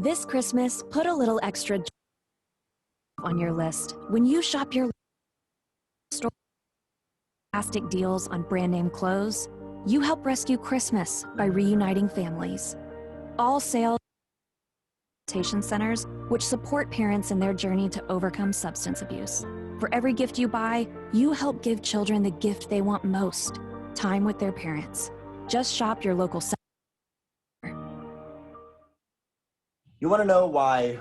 This Christmas, put a little extra on your list. When you shop your store fantastic deals on brand name clothes, you help rescue Christmas by reuniting families. All sales centers which support parents in their journey to overcome substance abuse. For every gift you buy, you help give children the gift they want most, time with their parents. Just shop your local center. You want to know why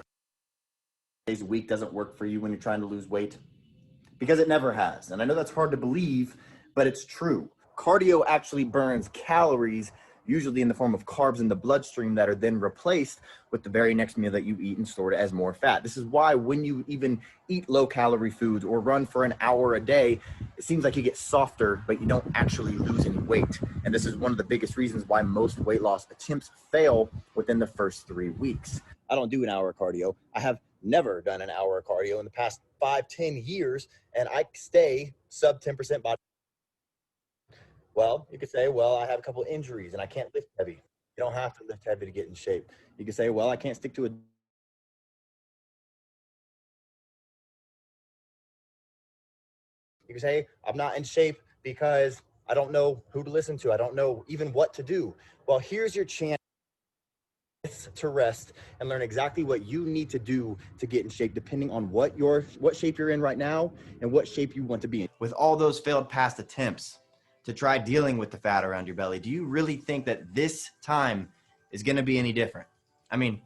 days a week doesn't work for you when you're trying to lose weight? Because it never has. And I know that's hard to believe, but it's true. Cardio actually burns calories, usually in the form of carbs in the bloodstream that are then replaced with the very next meal that you eat and stored as more fat. This is why when you even eat low-calorie foods or run for an hour a day, it seems like you get softer, but you don't actually lose any weight. And this is one of the biggest reasons why most weight loss attempts fail within the first 3 weeks. I don't do an hour of cardio. I have never done an hour of cardio in the past 5-10 years, and I stay sub 10% body. Well, you could say, well, I have a couple of injuries and I can't lift heavy. You don't have to lift heavy to get in shape. You could say, well, I can't stick to a You could say, I'm not in shape because I don't know who to listen to. I don't know even what to do. Well, here's your chance to rest and learn exactly what you need to do to get in shape, depending on what shape you're in right now and what shape you want to be in. With all those failed past attempts to try dealing with the fat around your belly, do you really think that this time is going to be any different? I mean,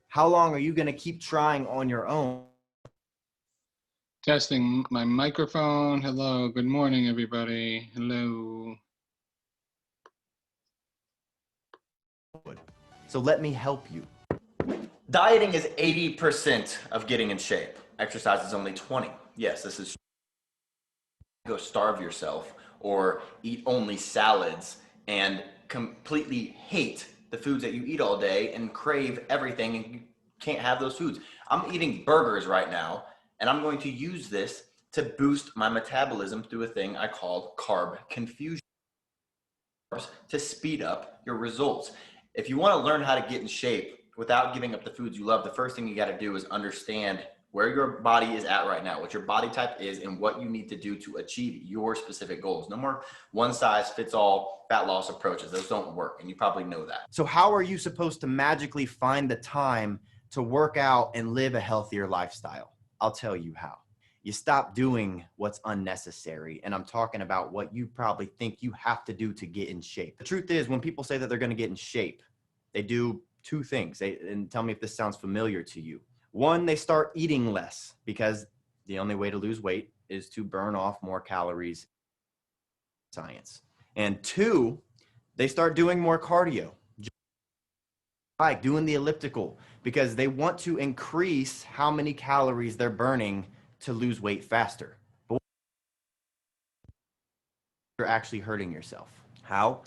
how long are you going to keep trying on your own? Testing my microphone. Hello, good morning, everybody. Hello. So let me help you. Dieting is 80% of getting in shape. Exercise is only 20. Yes, this is go starve yourself or eat only salads and completely hate the foods that you eat all day and crave everything and you can't have those foods. I'm eating burgers right now and I'm going to use this to boost my metabolism through a thing I call carb confusion to speed up your results. If you want to learn how to get in shape without giving up the foods you love, the first thing you got to do is understand where your body is at right now, what your body type is, and what you need to do to achieve your specific goals. No more one size fits all fat loss approaches. Those don't work, and you probably know that. So how are you supposed to magically find the time to work out and live a healthier lifestyle? I'll tell you how. You stop doing what's unnecessary, and I'm talking about what you probably think you have to do to get in shape. The truth is, when people say that they're going to get in shape, they do two things. And tell me if this sounds familiar to you. One, they start eating less because the only way to lose weight is to burn off more calories. Science. And two, they start doing more cardio, like doing the elliptical, because they want to increase how many calories they're burning to lose weight faster. But you're actually hurting yourself. How?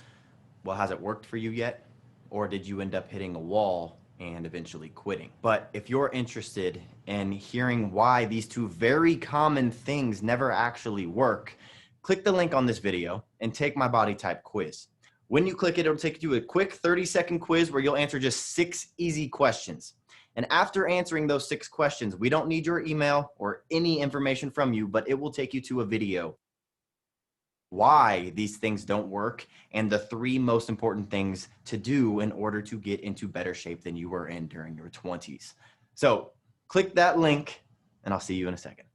Well, has it worked for you yet? Or did you end up hitting a wall and eventually quitting? But if you're interested in hearing why these two very common things never actually work, click the link on this video and take my body type quiz. When you click it, it'll take you to a quick 30-second quiz where you'll answer just 6 easy questions. And after answering those 6 questions, we don't need your email or any information from you, but it will take you to a video why these things don't work and the 3 most important things to do in order to get into better shape than you were in during your 20s. So click that link and I'll see you in a second.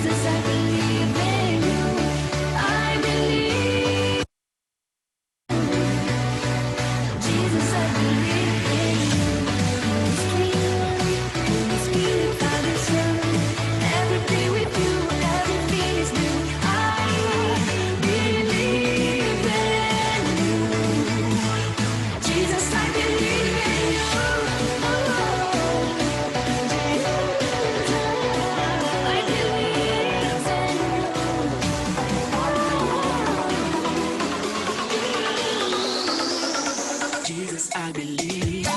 Jesus, I believe in you. I believe. Jesus, I believe in you. Holy Spirit, Father, Son, everything with you, everything is new. I believe in you. Jesus, I believe in you. I believe in you. Jesus, I believe.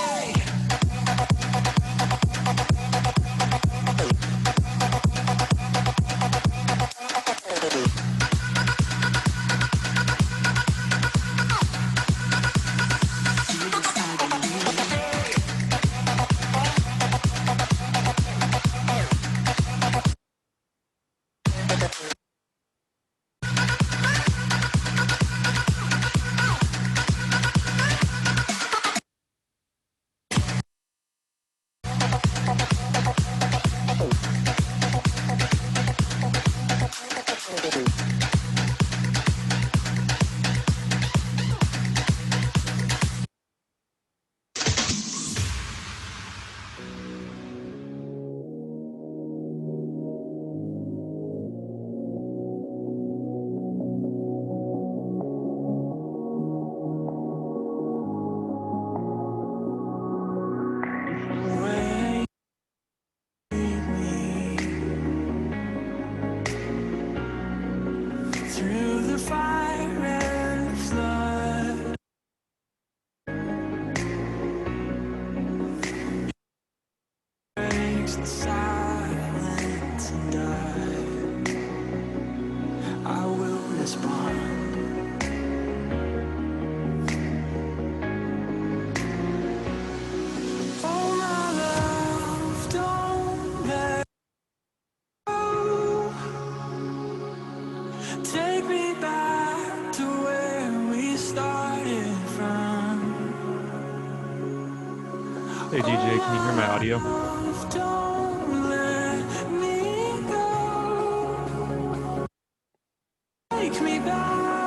Through the fire and the flood, breaks the silence and I will respond. Oh my love, don't let go. Take me back to where we started from. Hey DJ, can you hear my audio? Don't let me go. Take me back.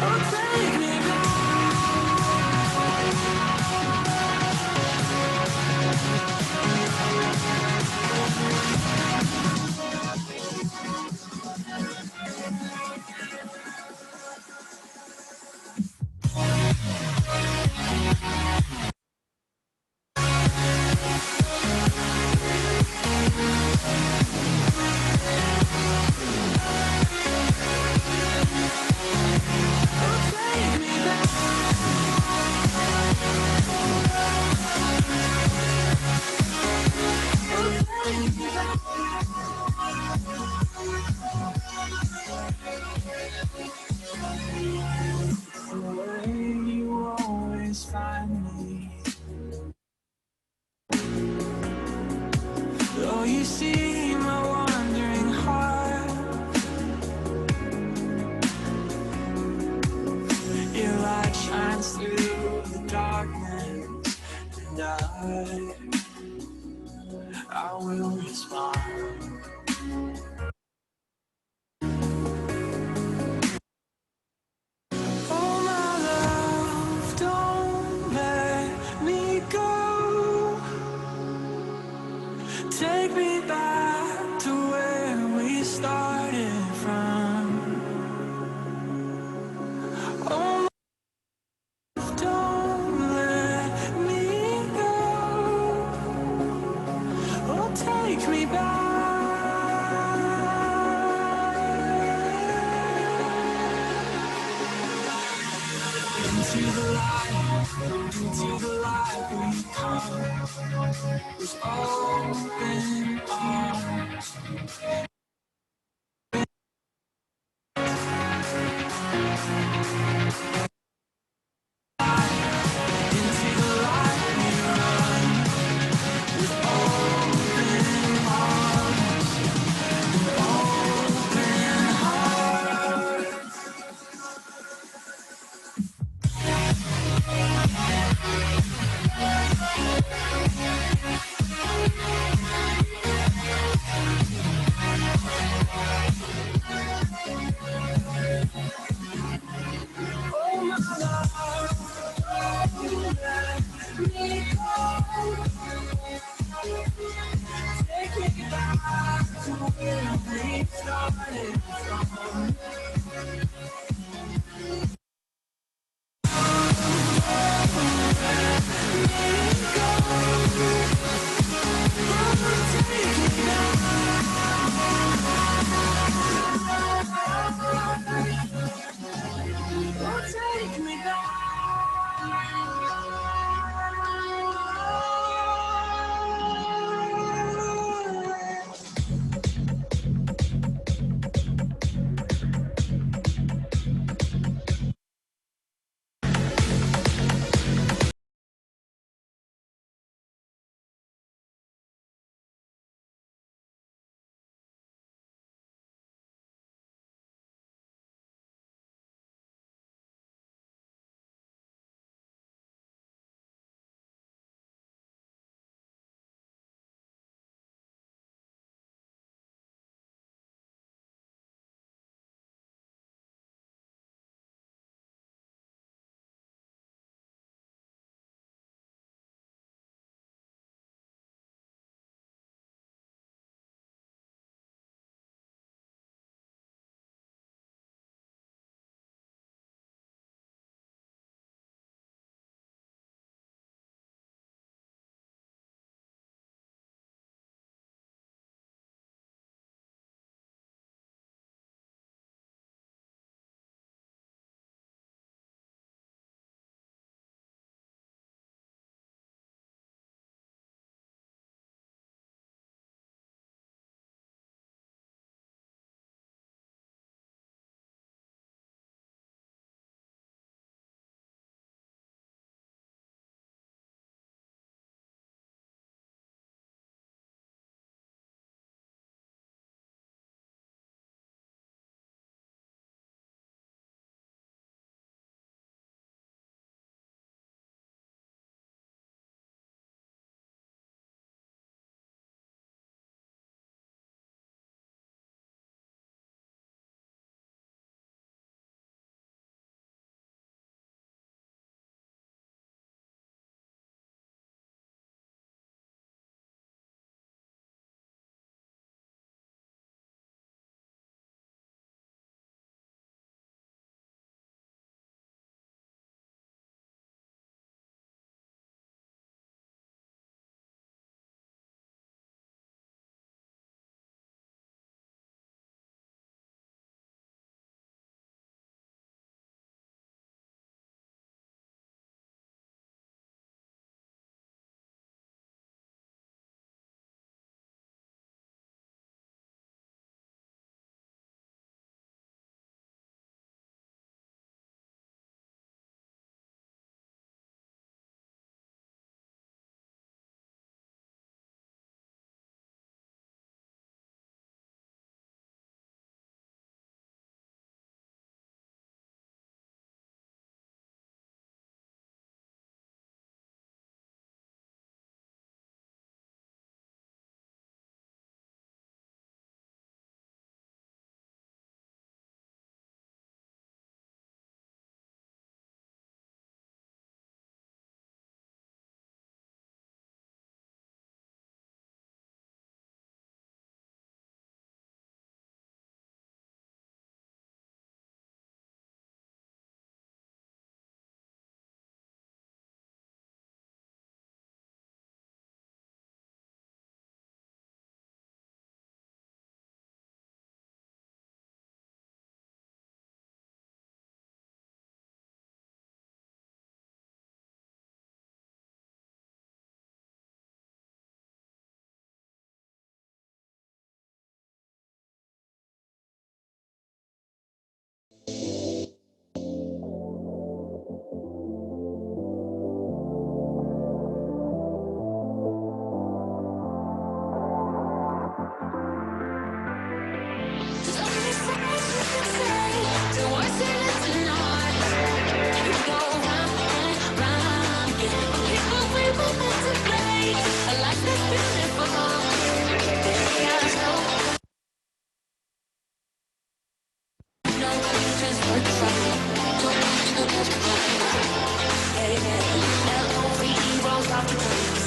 Oh, take me back. Where you always find me. Though you see my wandering heart, your light shines through the darkness, and I will respond. Oh my love, don't let me go. Take me back to where we started from. Oh my love, don't let me go. Oh, take me back. Into the light we come with open arms. Into the light we run. Take me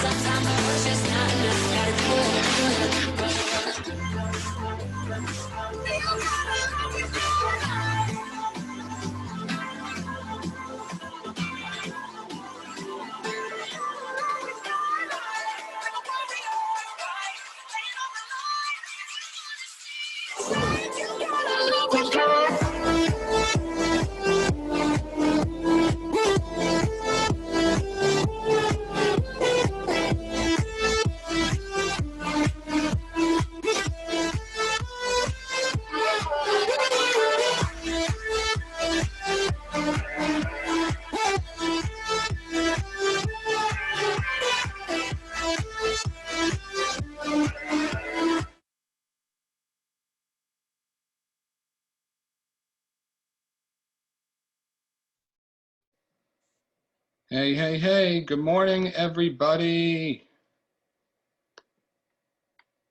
Sometimes it's just not enough. Gotta do it. Hey, hey, hey, good morning, everybody.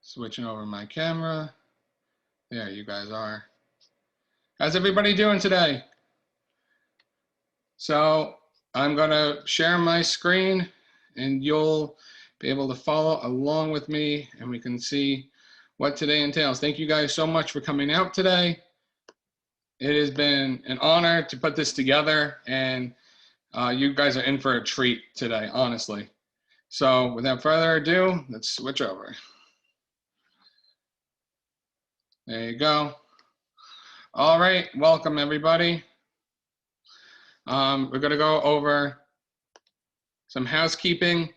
Switching over my camera. There you guys are. How's everybody doing today? So I'm gonna share my screen and you'll be able to follow along with me and we can see what today entails. Thank you guys so much for coming out today. It has been an honor to put this together and you guys are in for a treat today, honestly. So without further ado, let's switch over. There you go. All right, welcome everybody. We're gonna go over some housekeeping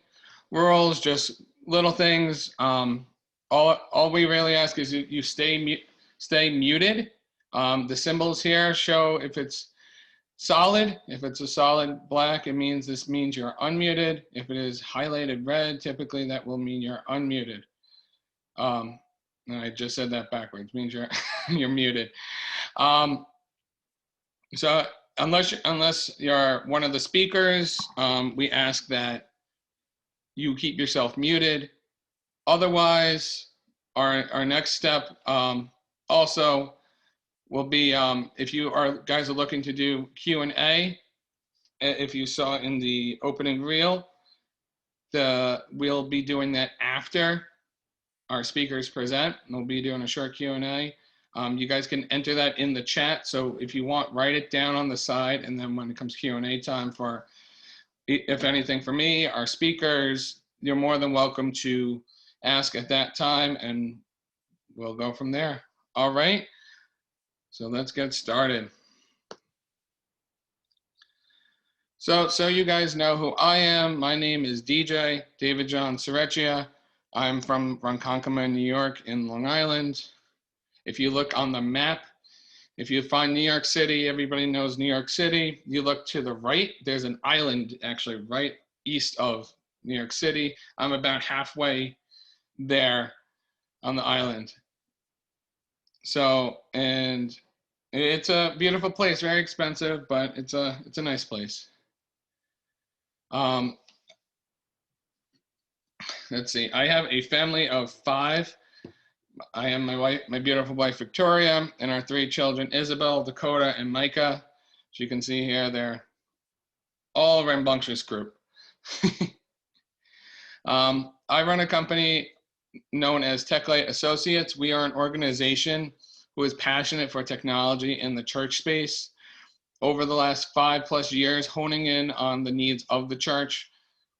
rules, just little things. All we really ask is you stay muted. The symbols here show if it's solid. If it's a solid black, this means you're unmuted. If it is highlighted red, typically that will mean you're unmuted. And I just said that backwards, means you're you're muted. So unless you're one of the speakers, we ask that you keep yourself muted. Otherwise, our next step also will be if you guys are looking to do Q&A, if you saw in the opening reel, we'll be doing that after our speakers present. We'll be doing a short Q&A. You guys can enter that in the chat. So if you want, write it down on the side. And then when it comes Q&A time for, if anything for me, our speakers, you're more than welcome to ask at that time and we'll go from there. All right, so let's get started. So you guys know who I am. My name is DJ, David John Sorecchia. I'm from Ronkonkoma, New York in Long Island. If you look on the map, if you find New York City, everybody knows New York City. You look to the right, there's an island actually right east of New York City. I'm about halfway there on the island. So, and it's a beautiful place, very expensive, but it's a nice place. Let's see, I have a family of 5. I am my beautiful wife, Victoria, and our 3 children, Isabel, Dakota, and Micah. As you can see here, they're all a rambunctious group. I run a company known as TechLight Associates. We are an organization who is passionate for technology in the church space. Over the last 5+ years, honing in on the needs of the church,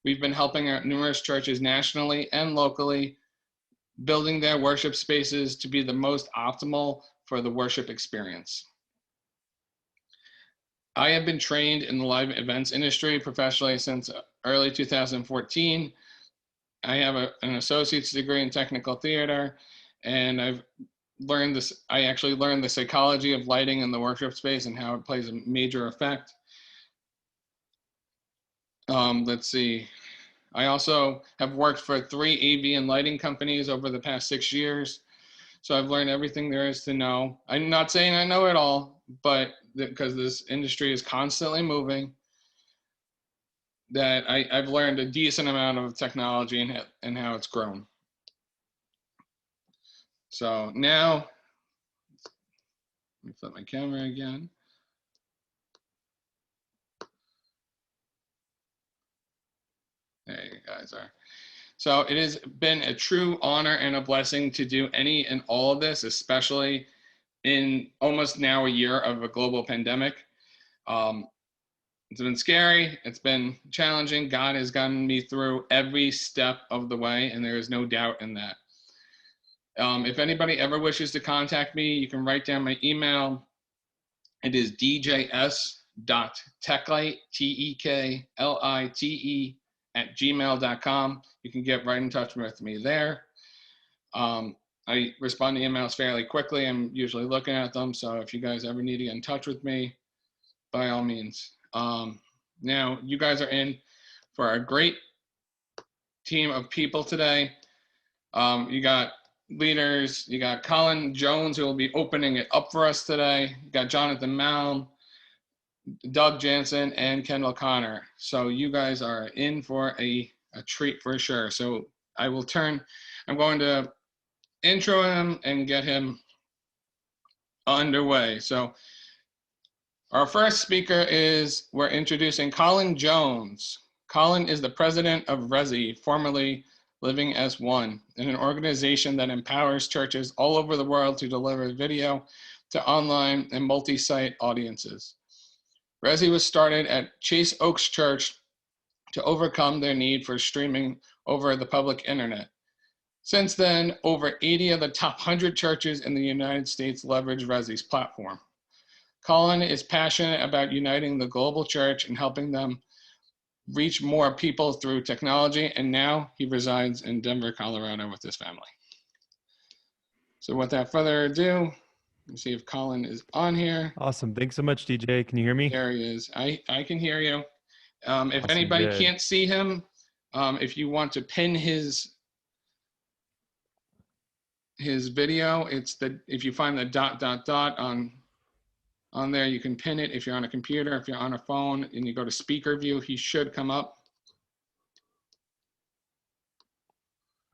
we've been helping out numerous churches nationally and locally, building their worship spaces to be the most optimal for the worship experience. I have been trained in the live events industry professionally since early 2014. I have an associate's degree in technical theater, and I've learned this. I actually learned the psychology of lighting in the worship space and how it plays a major effect. Let's see. I also have worked for 3 AV and lighting companies over the past 6 years. So I've learned everything there is to know. I'm not saying I know it all, but because this industry is constantly moving, that I've learned a decent amount of technology and how it's grown. So now, let me flip my camera again. There you guys are. So it has been a true honor and a blessing to do any and all of this, especially in almost now a year of a global pandemic. It's been scary. It's been challenging. God has gotten me through every step of the way, and there is no doubt in that. If anybody ever wishes to contact me, you can write down my email. It is djs.techlite, TEKLITE, @gmail.com. You can get right in touch with me there. I respond to emails fairly quickly. I'm usually looking at them. So if you guys ever need to get in touch with me, by all means. Now, you guys are in for a great team of people today. You got leaders. You got Colin Jones, who will be opening it up for us today. You got Jonathan Malm, Doug Jansen, and Kendall Connor. So you guys are in for a treat for sure. So I'm going to intro him and get him underway. So our first speaker we're introducing Colin Jones. Colin is the president of Resi, formerly Living as One, an organization that empowers churches all over the world to deliver video to online and multi-site audiences. Resi was started at Chase Oaks Church to overcome their need for streaming over the public internet. Since then, over 80 of the top 100 churches in the United States leverage Resi's platform. Colin is passionate about uniting the global church and helping them reach more people through technology, and now he resides in Denver, Colorado with his family. So without further ado, let's see if Colin is on here. Awesome. Thanks so much, DJ. Can you hear me? There he is. I can hear you. If Awesome, anybody good. can't see him, if you want to pin his video, if you find the ... on there, you can pin it. If you're on a computer, if you're on a phone, and you go to speaker view, he should come up.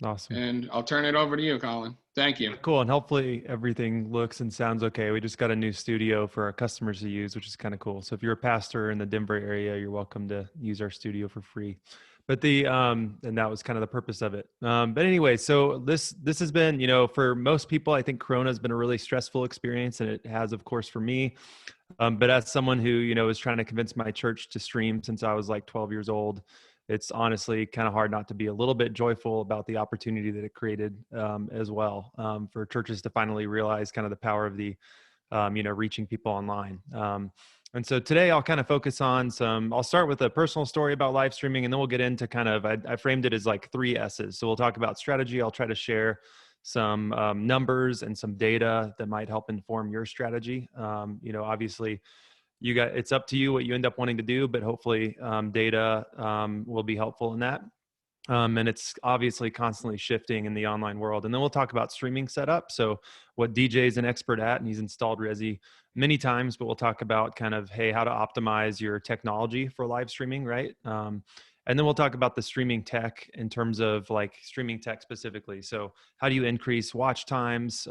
Awesome. And I'll turn it over to you, Colin. Thank you. Cool. And hopefully everything looks and sounds okay. We just got a new studio for our customers to use, which is kind of cool. So if you're a pastor in the Denver area, you're welcome to use our studio for free. But and that was kind of the purpose of it. But anyway, so this has been, for most people, I think Corona has been a really stressful experience, and it has, of course, for me. But as someone who, is trying to convince my church to stream since I was like 12 years old, it's honestly kind of hard not to be a little bit joyful about the opportunity that it created as well, for churches to finally realize kind of the power of the, reaching people online. And so today I'll kind of focus on I'll start with a personal story about live streaming, and then we'll get into kind of, I framed it as like 3 S's. So we'll talk about strategy. I'll try to share some numbers and some data that might help inform your strategy. Obviously it's up to you what you end up wanting to do, but hopefully data will be helpful in that. And it's obviously constantly shifting in the online world. And then we'll talk about streaming setup. So what DJ is an expert at, and he's installed Resi many times, but we'll talk about kind of, hey, how to optimize your technology for live streaming, right? And then we'll talk about the streaming tech in terms of like streaming tech specifically. So how do you increase watch times,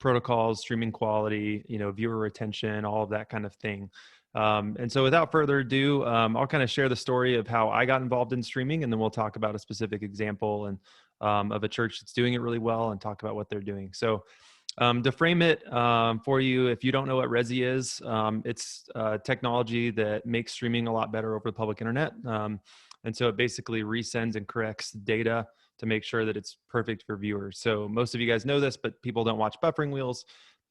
protocols, streaming quality, viewer retention, all of that kind of thing. And so without further ado, I'll kind of share the story of how I got involved in streaming, and then we'll talk about a specific example and of a church that's doing it really well and talk about what they're doing. So to frame it for you, if you don't know what Resi is, it's technology that makes streaming a lot better over the public internet. And so it basically resends and corrects data to make sure that it's perfect for viewers. So most of you guys know this, but people don't watch buffering wheels.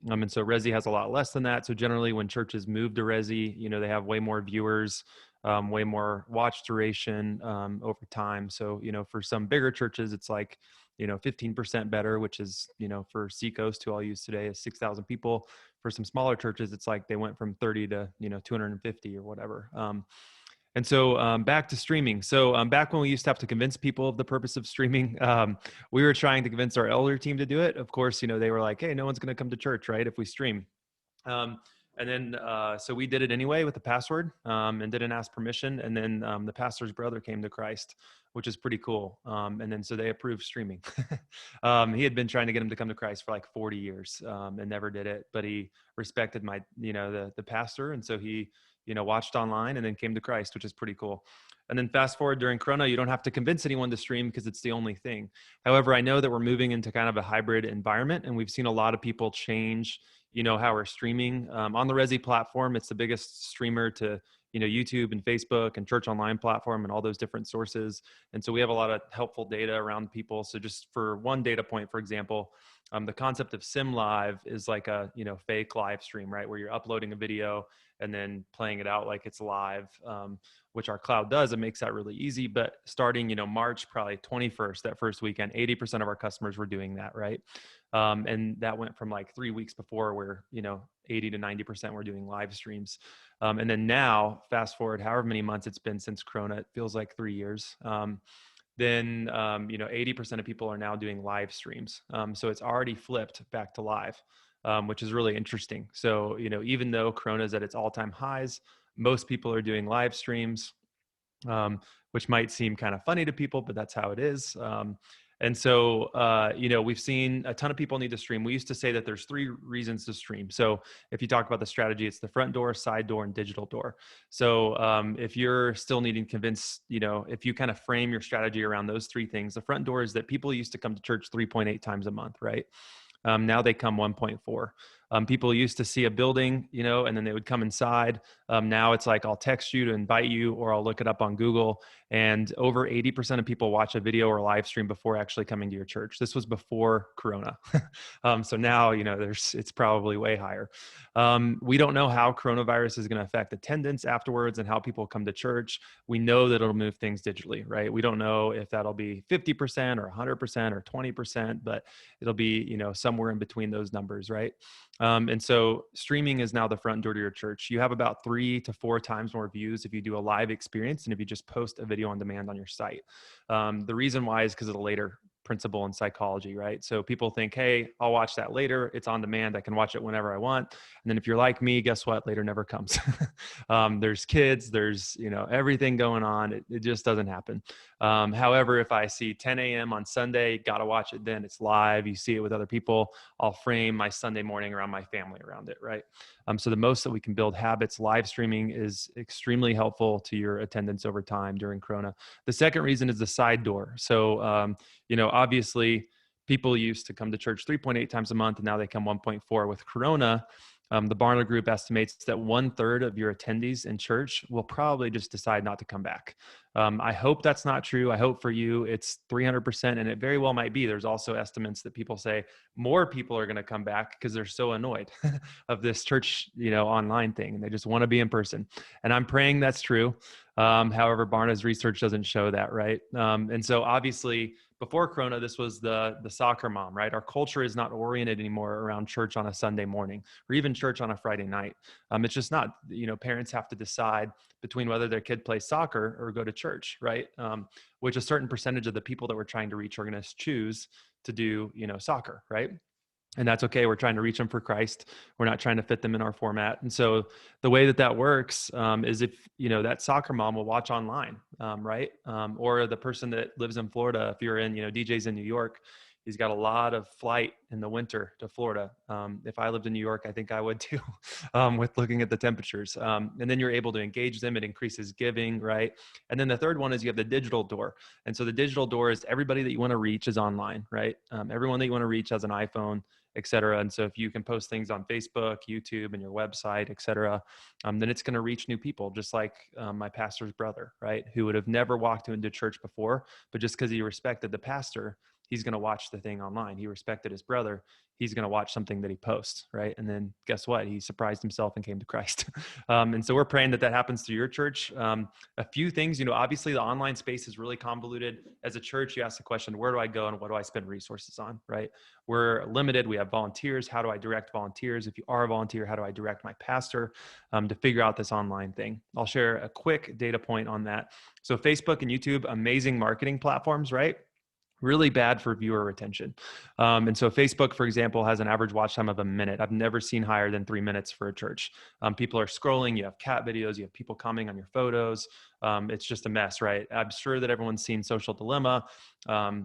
And so Resi has a lot less than that. So generally when churches move to Resi, they have way more viewers, way more watch duration over time. So, for some bigger churches, it's like, 15% better, which is, for Seacoast, who I'll use today, is 6,000 people. For some smaller churches, it's like they went from 30 to, 250 or whatever. And so back to streaming. So back when we used to have to convince people of the purpose of streaming, we were trying to convince our elder team to do it. Of course, they were like, hey, no one's going to come to church, right, if we stream. And then so we did it anyway with the password and didn't ask permission. And then the pastor's brother came to Christ, which is pretty cool. And then so they approved streaming. He had been trying to get him to come to Christ for like 40 years and never did it. But he respected my, the pastor. And so he watched online and then came to Christ, which is pretty cool. And then fast forward during Corona, you don't have to convince anyone to stream because it's the only thing. However, I know that we're moving into kind of a hybrid environment, and we've seen a lot of people change, how we're streaming. On the Resi platform, it's the biggest streamer to, YouTube and Facebook and church online platform and all those different sources. And so we have a lot of helpful data around people. So just for one data point, for example, the concept of Sim Live is like a, fake live stream, right? Where you're uploading a video and then playing it out like it's live, which our cloud does. It makes that really easy. But starting, March, probably 21st, that first weekend, 80% of our customers were doing that, right? And that went from like 3 weeks before where, 80 to 90% were doing live streams. And then now, fast forward however many months it's been since Corona, it feels like 3 years. Then 80% of people are now doing live streams. So it's already flipped back to live, which is really interesting. So, even though Corona is at its all-time highs, most people are doing live streams, which might seem kind of funny to people, but that's how it is. And so, we've seen a ton of people need to stream. We used to say that there's 3 reasons to stream. So if you talk about the strategy, it's the front door, side door, and digital door. So if you're still needing to convince, if you kind of frame your strategy around those 3 things, the front door is that people used to come to church 3.8 times a month, right? Now they come 1.4. People used to see a building, and then they would come inside. Now it's like, I'll text you to invite you, or I'll look it up on Google. And over 80% of people watch a video or a live stream before actually coming to your church. This was before Corona. So now, it's probably way higher. We don't know how coronavirus is going to affect attendance afterwards and how people come to church. We know that it'll move things digitally, right? We don't know if that'll be 50% or 100% or 20%, but it'll be, somewhere in between those numbers, right? And so streaming is now the front door to your church. You have about 3 to 4 times more views if you do a live experience than if you just post a video on demand on your site. The reason why is because of the later principle in psychology, right? So people think, hey, I'll watch that later. It's on demand. I can watch it whenever I want. And then if you're like me, guess what? Later never comes. There's kids, there's, everything going on. It just doesn't happen. However, if I see 10 a.m. on Sunday, got to watch it then. It's live. You see it with other people. I'll frame my Sunday morning around my family around it, right? So the most that we can build habits, live streaming is extremely helpful to your attendance over time during Corona. The second reason is the side door. So, obviously people used to come to church 3.8 times a month, and now they come 1.4 with Corona. The Barna Group estimates that 1/3 of your attendees in church will probably just decide not to come back. I hope that's not true. I hope for you it's 300%, and it very well might be. There's also estimates that people say more people are going to come back because they're so annoyed of this church, online thing, and they just want to be in person. And I'm praying that's true. However, Barna's research doesn't show that, right? And so obviously, before Corona, this was the soccer mom, right? Our culture is not oriented anymore around church on a Sunday morning or even church on a Friday night. It's just not, parents have to decide between whether their kid plays soccer or go to church, right? Which a certain percentage of the people that we're trying to reach are going to choose to do, soccer, right? And that's okay. We're trying to reach them for Christ. We're not trying to fit them in our format. And so the way that works is if, that soccer mom will watch online, right? Or the person that lives in Florida, if you're in, DJ's in New York, he's got a lot of flight in the winter to Florida. If I lived in New York, I think I would too, with looking at the temperatures. And then you're able to engage them. It increases giving, right? And then the third one is you have the digital door. And so the digital door is everybody that you want to reach is online, right? Everyone that you want to reach has an iPhone, et cetera. And so if you can post things on Facebook, YouTube, and your website, et cetera, then it's going to reach new people, just like my pastor's brother, right? Who would have never walked into church before, but just because he respected the pastor, he's going to watch the thing online. He respected his brother. He's going to watch something that he posts, right? And then guess what? He surprised himself and came to Christ. And so we're praying that happens to your church. A few things, obviously the online space is really convoluted. As a church, you ask the question, where do I go and what do I spend resources on, right? We're limited. We have volunteers. How do I direct volunteers? If you are a volunteer, how do I direct my pastor to figure out this online thing? I'll share a quick data point on that. So Facebook and YouTube, amazing marketing platforms, right? Really bad for viewer retention. And so Facebook, for example, has an average watch time of a minute. I've never seen higher than 3 minutes for a church. People are scrolling, you have cat videos, you have people commenting on your photos. It's just a mess, right? I'm sure that everyone's seen Social Dilemma.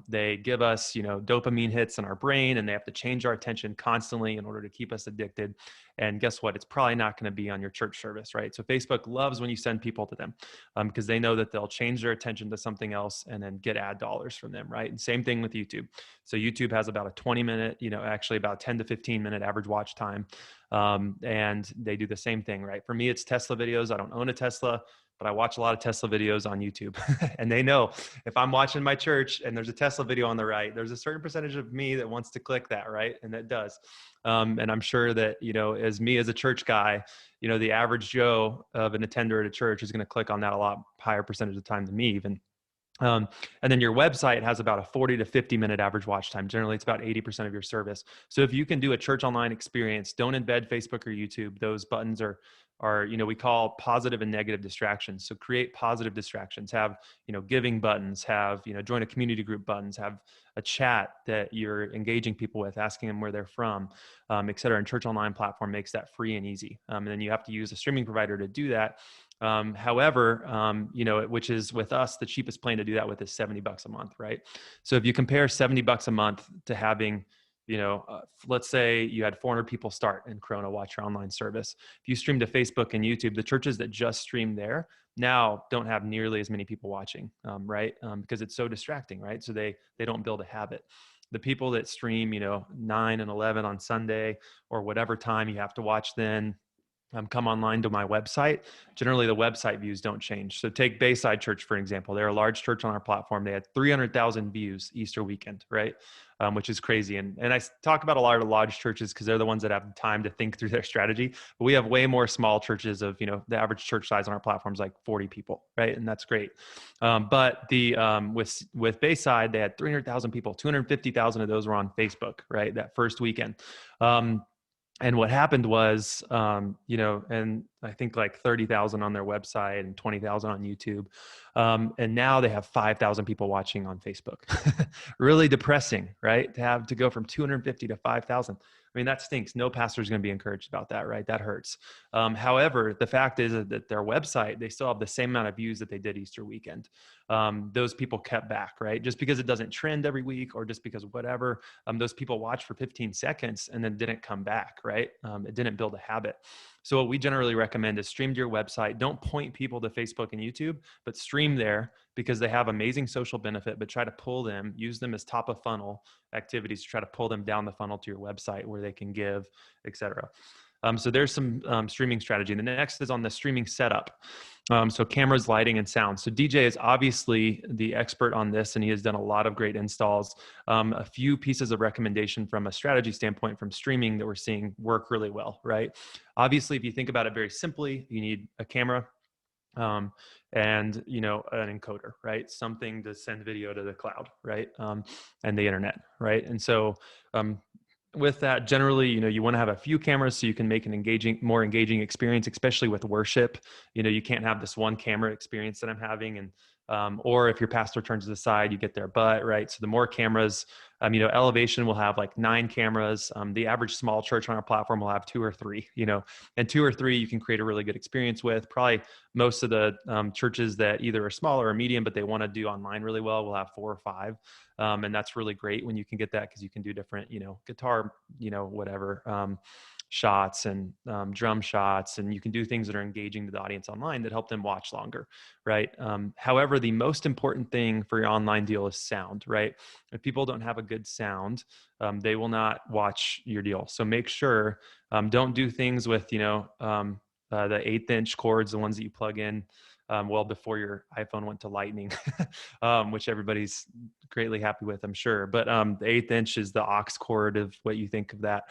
They give us, dopamine hits in our brain, and they have to change our attention constantly in order to keep us addicted. And guess what? It's probably not going to be on your church service, right? So Facebook loves when you send people to them, because they know that they'll change their attention to something else and then get ad dollars from them, right? And same thing with YouTube. So YouTube has about a 20-minute, actually about 10 to 15-minute average watch time. And they do the same thing, right? For me, it's Tesla videos. I don't own a Tesla, but I watch a lot of Tesla videos on YouTube. And they know if I'm watching my church and there's a Tesla video on the right, there's a certain percentage of me that wants to click that, right? And that does. And I'm sure that, as me as a church guy, the average Joe of an attender at a church is going to click on that a lot higher percentage of the time than me even. And then your website has about a 40 to 50-minute average watch time. Generally, it's about 80% of your service. So if you can do a church online experience, don't embed Facebook or YouTube. Those buttons are we call positive and negative distractions. So create positive distractions. Have giving buttons. Have join a community group buttons. Have a chat that you're engaging people with, asking them where they're from, et cetera. And Church Online platform makes that free and easy. And then you have to use a streaming provider to do that. However, which is with us, the cheapest plan to do that with is $70 a month, right? So if you compare $70 a month to having, let's say you had 400 people start in Corona watch your online service. If you stream to Facebook and YouTube, the churches that just stream there now don't have nearly as many people watching, right? Because it's so distracting, right? So they don't build a habit. The people that stream, 9 and 11 on Sunday or whatever time you have to watch then, come online to my website, generally the website views don't change. So take Bayside Church, for example. They're a large church on our platform. They had 300,000 views Easter weekend, right? Which is crazy. And I talk about a lot of large churches because they're the ones that have time to think through their strategy. But we have way more small churches of, the average church size on our platform is like 40 people, right? And that's great. But with Bayside, they had 300,000 people, 250,000 of those were on Facebook, right? That first weekend. And what happened was, and I think like 30,000 on their website and 20,000 on YouTube. And now they have 5,000 people watching on Facebook. Really depressing, right? To go from 250 to 5,000. I mean, that stinks. No pastor is going to be encouraged about that, right? That hurts. However, the fact is that their website, they still have the same amount of views that they did Easter weekend. Those people kept back, right? Just because it doesn't trend every week or just because whatever, those people watched for 15 seconds and then didn't come back, right? It didn't build a habit. So what we generally recommend is stream to your website. Don't point people to Facebook and YouTube, but stream there because they have amazing social benefit, but try to pull them, use them as top of funnel activities to try to pull them down the funnel to your website where they can give, et cetera. So there's some streaming strategy. And the next is on the streaming setup. So cameras, lighting, and sound. So DJ is obviously the expert on this, and he has done a lot of great installs. A few pieces of recommendation from a strategy standpoint from streaming that we're seeing work really well, right? Obviously, if you think about it very simply, you need a camera, and an encoder, right? Something to send video to the cloud, right? And the internet, right? And so with that, generally, you want to have a few cameras so you can make an more engaging experience, especially with worship. You can't have this one camera experience that I'm having, and or if your pastor turns to the side, you get their butt, right? So the more cameras, Elevation will have like 9 cameras. The average small church on our platform will have 2 or 3, and 2 or 3 you can create a really good experience with. Probably most of the churches that either are small or medium, but they want to do online really well, will have 4 or 5. And that's really great when you can get that because you can do different, guitar, whatever, shots and drum shots, and you can do things that are engaging to the audience online that help them watch longer, right? However, the most important thing for your online deal is sound, right? If people don't have a good sound, they will not watch your deal. So make sure, don't do things with, the 1/8-inch cords, the ones that you plug in well before your iPhone went to Lightning, which everybody's greatly happy with, I'm sure. But the 1/8 inch is the aux cord of what you think of that.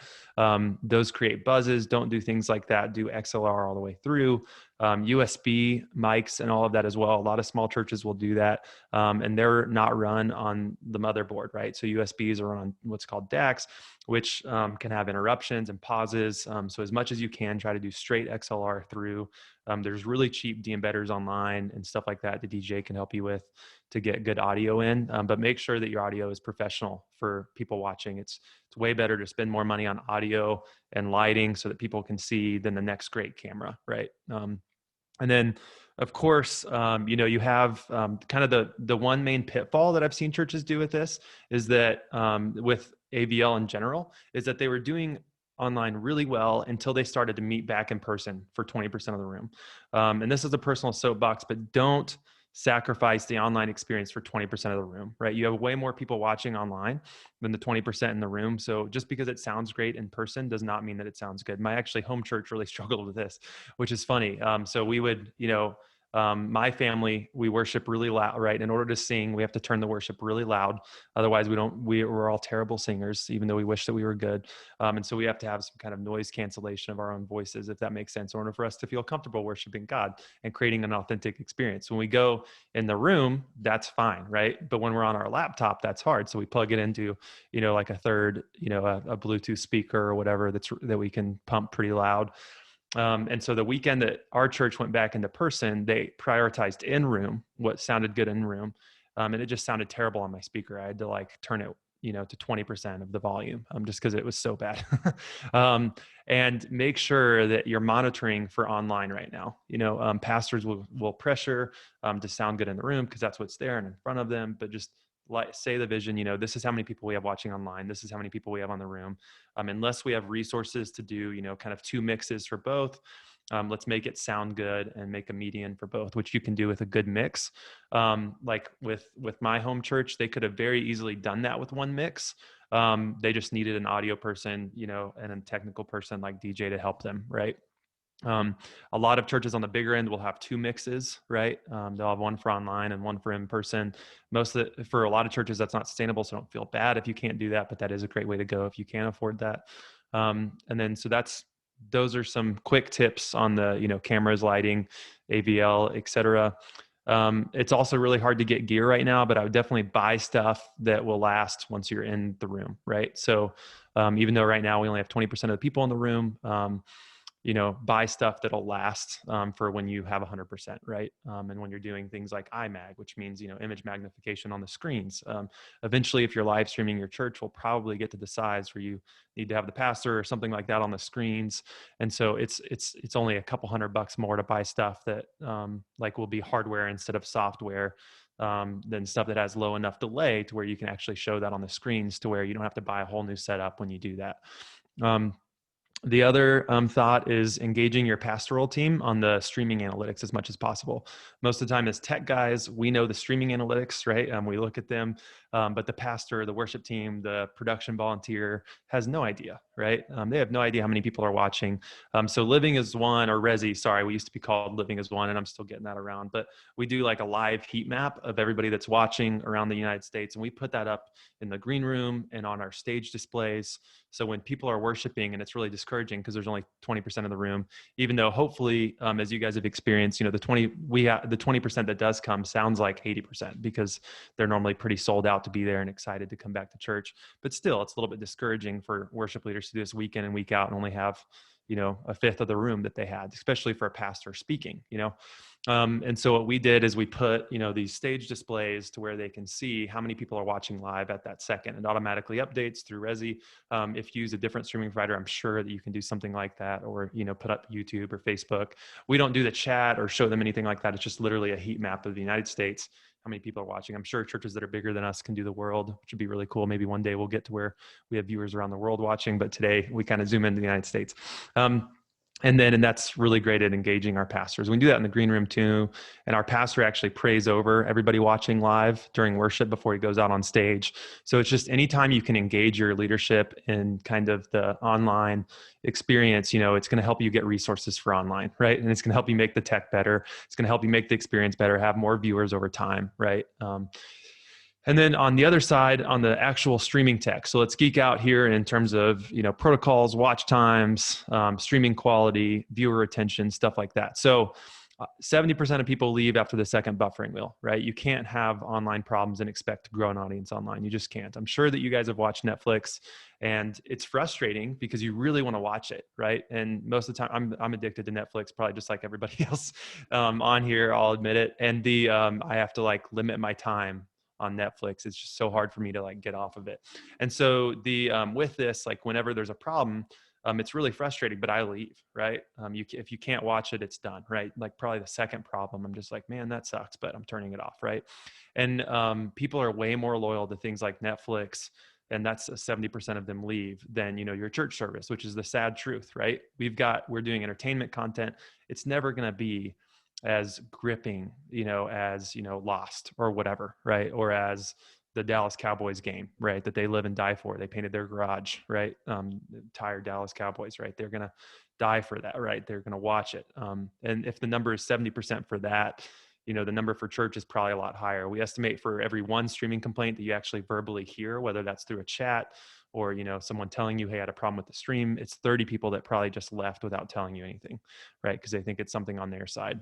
Those create buzzes. Don't do things like that. Do XLR all the way through. USB mics and all of that as well. A lot of small churches will do that, and they're not run on the motherboard, right? So USBs are on what's called DACs, which can have interruptions and pauses. So as much as you can, try to do straight XLR through. There's really cheap de-embedders online and stuff like that the DJ can help you with to get good audio in, but make sure that your audio is professional for people watching. It's way better to spend more money on audio and lighting so that people can see than the next great camera, right? And then, of course, you have kind of the one main pitfall that I've seen churches do with this is that with AVL in general is that they were doing online really well until they started to meet back in person for 20% of the room. And this is a personal soapbox, but don't sacrifice the online experience for 20% of the room, right? You have way more people watching online than the 20% in the room. So just because it sounds great in person does not mean that it sounds good. My actually home church really struggled with this, which is funny. So we would, my family, we worship really loud, right? In order to sing, we have to turn the worship really loud. Otherwise we're all terrible singers, even though we wish that we were good. And so we have to have some kind of noise cancellation of our own voices, if that makes sense, in order for us to feel comfortable worshiping God and creating an authentic experience. When we go in the room, that's fine, right? But when we're on our laptop, that's hard. So we plug it into, like a third, a Bluetooth speaker or whatever that we can pump pretty loud. And so the weekend that our church went back into person, they prioritized in room, what sounded good in room. And it just sounded terrible on my speaker. I had to like turn it, to 20% of the volume, just because it was so bad. And make sure that you're monitoring for online right now. Pastors will pressure to sound good in the room because that's what's there and in front of them, but just like say the vision, this is how many people we have watching online. This is how many people we have on the room. Unless we have resources to do, kind of two mixes for both, let's make it sound good and make a median for both, which you can do with a good mix. Like with my home church, they could have very easily done that with one mix. They just needed an audio person, and a technical person like DJ to help them, right? A lot of churches on the bigger end will have two mixes, right? They'll have one for online and one for in person. For a lot of churches, that's not sustainable. So don't feel bad if you can't do that, but that is a great way to go if you can afford that. And then, so those are some quick tips on the, cameras, lighting, AVL, et cetera. It's also really hard to get gear right now, but I would definitely buy stuff that will last once you're in the room, right? So even though right now we only have 20% of the people in the room, buy stuff that'll last for when you have 100%, right? And when you're doing things like iMag, which means, image magnification on the screens. Eventually, if you're live streaming your church, will probably get to the size where you need to have the pastor or something like that on the screens. And so it's only a couple $100 more to buy stuff that like will be hardware instead of software. Than stuff that has low enough delay to where you can actually show that on the screens to where you don't have to buy a whole new setup when you do that. The other thought is engaging your pastoral team on the streaming analytics as much as possible. Most of the time as tech guys, we know the streaming analytics, right? We look at them, but the pastor, the worship team, the production volunteer has no idea, right? They have no idea how many people are watching. So Living as One, or Resi, sorry, we used to be called Living as One, and I'm still getting that around, but we do like a live heat map of everybody that's watching around the United States. And we put that up in the green room and on our stage displays. So when people are worshiping, and it's really discouraging because there's only 20% of the room, even though hopefully, as you guys have experienced, the 20% that does come sounds like 80% because they're normally pretty sold out to be there and excited to come back to church. But still, it's a little bit discouraging for worship leaders to do this week in and week out and only have, a fifth of the room that they had, especially for a pastor speaking, and so what we did is we put, these stage displays to where they can see how many people are watching live at that second. It automatically updates through Resi. If you use a different streaming provider, I'm sure that you can do something like that, or, put up YouTube or Facebook. We don't do the chat or show them anything like that. It's just literally a heat map of the United States, how many people are watching. I'm sure churches that are bigger than us can do the world, which would be really cool. Maybe one day we'll get to where we have viewers around the world watching, but today we kind of zoom into the United States. And that's really great at engaging our pastors. We do that in the green room too. And our pastor actually prays over everybody watching live during worship before he goes out on stage. So it's just anytime you can engage your leadership in kind of the online experience, it's going to help you get resources for online, right? And it's going to help you make the tech better. It's going to help you make the experience better, have more viewers over time, right? And then on the other side, on the actual streaming tech. So let's geek out here in terms of, protocols, watch times, streaming quality, viewer retention, stuff like that. So 70% of people leave after the second buffering wheel, right? You can't have online problems and expect to grow an audience online. You just can't. I'm sure that you guys have watched Netflix, and it's frustrating because you really want to watch it, right? And most of the time, I'm addicted to Netflix, probably just like everybody else on here. I'll admit it. And I have to like limit my time on Netflix. It's just so hard for me to like get off of it. And so with this, like whenever there's a problem, It's really frustrating, but I leave, right? If you can't watch it, it's done, right? Like probably the second problem, I'm just like, man, that sucks, but I'm turning it off, right? And people are way more loyal to things like Netflix, and that's 70% of them leave, than, your church service, which is the sad truth, right? We're doing entertainment content. It's never going to be as gripping, as, Lost or whatever, right? Or as the Dallas Cowboys game, right? That they live and die for. They painted their garage, right? Tired Dallas Cowboys, right? They're going to die for that, right? They're going to watch it. And if the number is 70% for that, the number for church is probably a lot higher. We estimate for every one streaming complaint that you actually verbally hear, whether that's through a chat or, someone telling you, hey, I had a problem with the stream, it's 30 people that probably just left without telling you anything, right? Because they think it's something on their side.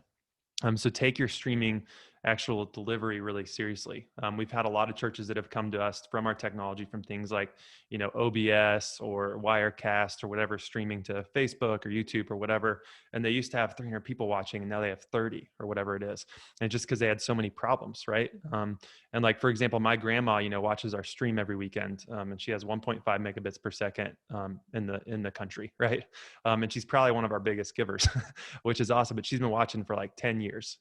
So take your streaming actual delivery really seriously. We've had a lot of churches that have come to us from our technology, from things like, OBS or Wirecast or whatever, streaming to Facebook or YouTube or whatever. And they used to have 300 people watching, and now they have 30 or whatever it is. And just because they had so many problems, right? And like, for example, my grandma, watches our stream every weekend, and she has 1.5 megabits per second in the country, right? And she's probably one of our biggest givers, which is awesome. But she's been watching for like 10 years,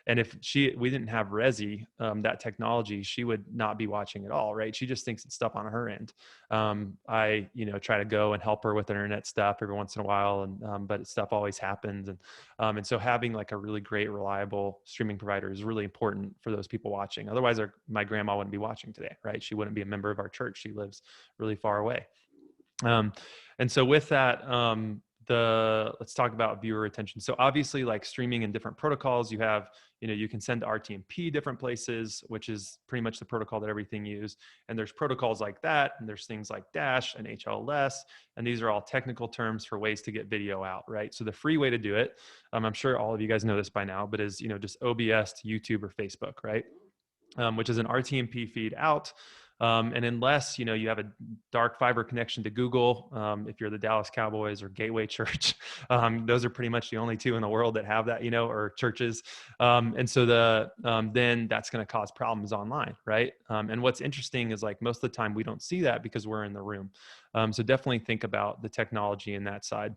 and if we didn't have Resi, that technology, she would not be watching at all, right? She just thinks it's stuff on her end. I, try to go and help her with internet stuff every once in a while, and but stuff always happens, and so having like a really great, reliable streaming provider is really important for those people watching. Otherwise, my grandma wouldn't be watching today, right? She wouldn't be a member of our church. She lives really far away. And so with that, let's talk about viewer retention. So obviously, like streaming in different protocols, you have, you can send to RTMP different places, which is pretty much the protocol that everything uses. And there's protocols like that, and there's things like Dash and HLS, and these are all technical terms for ways to get video out, right? So the free way to do it, I'm sure all of you guys know this by now, but is, just OBS to YouTube or Facebook, right? Which is an RTMP feed out. And unless, you have a dark fiber connection to Google, if you're the Dallas Cowboys or Gateway Church, those are pretty much the only two in the world that have that, or churches. And so then that's going to cause problems online, right? And what's interesting is, like, most of the time we don't see that because we're in the room. So definitely think about the technology in that side.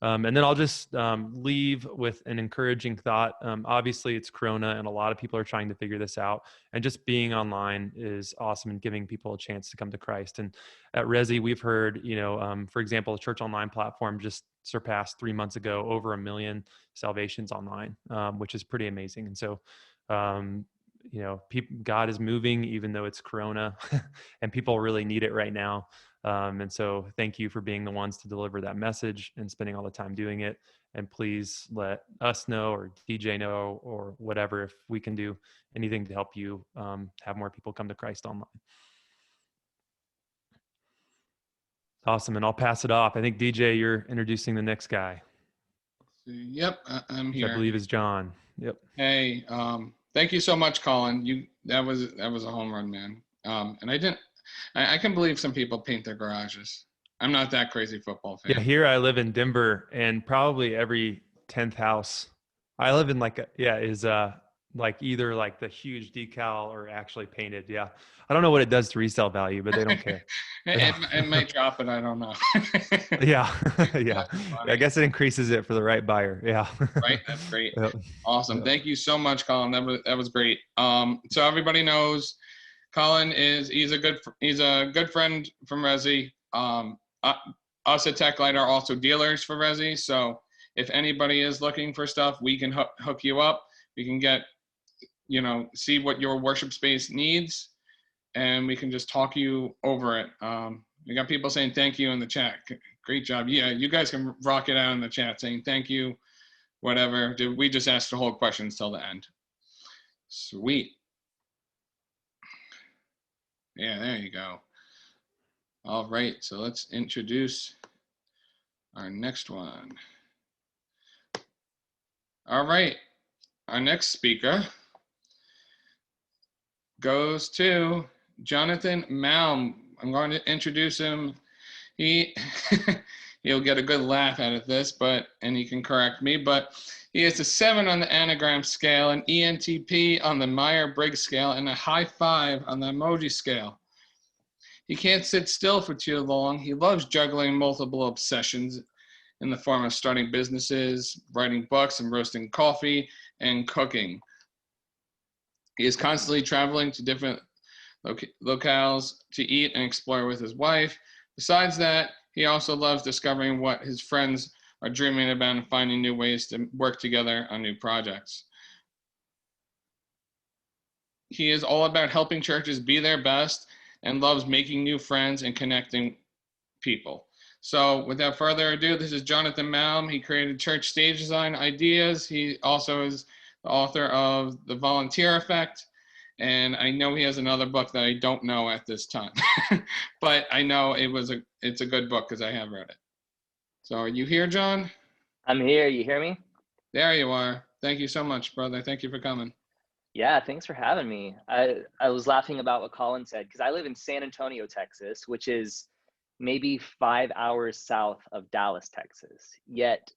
And then I'll just leave with an encouraging thought. Obviously, it's Corona, and a lot of people are trying to figure this out. And just being online is awesome, and giving people a chance to come to Christ. And at Resi, we've heard, for example, the Church Online platform just surpassed 3 months ago over 1 million salvations online, which is pretty amazing. And so, God is moving, even though it's Corona, and people really need it right now. And so thank you for being the ones to deliver that message and spending all the time doing it. And please let us know, or DJ know, or whatever, if we can do anything to help you have more people come to Christ online. Awesome. And I'll pass it off. I think, DJ, you're introducing the next guy. Yep, I'm here. I believe is John. Yep. Hey, thank you so much, Colin. That was a home run, man. And I can believe some people paint their garages. I'm not that crazy football fan. Yeah, here I live in Denver, and probably every 10th house I live in is like either like the huge decal or actually painted. Yeah. I don't know what it does to resale value, but they don't care. It might drop it. I don't know. Yeah. Yeah. I guess it increases it for the right buyer. Yeah. Right. That's great. Yep. Awesome. Yep. Thank you so much, Colin. That was great. So everybody knows Colin he's a good friend from Resi. Us at TechLight are also dealers for Resi. So if anybody is looking for stuff, we can hook you up. We can get, see what your worship space needs, and we can just talk you over it. We got people saying thank you in the chat. Great job. Yeah, you guys can rock it out in the chat saying thank you, whatever. We just asked to hold questions till the end. Sweet. Yeah, there you go. All right, so let's introduce our next one. All right, our next speaker goes to Jonathan Malm. I'm going to introduce him. He'll get a good laugh out of this, and he can correct me, but he has a 7 on the anagram scale, an ENTP on the Myers-Briggs scale, and a high 5 on the emoji scale. He can't sit still for too long. He loves juggling multiple obsessions in the form of starting businesses, writing books, and roasting coffee and cooking. He is constantly traveling to different locales to eat and explore with his wife. Besides that, he also loves discovering what his friends are dreaming about and finding new ways to work together on new projects. He is all about helping churches be their best and loves making new friends and connecting people. So without further ado, this is Jonathan Malm. He created Church Stage Design Ideas. He also is the author of The Volunteer Effect. And I know he has another book that I don't know at this time, but I know it's a good book because I have read it. So are you here, John? I'm here. You hear me? There you are. Thank you so much, brother. Thank you for coming. Yeah, thanks for having me. I was laughing about what Colin said because I live in San Antonio, Texas, which is maybe 5 hours south of Dallas, Texas. Yet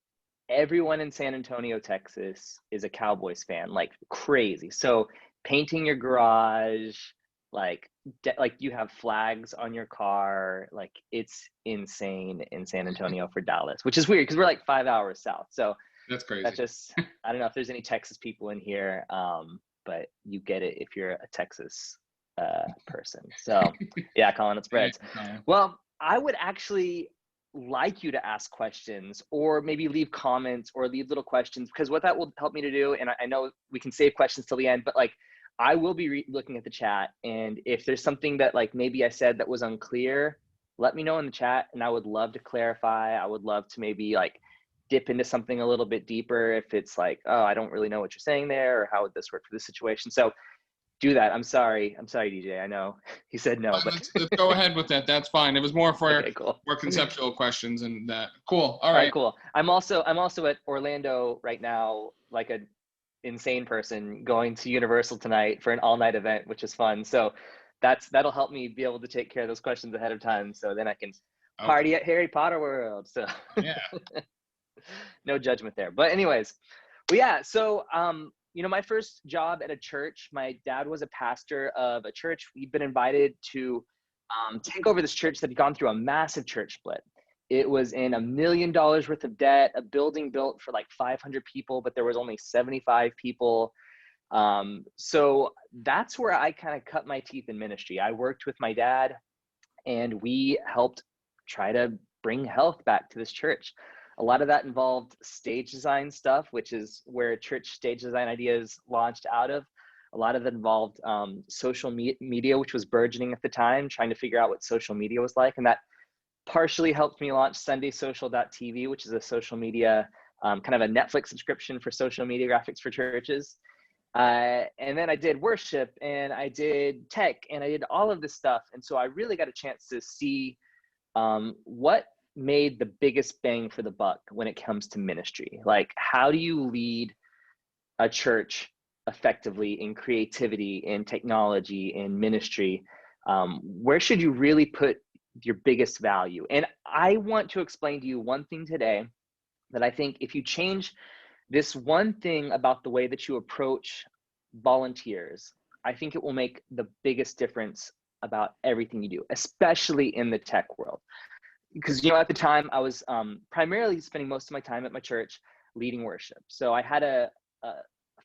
everyone in San Antonio, Texas is a Cowboys fan, like crazy. So painting your garage, like you have flags on your car, like it's insane in San Antonio for Dallas, which is weird because we're like 5 hours south. So That's crazy. that's just, I don't know if there's any Texas people in here, but you get it if you're a Texas person. So yeah, Colin, it's Breads. Well, I would actually like you to ask questions or maybe leave comments or leave little questions, because what that will help me to do, and I know we can save questions till the end, but like I will be looking at the chat, and if there's something that like maybe I said that was unclear, let me know in the chat, and I would love to clarify. I would love to maybe like dip into something a little bit deeper if it's like, oh, I don't really know what you're saying there, or how would this work for this situation. So do that. I'm sorry, DJ. I know he said no, but let's go ahead with that. That's fine. It was more for okay, cool. more conceptual questions and that. Cool. All right, cool. I'm also at Orlando right now, like a insane person, going to Universal tonight for an all-night event, which is fun. So that'll help me be able to take care of those questions ahead of time, so then I can party at Harry Potter World. So yeah. No judgment there. But anyways, well, yeah. So, you know, my first job at a church, my dad was a pastor of a church. We'd been invited to take over this church that had gone through a massive church split. It was in $1 million worth of debt, a building built for like 500 people, but there was only 75 people. So that's where I kind of cut my teeth in ministry. I worked with my dad, and we helped try to bring health back to this church. A lot of that involved stage design stuff, which is where Church Stage Design Ideas launched out of. A lot of it involved social media, which was burgeoning at the time, trying to figure out what social media was like. And that partially helped me launch SundaySocial.tv, which is a social media, kind of a Netflix subscription for social media graphics for churches. And then I did worship, and I did tech, and I did all of this stuff. And so I really got a chance to see what made the biggest bang for the buck when it comes to ministry. Like, how do you lead a church effectively in creativity, in technology, in ministry? Where should you really put your biggest value? And I want to explain to you one thing today that I think if you change this one thing about the way that you approach volunteers, I think it will make the biggest difference about everything you do, especially in the tech world. Because, you know, at the time I was primarily spending most of my time at my church leading worship. So I had a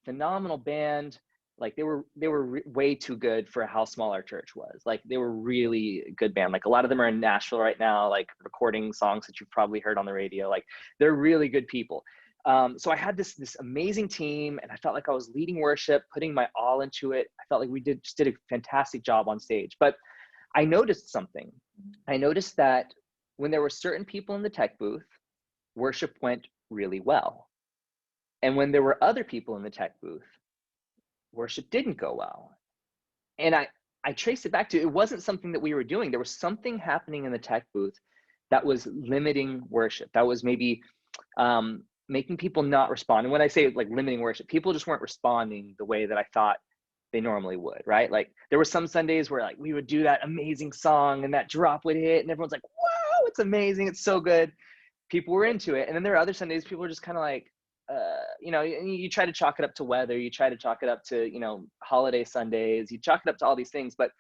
phenomenal band. Like they were way too good for how small our church was. Like they were really good band. Like a lot of them are in Nashville right now, like recording songs that you've probably heard on the radio. Like they're really good people. So I had this amazing team, and I felt like I was leading worship, putting my all into it. I felt like we just did a fantastic job on stage. But I noticed something. I noticed that when there were certain people in the tech booth, worship went really well. And when there were other people in the tech booth, worship didn't go well. And I traced it back to, it wasn't something that we were doing. There was something happening in the tech booth that was limiting worship. That was maybe making people not respond. And when I say like limiting worship, people just weren't responding the way that I thought they normally would, right? Like there were some Sundays where like we would do that amazing song and that drop would hit and everyone's like, wow, it's amazing, it's so good. People were into it. And then there are other Sundays people were just kind of like, you know, you try to chalk it up to weather, you try to chalk it up to, you know, holiday Sundays, you chalk it up to all these things. But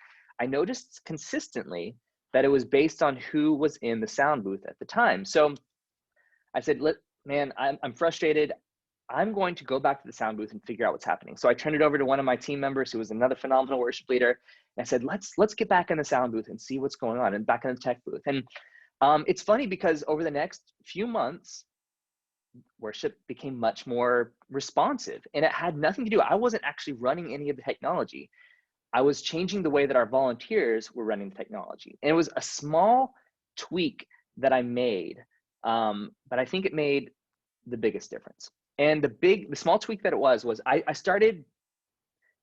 I noticed consistently that it was based on who was in the sound booth at the time. So I said, man, I'm frustrated. I'm going to go back to the sound booth and figure out what's happening. So I turned it over to one of my team members who was another phenomenal worship leader. And I said, let's get back in the sound booth and see what's going on, and back in the tech booth. And it's funny because over the next few months, worship became much more responsive, and it had nothing to do. I wasn't actually running any of the technology. I was changing the way that our volunteers were running the technology. And it was a small tweak that I made, but I think it made the biggest difference. And the small tweak that it was I started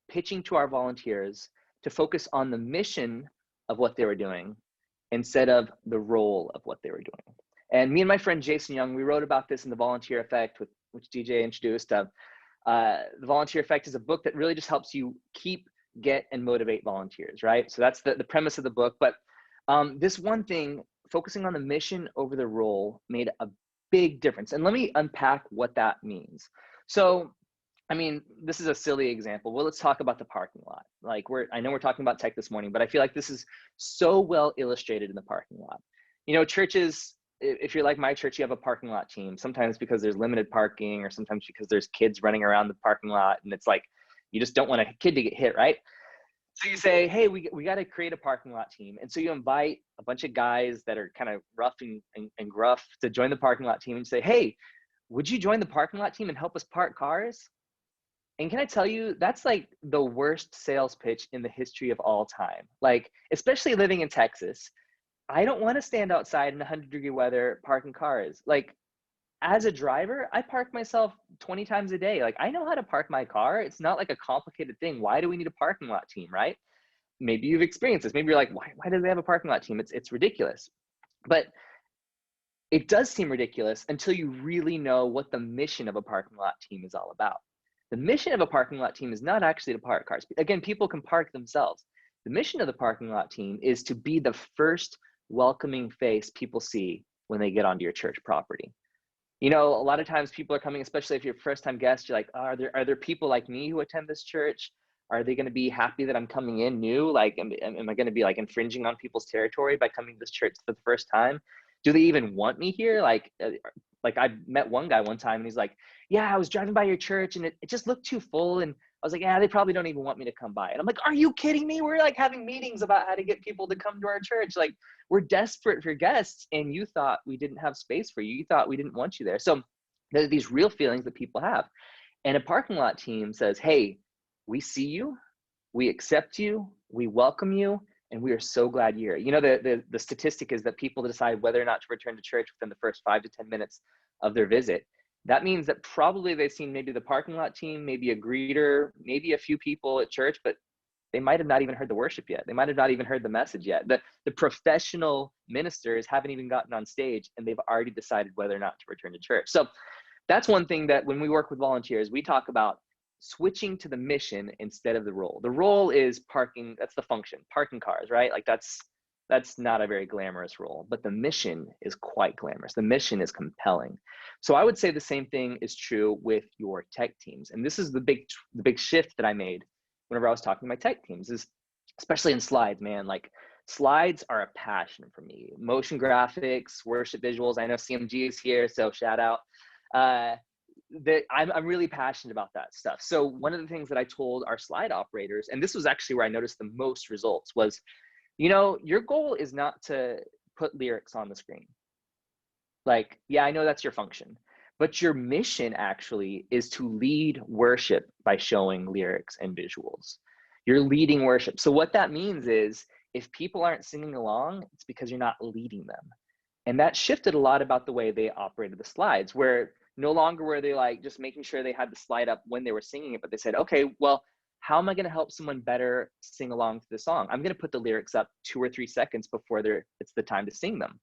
pitching to our volunteers to focus on the mission of what they were doing instead of the role of what they were doing. And me and my friend Jason Young, we wrote about this in The Volunteer Effect, which DJ introduced. The Volunteer Effect is a book that really just helps you keep, get, and motivate volunteers, right? So that's the premise of the book. But this one thing, focusing on the mission over the role, made a big difference. And let me unpack what that means. So, I mean, this is a silly example. Well, let's talk about the parking lot. Like I know we're talking about tech this morning, but I feel like this is so well illustrated in the parking lot. You know, churches, if you're like my church, you have a parking lot team, sometimes because there's limited parking, or sometimes because there's kids running around the parking lot, and it's like, you just don't want a kid to get hit, right? So you say, hey, we got to create a parking lot team. And so you invite a bunch of guys that are kind of rough and gruff to join the parking lot team, and say, hey, would you join the parking lot team and help us park cars? And can I tell you, that's like the worst sales pitch in the history of all time. Like, especially living in Texas, I don't want to stand outside in 100-degree weather parking cars. Like, as a driver, I park myself 20 times a day. Like, I know how to park my car. It's not like a complicated thing. Why do we need a parking lot team, right? Maybe you've experienced this. Maybe you're like, why do they have a parking lot team? It's ridiculous. But it does seem ridiculous until you really know what the mission of a parking lot team is all about. The mission of a parking lot team is not actually to park cars. Again, people can park themselves. The mission of the parking lot team is to be the first welcoming face people see when they get onto your church property. You know, a lot of times people are coming, especially if you're a first-time guest, you're like, are there people like me who attend this church? Are they going to be happy that I'm coming in new? Like, am I going to be like infringing on people's territory by coming to this church for the first time? Do they even want me here? Like I met one guy one time, and he's like, yeah, I was driving by your church and it just looked too full. And I was like, yeah, they probably don't even want me to come by. And I'm like, are you kidding me? We're like having meetings about how to get people to come to our church. Like, we're desperate for guests, and you thought we didn't have space for you. You thought we didn't want you there. So there's these real feelings that people have. And a parking lot team says, hey, we see you, we accept you, we welcome you, and we are so glad you're here. You know, the statistic is that people decide whether or not to return to church within the first 5 to 10 minutes of their visit. That means that probably they've seen maybe the parking lot team, maybe a greeter, maybe a few people at church, but they might have not even heard the worship yet. They might have not even heard the message yet. The professional ministers haven't even gotten on stage, and they've already decided whether or not to return to church. So that's one thing that when we work with volunteers, we talk about switching to the mission instead of the role. The role is parking, that's the function, parking cars, right? Like that's not a very glamorous role, but the mission is quite glamorous. The mission is compelling. So I would say the same thing is true with your tech teams. And this is the big shift that I made whenever I was talking to my tech teams, is especially in slides, man. Like, slides are a passion for me. Motion graphics, worship visuals. I know CMG is here, so shout out. I'm really passionate about that stuff. So one of the things that I told our slide operators, and this was actually where I noticed the most results, was, you know, your goal is not to put lyrics on the screen. Like, yeah, I know that's your function, but your mission actually is to lead worship by showing lyrics and visuals. You're leading worship. So what that means is, if people aren't singing along, it's because you're not leading them. And that shifted a lot about the way they operated the slides, where no longer were they like just making sure they had the slide up when they were singing it, but they said, okay, well, how am I going to help someone better sing along to the song? I'm going to put the lyrics up 2 or 3 seconds before it's the time to sing them.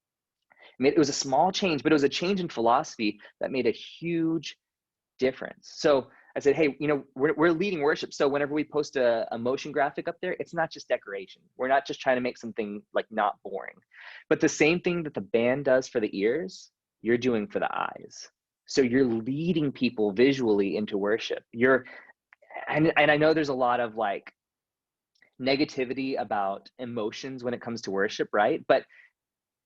I mean, it was a small change, but it was a change in philosophy that made a huge difference. So I said, hey, you know, we're leading worship. So whenever we post a motion graphic up there, it's not just decoration. We're not just trying to make something like not boring, but the same thing that the band does for the ears, you're doing for the eyes. So you're leading people visually into worship. And I know there's a lot of like negativity about emotions when it comes to worship, right? But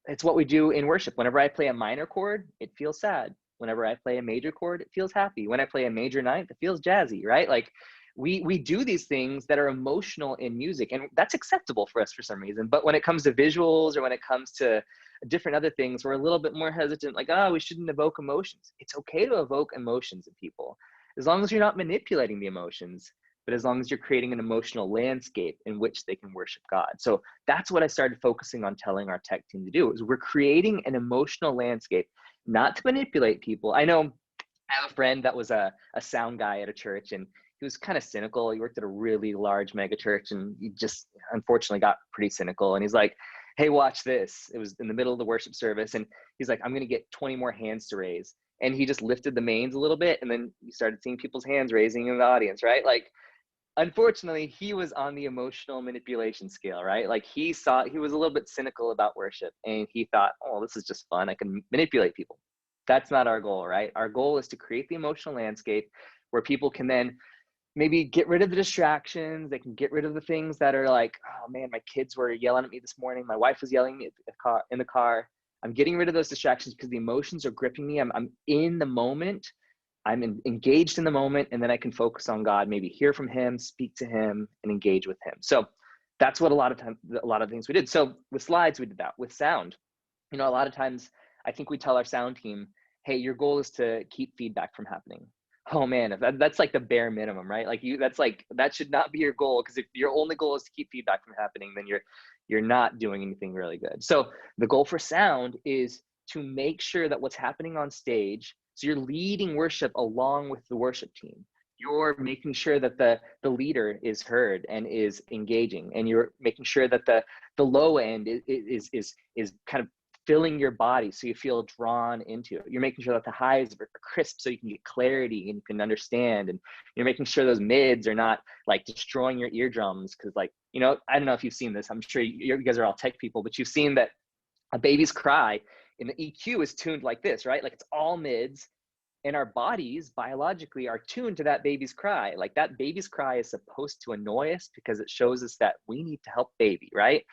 it's what we do in worship. Whenever I play a minor chord, it feels sad. Whenever I play a major chord, it feels happy. When I play a major ninth, it feels jazzy, right? Like we do these things that are emotional in music, and that's acceptable for us for some reason. But when it comes to visuals or when it comes to different other things, we're a little bit more hesitant, like, oh, we shouldn't evoke emotions. It's okay to evoke emotions in people, as long as you're not manipulating the emotions, but as long as you're creating an emotional landscape in which they can worship God. So that's what I started focusing on telling our tech team to do, is we're creating an emotional landscape, not to manipulate people. I know I have a friend that was a sound guy at a church, and he was kind of cynical. He worked at a really large mega church, and he just unfortunately got pretty cynical. And he's like, hey, watch this. It was in the middle of the worship service, and he's like, I'm going to get 20 more hands to raise. And he just lifted the mains a little bit, and then you started seeing people's hands raising in the audience, right? Like, unfortunately, he was on the emotional manipulation scale, right? Like he was a little bit cynical about worship, and he thought, oh, this is just fun. I can manipulate people. That's not our goal, right? Our goal is to create the emotional landscape where people can then maybe get rid of the distractions. They can get rid of the things that are like, oh man, my kids were yelling at me this morning. My wife was yelling at me in the car. I'm getting rid of those distractions because the emotions are gripping me. I'm in the moment. Engaged in the moment, and then I can focus on God, maybe hear from him, speak to him, and engage with him. So that's what a lot of things we did. So with slides, we did that. With sound, a lot of times I think we tell our sound team, hey, your goal is to keep feedback from happening. Oh man, if that's like the bare minimum, right? Like that should not be your goal, because if your only goal is to keep feedback from happening, then you're not doing anything really good. So the goal for sound is to make sure that what's happening on stage, so you're leading worship along with the worship team. You're making sure that the leader is heard and is engaging, and you're making sure that the low end is kind of filling your body so you feel drawn into it. You're making sure that the highs are crisp so you can get clarity and you can understand, and you're making sure those mids are not like destroying your eardrums, because like, I don't know if you've seen this. I'm sure you guys are all tech people, but you've seen that a baby's cry in the EQ is tuned like this, right? Like it's all mids, and our bodies biologically are tuned to that baby's cry. Like that baby's cry is supposed to annoy us because it shows us that we need to help baby, right?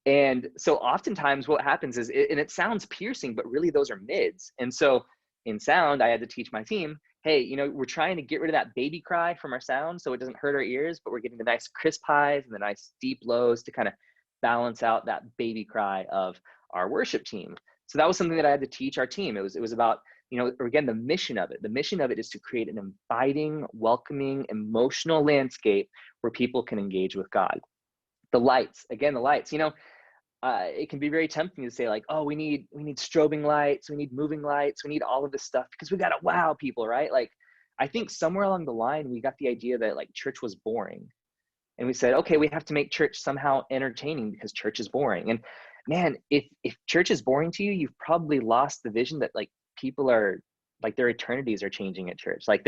And so oftentimes what happens is, and it sounds piercing, but really those are mids. And so in sound, I had to teach my team, hey, we're trying to get rid of that baby cry from our sound so it doesn't hurt our ears, but we're getting the nice crisp highs and the nice deep lows to kind of balance out that baby cry of our worship team. So that was something that I had to teach our team. It was about, again, the mission of it. The mission of it is to create an inviting, welcoming, emotional landscape where people can engage with God. The lights, it can be very tempting to say like, oh, we need strobing lights, we need moving lights, we need all of this stuff because we got to wow people, right? Like, I think somewhere along the line, we got the idea that like church was boring. And we said, okay, we have to make church somehow entertaining because church is boring. And man, if church is boring to you, you've probably lost the vision that like people are like their eternities are changing at church. Like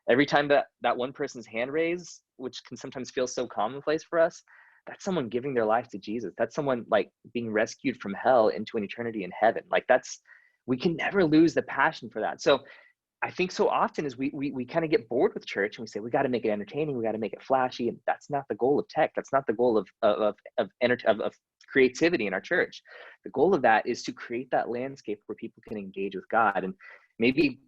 every time that one person's hand raised, which can sometimes feel so commonplace for us, that's someone giving their life to Jesus. That's someone like being rescued from hell into an eternity in heaven. Like we can never lose the passion for that. So I think so often is we kind of get bored with church and we say, we got to make it entertaining. We got to make it flashy. And that's not the goal of tech. That's not the goal of creativity in our church. The goal of that is to create that landscape where people can engage with God. And maybe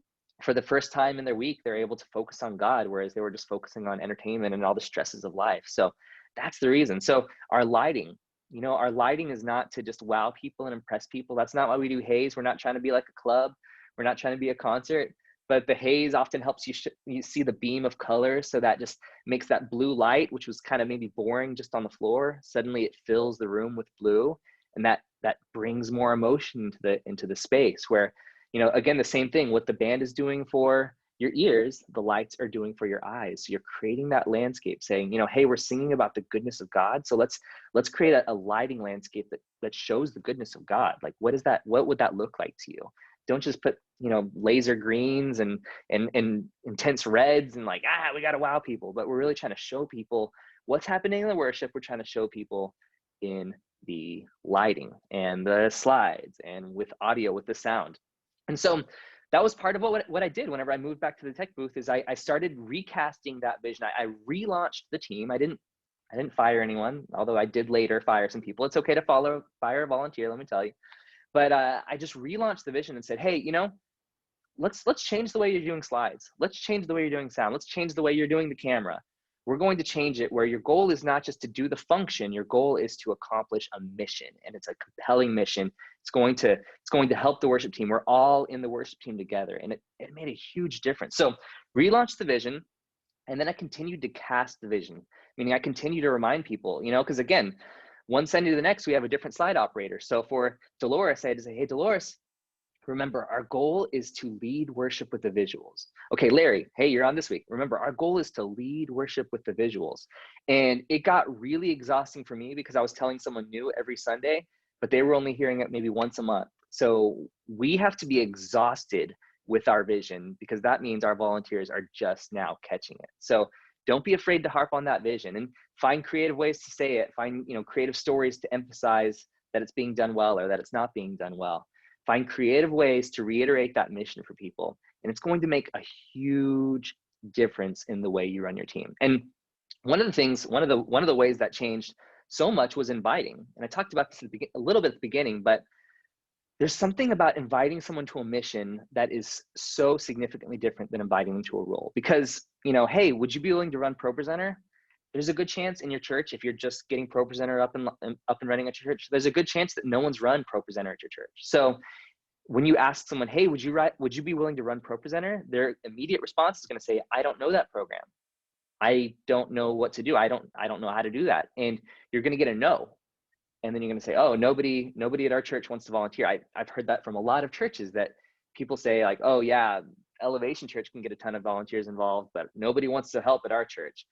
for the first time in their week, they're able to focus on God, whereas they were just focusing on entertainment and all the stresses of life. So that's the reason. So our lighting is not to just wow people and impress people. That's not why we do haze. We're not trying to be like a club. We're not trying to be a concert. But the haze often helps you see the beam of color. So that just makes that blue light, which was kind of maybe boring just on the floor. Suddenly it fills the room with blue. And that brings more emotion into the space where, again, the same thing, what the band is doing for your ears, the lights are doing for your eyes. So you're creating that landscape saying, hey, we're singing about the goodness of God. So let's create a lighting landscape that shows the goodness of God. Like, what would that look like to you? Don't just put, laser greens and intense reds and like, we got to wow people, but we're really trying to show people what's happening in the worship. We're trying to show people in the lighting and the slides and with audio, with the sound. And so that was part of what I did whenever I moved back to the tech booth is I started recasting that vision. I relaunched the team. I didn't I didn't fire anyone, although I did later fire some people. It's okay to fire a volunteer, let me tell you. But I just relaunched the vision and said, hey, let's change the way you're doing slides. Let's change the way you're doing sound. Let's change the way you're doing the camera. We're going to change it where your goal is not just to do the function. Your goal is to accomplish a mission, and it's a compelling mission. It's going to help the worship team. We're all in the worship team together, and it made a huge difference. So relaunched the vision, and then I continued to cast the vision, meaning I continue to remind people, because again, one Sunday to the next, we have a different slide operator. So for Dolores, I had to say, hey, Dolores, remember, our goal is to lead worship with the visuals. Okay, Larry, hey, you're on this week. Remember, our goal is to lead worship with the visuals. And it got really exhausting for me because I was telling someone new every Sunday, but they were only hearing it maybe once a month. So we have to be exhausted with our vision because that means our volunteers are just now catching it. So don't be afraid to harp on that vision and find creative ways to say it. Find, creative stories to emphasize that it's being done well or that it's not being done well. Find creative ways to reiterate that mission for people. And it's going to make a huge difference in the way you run your team. And one of the ways that changed so much was inviting. And I talked about this a little bit at the beginning, but there's something about inviting someone to a mission that is so significantly different than inviting them to a role. Because, hey, would you be willing to run ProPresenter? There's a good chance in your church, if you're just getting ProPresenter up and running at your church, there's a good chance that no one's run ProPresenter at your church. So when you ask someone, hey, would you be willing to run ProPresenter? Their immediate response is going to say, I don't know that program. I don't know what to do. I don't know how to do that. And you're going to get a no. And then you're going to say, oh, nobody at our church wants to volunteer. I've heard that from a lot of churches, that people say like, oh yeah, Elevation Church can get a ton of volunteers involved, but nobody wants to help at our church.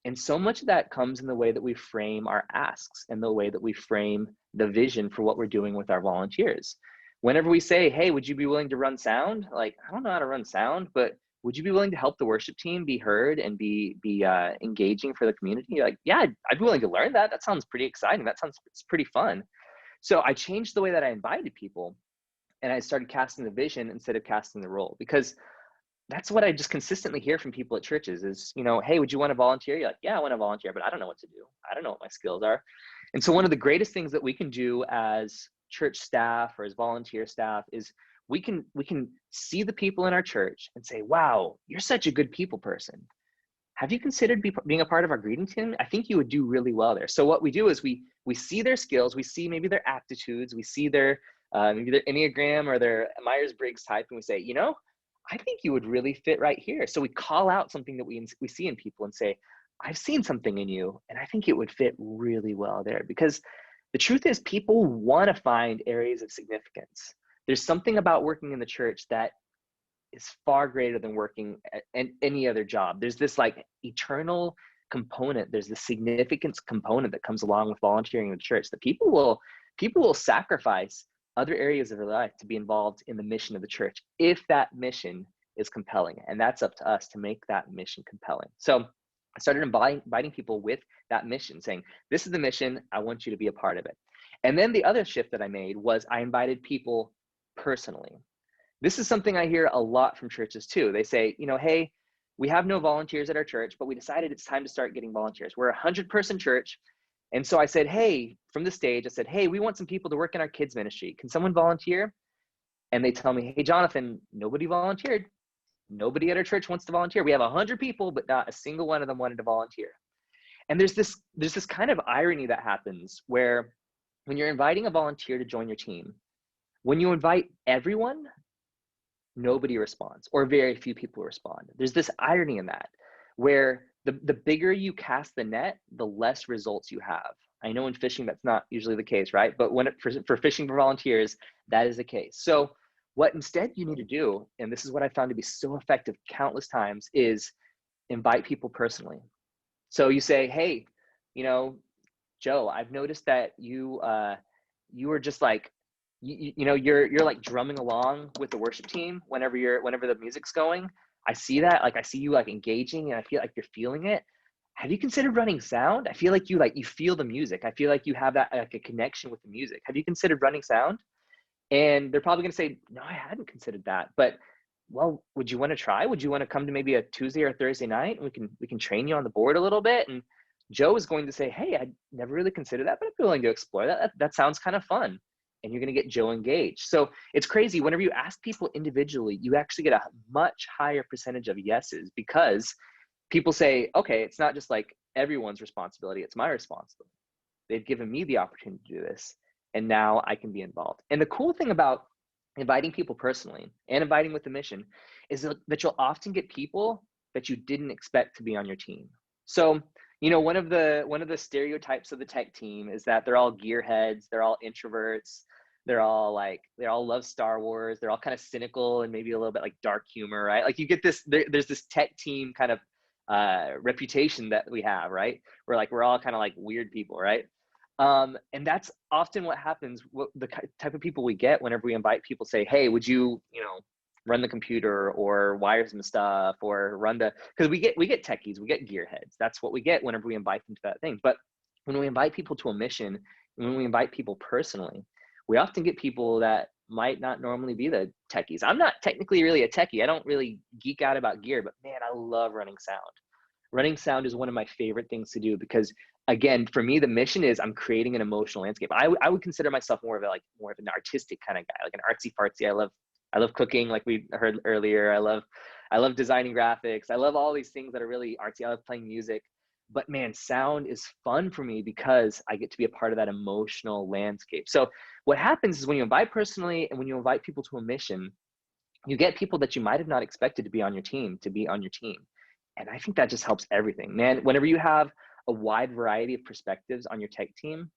And so much of that comes in the way that we frame our asks and the way that we frame the vision for what we're doing with our volunteers. Whenever we say, hey, would you be willing to run sound? Like, I don't know how to run sound, but would you be willing to help the worship team be heard and be engaging for the community? You're like, yeah, I'd be willing to learn that. That sounds pretty exciting. It's pretty fun. So I changed the way that I invited people, and I started casting the vision instead of casting the role, because that's what I just consistently hear from people at churches is, hey, would you want to volunteer? You're like, yeah, I want to volunteer, but I don't know what to do. I don't know what my skills are. And so one of the greatest things that we can do as church staff or as volunteer staff is we can see the people in our church and say, wow, you're such a good people person. Have you considered being a part of our greeting team? I think you would do really well there. So what we do is we see their skills, we see maybe their aptitudes, we see their maybe their Enneagram or their Myers-Briggs type, and we say, I think you would really fit right here. So we call out something that we see in people and say, I've seen something in you, and I think it would fit really well there. Because the truth is, people want to find areas of significance. There's something about working in the church that is far greater than working at any other job. There's this like eternal component. There's the significance component that comes along with volunteering in the church, that people will sacrifice other areas of their life to be involved in the mission of the church if that mission is compelling. And that's up to us to make that mission compelling. So I started inviting people with that mission, saying, this is the mission, I want you to be a part of it. And then the other shift that I made was I invited people personally. This is something I hear a lot from churches too. They say, hey, we have no volunteers at our church, but we decided it's time to start getting volunteers. We're a 100-person church. And so I said, hey, from the stage, I said, hey, we want some people to work in our kids ministry. Can someone volunteer? And they tell me, hey, Jonathan, nobody volunteered. Nobody at our church wants to volunteer. We have 100 people, but not a single one of them wanted to volunteer. And there's this kind of irony that happens where when you're inviting a volunteer to join your team, when you invite everyone, nobody responds, or very few people respond. There's this irony in that, where the bigger you cast the net, the less results you have. I know in fishing that's not usually the case, right? But for fishing for volunteers, that is the case. So what instead you need to do, and this is what I found to be so effective countless times, is invite people personally. So you say, hey, Joe, I've noticed that you are just like, you're like drumming along with the worship team whenever the music's going. I see that, like I see you like engaging, and I feel like you're feeling it. Have you considered running sound? I feel like you feel the music. I feel like you have that like a connection with the music. Have you considered running sound? And they're probably gonna say, no, I hadn't considered that. But well, would you want to try? Would you want to come to maybe a Tuesday or Thursday night? And we can train you on the board a little bit, and Joe is going to say, hey, I never really considered that, but I'm willing to explore that. That sounds kind of fun. And you're going to get Joe engaged. So it's crazy. Whenever you ask people individually, you actually get a much higher percentage of yeses, because people say, okay, it's not just like everyone's responsibility, it's my responsibility. They've given me the opportunity to do this, and now I can be involved. And the cool thing about inviting people personally and inviting with the mission is that you'll often get people that you didn't expect to be on your team. So, you know, one of the stereotypes of the tech team is that they're all gearheads, they're all introverts, they all love Star Wars, they're all kind of cynical and maybe a little bit like dark humor, right? Like you get this, there's this tech team kind of reputation that we have, right? We're all kind of like weird people, right? And that's often what happens. What the type of people we get whenever we invite people, say, hey, would you, run the computer or wire some stuff or run the, because we get techies, we get gearheads. That's what we get whenever we invite them to that thing. But when we invite people to a mission, when we invite people personally, we often get people that might not normally be the techies. I'm not technically really a techie. I don't really geek out about gear, but man, I love running sound. Running sound is one of my favorite things to do, because again, for me, the mission is I'm creating an emotional landscape. I would consider myself more of an artistic kind of guy, like an artsy fartsy. I love cooking, like we heard earlier. I love designing graphics. I love all these things that are really artsy. I love playing music. But man, sound is fun for me because I get to be a part of that emotional landscape. So what happens is when you invite personally and when you invite people to a mission, you get people that you might have not expected to be on your team. And I think that just helps everything, man. Whenever you have a wide variety of perspectives on your tech team,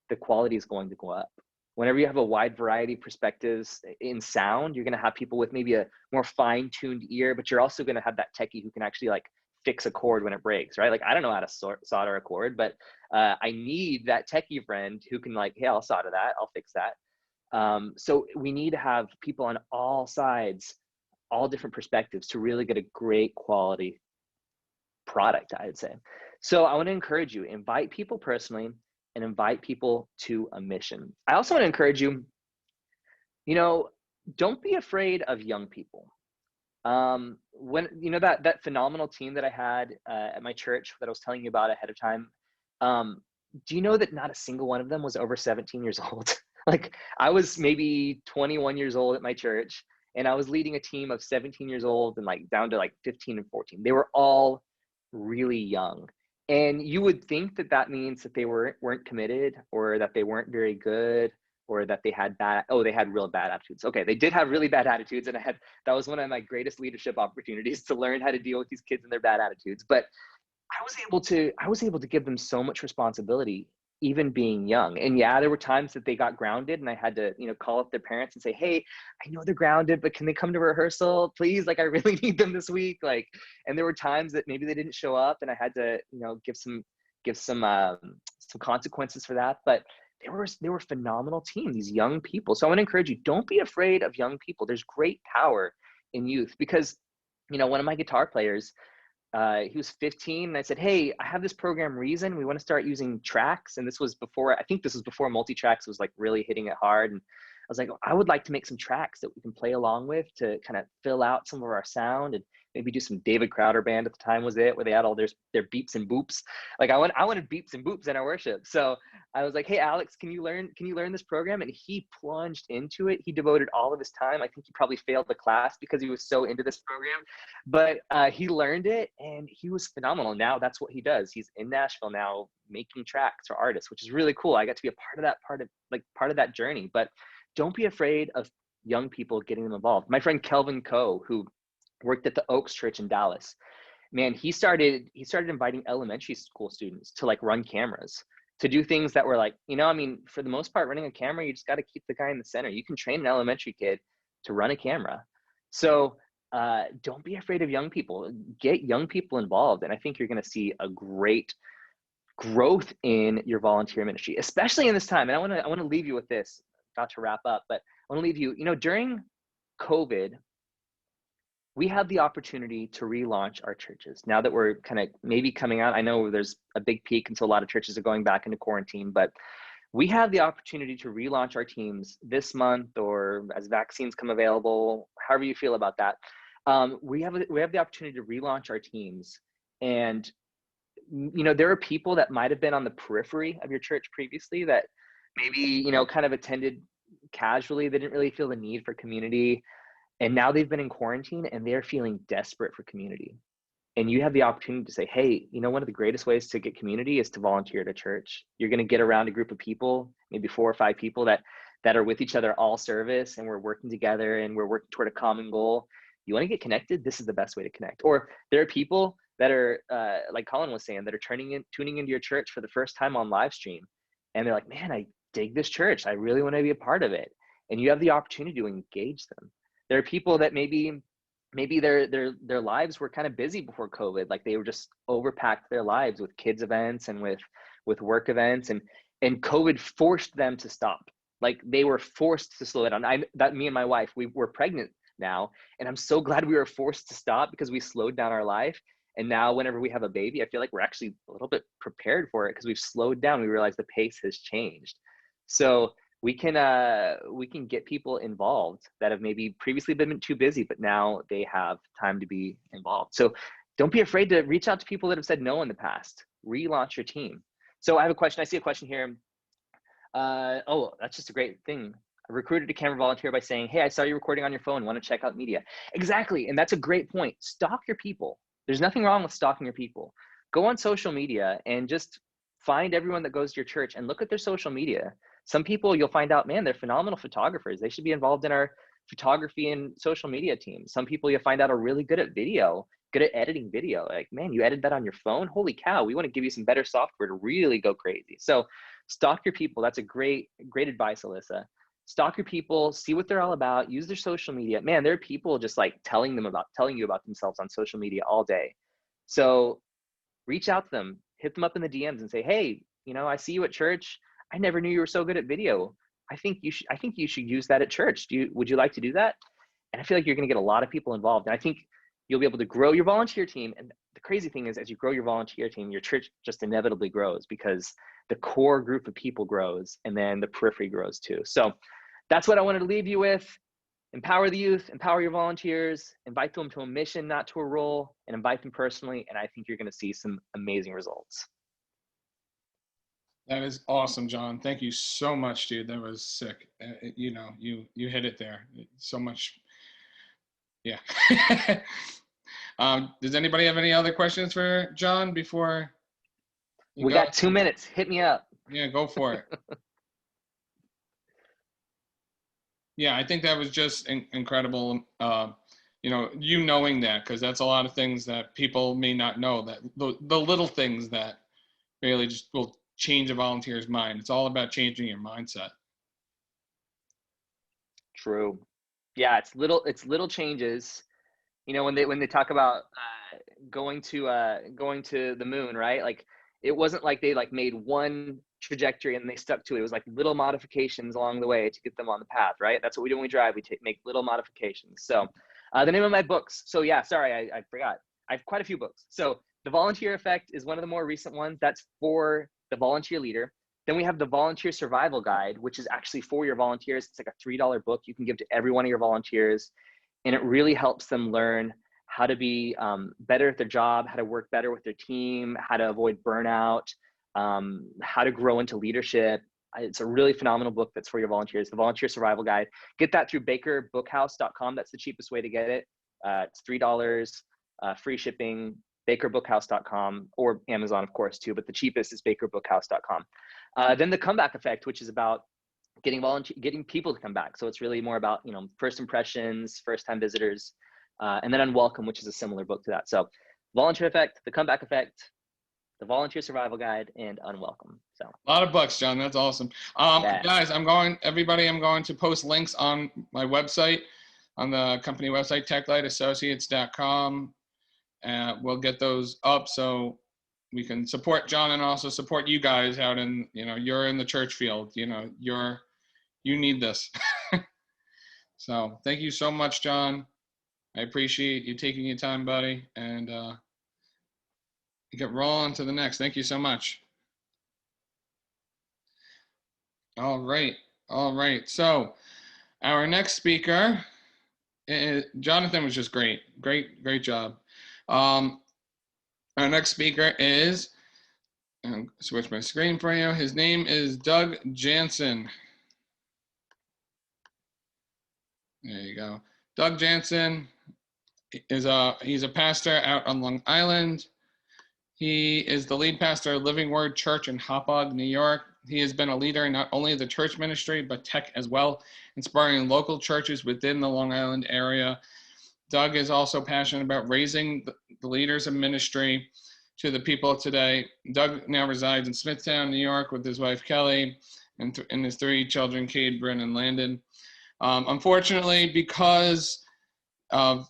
the quality is going to go up. Whenever you have a wide variety of perspectives in sound, you're going to have people with maybe a more fine-tuned ear, but you're also going to have that techie who can actually like fix a cord when it breaks, right? Like, I don't know how to solder a cord, but I need that techie friend who can like, hey, I'll solder that, I'll fix that. So we need to have people on all sides, all different perspectives, to really get a great quality product, I'd say. So I want to encourage you, invite people personally and invite people to a mission. I also want to encourage you, don't be afraid of young people. When, that phenomenal team that I had at my church that I was telling you about ahead of time, do you know that not a single one of them was over 17 years old? Like, I was maybe 21 years old at my church, and I was leading a team of 17 years old and like down to like 15 and 14. They were all really young. And you would think that that means that they weren't committed, or that they weren't very good, or that they had real bad attitudes. Okay, they did have really bad attitudes, and that was one of my greatest leadership opportunities, to learn how to deal with these kids and their bad attitudes. But I was able to give them so much responsibility, even being young. And yeah, there were times that they got grounded, and I had to, call up their parents and say, hey, I know they're grounded, but can they come to rehearsal, please? Like, I really need them this week. Like, and there were times that maybe they didn't show up, and I had to, give some consequences for that. But they were a phenomenal team, these young people. So I want to encourage you, don't be afraid of young people. There's great power in youth, because, one of my guitar players, he was 15, and I said, hey, I have this program Reason. We want to start using tracks. And I think this was before multi-tracks was like really hitting it hard. And I was like, I would like to make some tracks that we can play along with to kind of fill out some of our sound, and maybe do some David Crowder Band at the time was it, where they had all their beeps and boops. Like, I wanted beeps and boops in our worship. So I was like, hey, Alex, can you learn this program? And he plunged into it. He devoted all of his time. I think he probably failed the class because he was so into this program, but he learned it, and he was phenomenal. Now that's what he does. He's in Nashville now, making tracks for artists, which is really cool. I got to be a part of that journey. But don't be afraid of young people getting them involved. My friend Kelvin Coe, who worked at the Oaks Church in Dallas, man, he started inviting elementary school students to like run cameras, to do things that were like, for the most part, running a camera, you just got to keep the guy in the center. You can train an elementary kid to run a camera. So don't be afraid of young people. Get young people involved, and I think you're going to see a great growth in your volunteer ministry, especially in this time. And I want to leave you with this, not to wrap up, but I want to leave you, during COVID, we have the opportunity to relaunch our churches. Now that we're kind of maybe coming out, I know there's a big peak, and so a lot of churches are going back into quarantine, but we have the opportunity to relaunch our teams this month, or as vaccines come available, however you feel about that. We have the opportunity to relaunch our teams, and there are people that might have been on the periphery of your church previously that maybe, kind of attended casually. They didn't really feel the need for community. And now they've been in quarantine and they're feeling desperate for community. And you have the opportunity to say, hey, one of the greatest ways to get community is to volunteer at a church. You're going to get around a group of people, maybe 4 or 5 people that are with each other all service, and we're working together and we're working toward a common goal. You want to get connected? This is the best way to connect. Or there are people that are, like Colin was saying, that are tuning into your church for the first time on live stream. And they're like, man, I dig this church. I really want to be a part of it. And you have the opportunity to engage them. There are people that maybe their lives were kind of busy before COVID. Like they were just overpacked their lives with kids events and with work events, and COVID forced them to stop. Like they were forced to slow it down. Me and my wife, we're pregnant now, and I'm so glad we were forced to stop because we slowed down our life. And now whenever we have a baby, I feel like we're actually a little bit prepared for it because we've slowed down. We realize the pace has changed. So we can get people involved that have maybe previously been too busy, but now they have time to be involved. So don't be afraid to reach out to people that have said no in the past. Relaunch your team. So I have a question. I see a question here. Oh, that's just a great thing. A recruiter to camera volunteer by saying, hey, I saw you recording on your phone. Want to check out media? Exactly. And that's a great point. Stalk your people. There's nothing wrong with stalking your people. Go on social media and just find everyone that goes to your church and look at their social media. Some people you'll find out, man, they're phenomenal photographers. They should be involved in our photography and social media team. Some people you'll find out are really good at video, good at editing video. Like, man, you edited that on your phone? Holy cow, we want to give you some better software to really go crazy. So stalk your people. That's a great advice, Alyssa. Stalk your people, see what they're all about, use their social media. Man, there are people just like telling you about themselves on social media all day. So reach out to them, hit them up in the DMs and say, hey, I see you at church. I never knew you were so good at video. I think you should use that at church. Would you like to do that? And I feel like you're going to get a lot of people involved. And I think you'll be able to grow your volunteer team. And the crazy thing is, as you grow your volunteer team, your church just inevitably grows because the core group of people grows and then the periphery grows too. So that's what I wanted to leave you with. Empower the youth, empower your volunteers, invite them to a mission, not to a role, and invite them personally. And I think you're going to see some amazing results. That is awesome, John. Thank you so much, dude. That was sick. You hit it there. So much. Yeah. Does anybody have any other questions for John before we got 2 minutes? Hit me up. Yeah, go for it. Yeah, I think that was just incredible. Knowing that, because that's a lot of things that people may not know, that the little things that really just will change a volunteer's mind. It's all about changing your mindset. True. Yeah, it's little changes. When they talk about going to the moon, right? Like it wasn't like they like made one trajectory and they stuck to it. It was like little modifications along the way to get them on the path, right? That's what we do when we drive. We make little modifications. So the name of my books. So yeah, sorry, I forgot. I have quite a few books. So The Volunteer Effect is one of the more recent ones. That's for the volunteer leader. Then we have the Volunteer Survival Guide, which is actually for your volunteers. It's like a $3 book you can give to every one of your volunteers. And it really helps them learn how to be better at their job, how to work better with their team, how to avoid burnout, how to grow into leadership. It's a really phenomenal book that's for your volunteers, the Volunteer Survival Guide. Get that through bakerbookhouse.com. That's the cheapest way to get it. It's $3, free shipping, bakerbookhouse.com, or Amazon, of course, too, but the cheapest is bakerbookhouse.com. Then the Comeback Effect, which is about getting people to come back. So it's really more about, first impressions, first-time visitors, and then Unwelcome, which is a similar book to that. So Volunteer Effect, the Comeback Effect, the Volunteer Survival Guide, and Unwelcome. So a lot of books, John. That's awesome. Yeah. Guys, I'm going to post links on my website, on the company website, techlightassociates.com. We'll get those up so we can support John and also support you guys out in, you're in the church field, you need this. So thank you so much, John. I appreciate you taking your time, buddy. And get rolling to the next. Thank you so much. All right. So our next speaker, Jonathan was just great job. Our next speaker is and switch my screen for you. His name is Doug Jansen. There you go. Doug Jansen is he's a pastor out on Long Island. He is the lead pastor of Living Word Church in Hauppauge, New York. He has been a leader in not only the church ministry, but tech as well, inspiring local churches within the Long Island area. Doug is also passionate about raising the leaders of ministry to the people of today. Doug now resides in Smithtown, New York, with his wife, Kelly, and his 3 children, Cade, Bryn, and Landon. Unfortunately, because of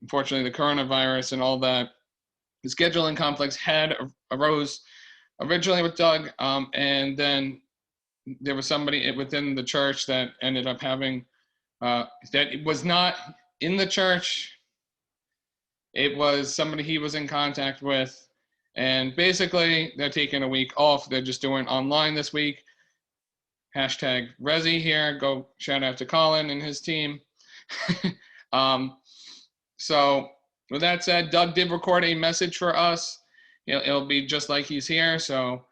unfortunately the coronavirus and all that, the scheduling conflicts arose originally with Doug, and then there was somebody within the church that ended up having that it was not in the church. It was somebody he was in contact with, and basically they're taking a week off. They're just doing online this week. Hashtag Resi here. Go shout out to Colin and his team. So with that said, Doug did record a message for us. It'll be just like he's here. So,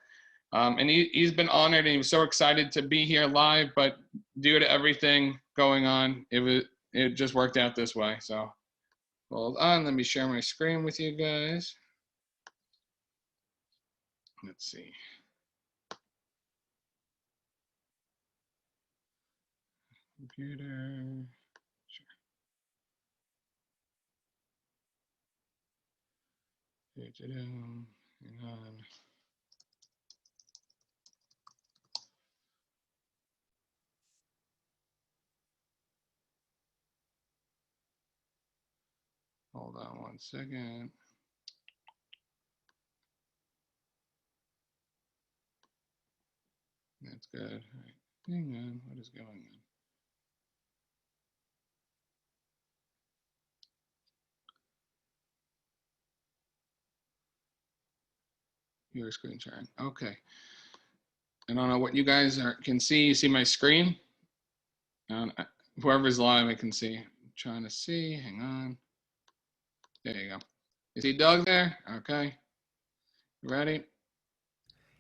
and he's been honored, and he was so excited to be here live, but due to everything going on, it just worked out this way. So hold on, let me share my screen with you guys. Let's see. Computer. Sure. Hang on. Hold on 1 second. That's good. All right. Hang on. What is going on? Your screen sharing. Okay. I don't know what you guys can see. You see my screen? Whoever's live, I can see. I'm trying to see. Hang on. There you go. You see Doug there? Okay. You ready?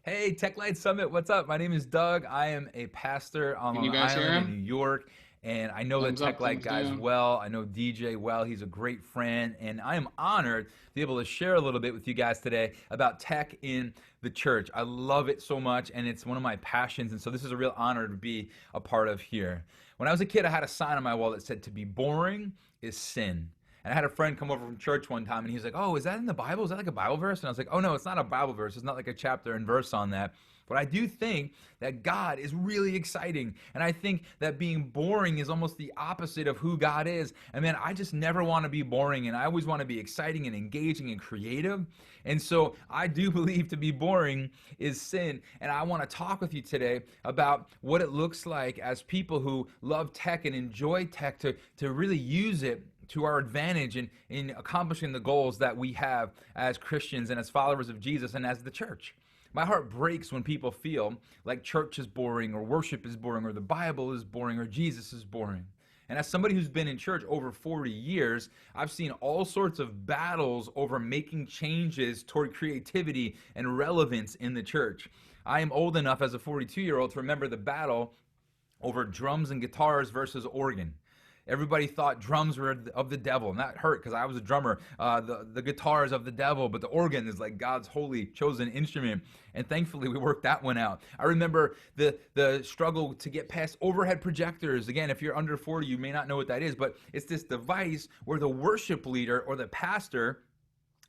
Hey, Tech Light Summit, what's up? My name is Doug. I am a pastor on Can you Long guys hear Island him? in New York, and I know the Thumbs up, Tech Light thumbs guys down. well. I know DJ well. He's a great friend, and I am honored to be able to share a little bit with you guys today about tech in the church. I love it so much, and it's one of my passions, and so this is a real honor to be a part of here. When I was a kid, I had a sign on my wall that said, "To be boring is sin." And I had a friend come over from church one time, and he was like, "Oh, is that in the Bible? Is that like a Bible verse?" And I was like, "Oh, no, it's not a Bible verse. It's not like a chapter and verse on that." But I do think that God is really exciting. And I think that being boring is almost the opposite of who God is. And man, I just never want to be boring. And I always want to be exciting and engaging and creative. And so I do believe to be boring is sin. And I want to talk with you today about what it looks like as people who love tech and enjoy tech to really use it to our advantage in accomplishing the goals that we have as Christians and as followers of Jesus and as the church. My heart breaks when people feel like church is boring or worship is boring or the Bible is boring or Jesus is boring. And as somebody who's been in church over 40 years, I've seen all sorts of battles over making changes toward creativity and relevance in the church. I am old enough as a 42-year-old to remember the battle over drums and guitars versus organ. Everybody thought drums were of the devil, and that hurt because I was a drummer. The guitar is of the devil, but the organ is like God's holy chosen instrument. And thankfully, we worked that one out. I remember the struggle to get past overhead projectors. Again, if you're under 40, you may not know what that is, but it's this device where the worship leader or the pastor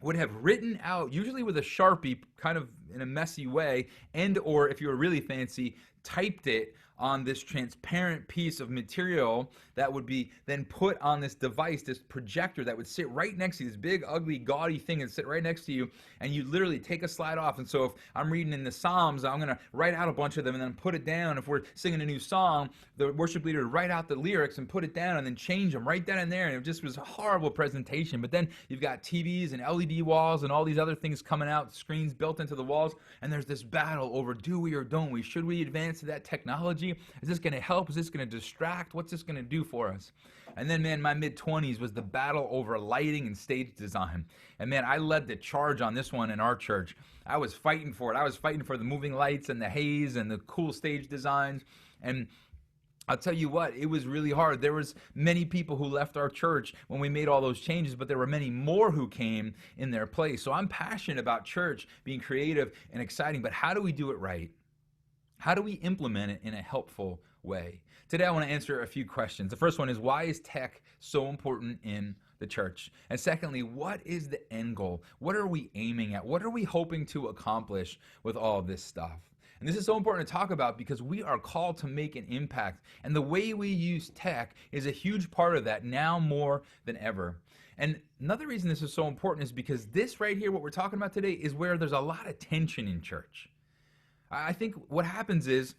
would have written out, usually with a Sharpie, kind of in a messy way, and or if you were really fancy, typed it on this transparent piece of material that would be then put on this device, this projector that would sit right next to you, this big, ugly, gaudy thing that sit right next to you, and you literally take a slide off. And so if I'm reading in the Psalms, I'm gonna write out a bunch of them and then put it down. If we're singing a new song, the worship leader would write out the lyrics and put it down and then change them right then and there. And it just was a horrible presentation. But then you've got TVs and LED walls and all these other things coming out, screens built into the walls, and there's this battle over do we or don't we? Should we advance to that technology? me? Is this going to help? Is this going to distract? What's this going to do for us? And then, man, my mid-20s was the battle over lighting and stage design. And man, I led the charge on this one in our church. I was fighting for it. I was fighting for the moving lights and the haze and the cool stage designs. And I'll tell you what, it was really hard. There was many people who left our church when we made all those changes, but there were many more who came in their place. So I'm passionate about church being creative and exciting, but how do we do it right? How do we implement it in a helpful way? Today, I want to answer a few questions. The first one is, why is tech so important in the church? And secondly, what is the end goal? What are we aiming at? What are we hoping to accomplish with all of this stuff? And this is so important to talk about because we are called to make an impact. And the way we use tech is a huge part of that now more than ever. And another reason this is so important is because this right here, what we're talking about today, is where there's a lot of tension in church. I think what happens is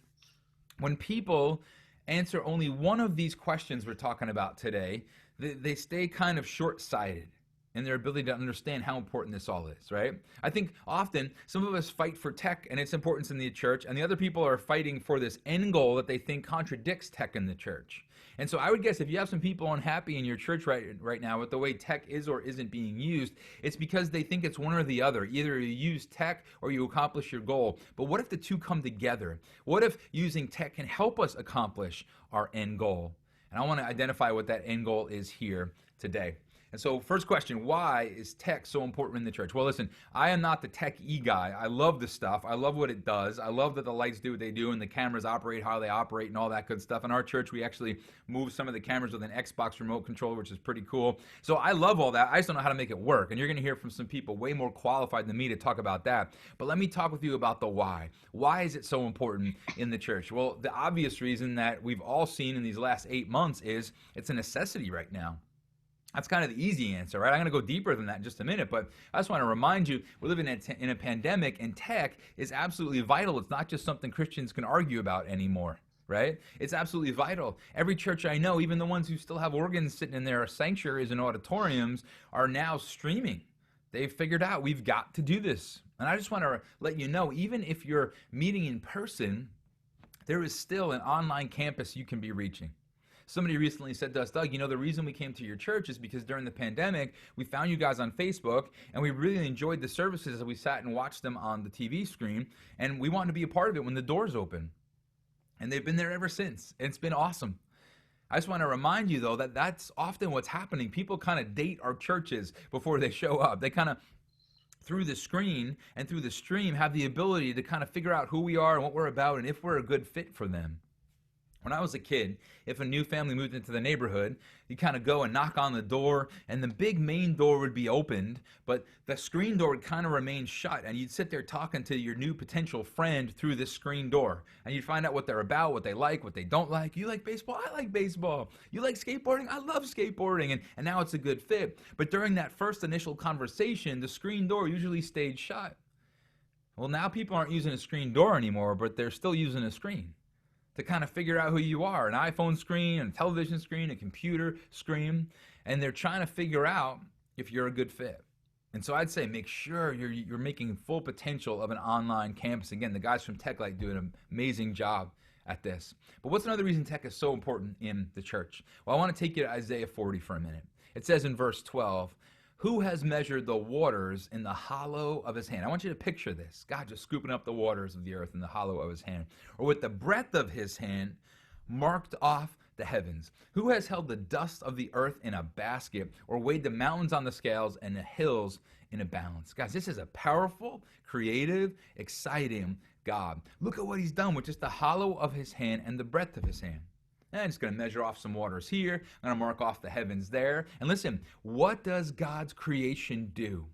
when people answer only one of these questions we're talking about today, they stay kind of short-sighted in their ability to understand how important this all is, right? I think often some of us fight for tech and its importance in the church, and the other people are fighting for this end goal that they think contradicts tech in the church. And so I would guess if you have some people unhappy in your church right now with the way tech is or isn't being used, it's because they think it's one or the other. Either you use tech or you accomplish your goal. But what if the two come together? What if using tech can help us accomplish our end goal? And I want to identify what that end goal is here today. And so first question, why is tech so important in the church? Well, listen, I am not the tech-y guy. I love the stuff. I love what it does. I love that the lights do what they do and the cameras operate how they operate and all that good stuff. In our church, we actually move some of the cameras with an Xbox remote control, which is pretty cool. So I love all that. I just don't know how to make it work. And you're going to hear from some people way more qualified than me to talk about that. But let me talk with you about the why. Why is it so important in the church? Well, the obvious reason that we've all seen in these last 8 months is it's a necessity right now. That's kind of the easy answer, right? I'm going to go deeper than that in just a minute, but I just want to remind you, we're living in a pandemic, and tech is absolutely vital. It's not just something Christians can argue about anymore, right? It's absolutely vital. Every church I know, even the ones who still have organs sitting in their sanctuaries and auditoriums, are now streaming. They've figured out we've got to do this. And I just want to let you know, even if you're meeting in person, there is still an online campus you can be reaching. Somebody recently said to us, Doug, you know, the reason we came to your church is because during the pandemic, we found you guys on Facebook, and we really enjoyed the services as we sat and watched them on the TV screen, and we wanted to be a part of it when the doors open. And they've been there ever since, and it's been awesome. I just want to remind you, though, that that's often what's happening. People kind of date our churches before they show up. They kind of, through the screen and through the stream, have the ability to kind of figure out who we are and what we're about and if we're a good fit for them. When I was a kid, if a new family moved into the neighborhood, you kind of go and knock on the door, and the big main door would be opened, but the screen door would kind of remain shut, and you'd sit there talking to your new potential friend through this screen door, and you'd find out what they're about, what they like, what they don't like. You like baseball? I like baseball. You like skateboarding? I love skateboarding, and now it's a good fit. But during that first initial conversation, the screen door usually stayed shut. Well, now people aren't using a screen door anymore, but they're still using a screen to kind of figure out who you are. An iPhone screen, a television screen, a computer screen, and they're trying to figure out if you're a good fit. And so I'd say make sure you're making full potential of an online campus. Again, the guys from TechLight do an amazing job at this. But what's another reason tech is so important in the church? Well, I want to take you to Isaiah 40 for a minute. It says in verse 12, who has measured the waters in the hollow of his hand? I want you to picture this. God just scooping up the waters of the earth in the hollow of his hand. Or with the breadth of his hand, marked off the heavens. Who has held the dust of the earth in a basket, or weighed the mountains on the scales and the hills in a balance? Guys, this is a powerful, creative, exciting God. Look at what he's done with just the hollow of his hand and the breadth of his hand. And I'm just going to measure off some waters here. I'm going to mark off the heavens there. And listen, what does God's creation do?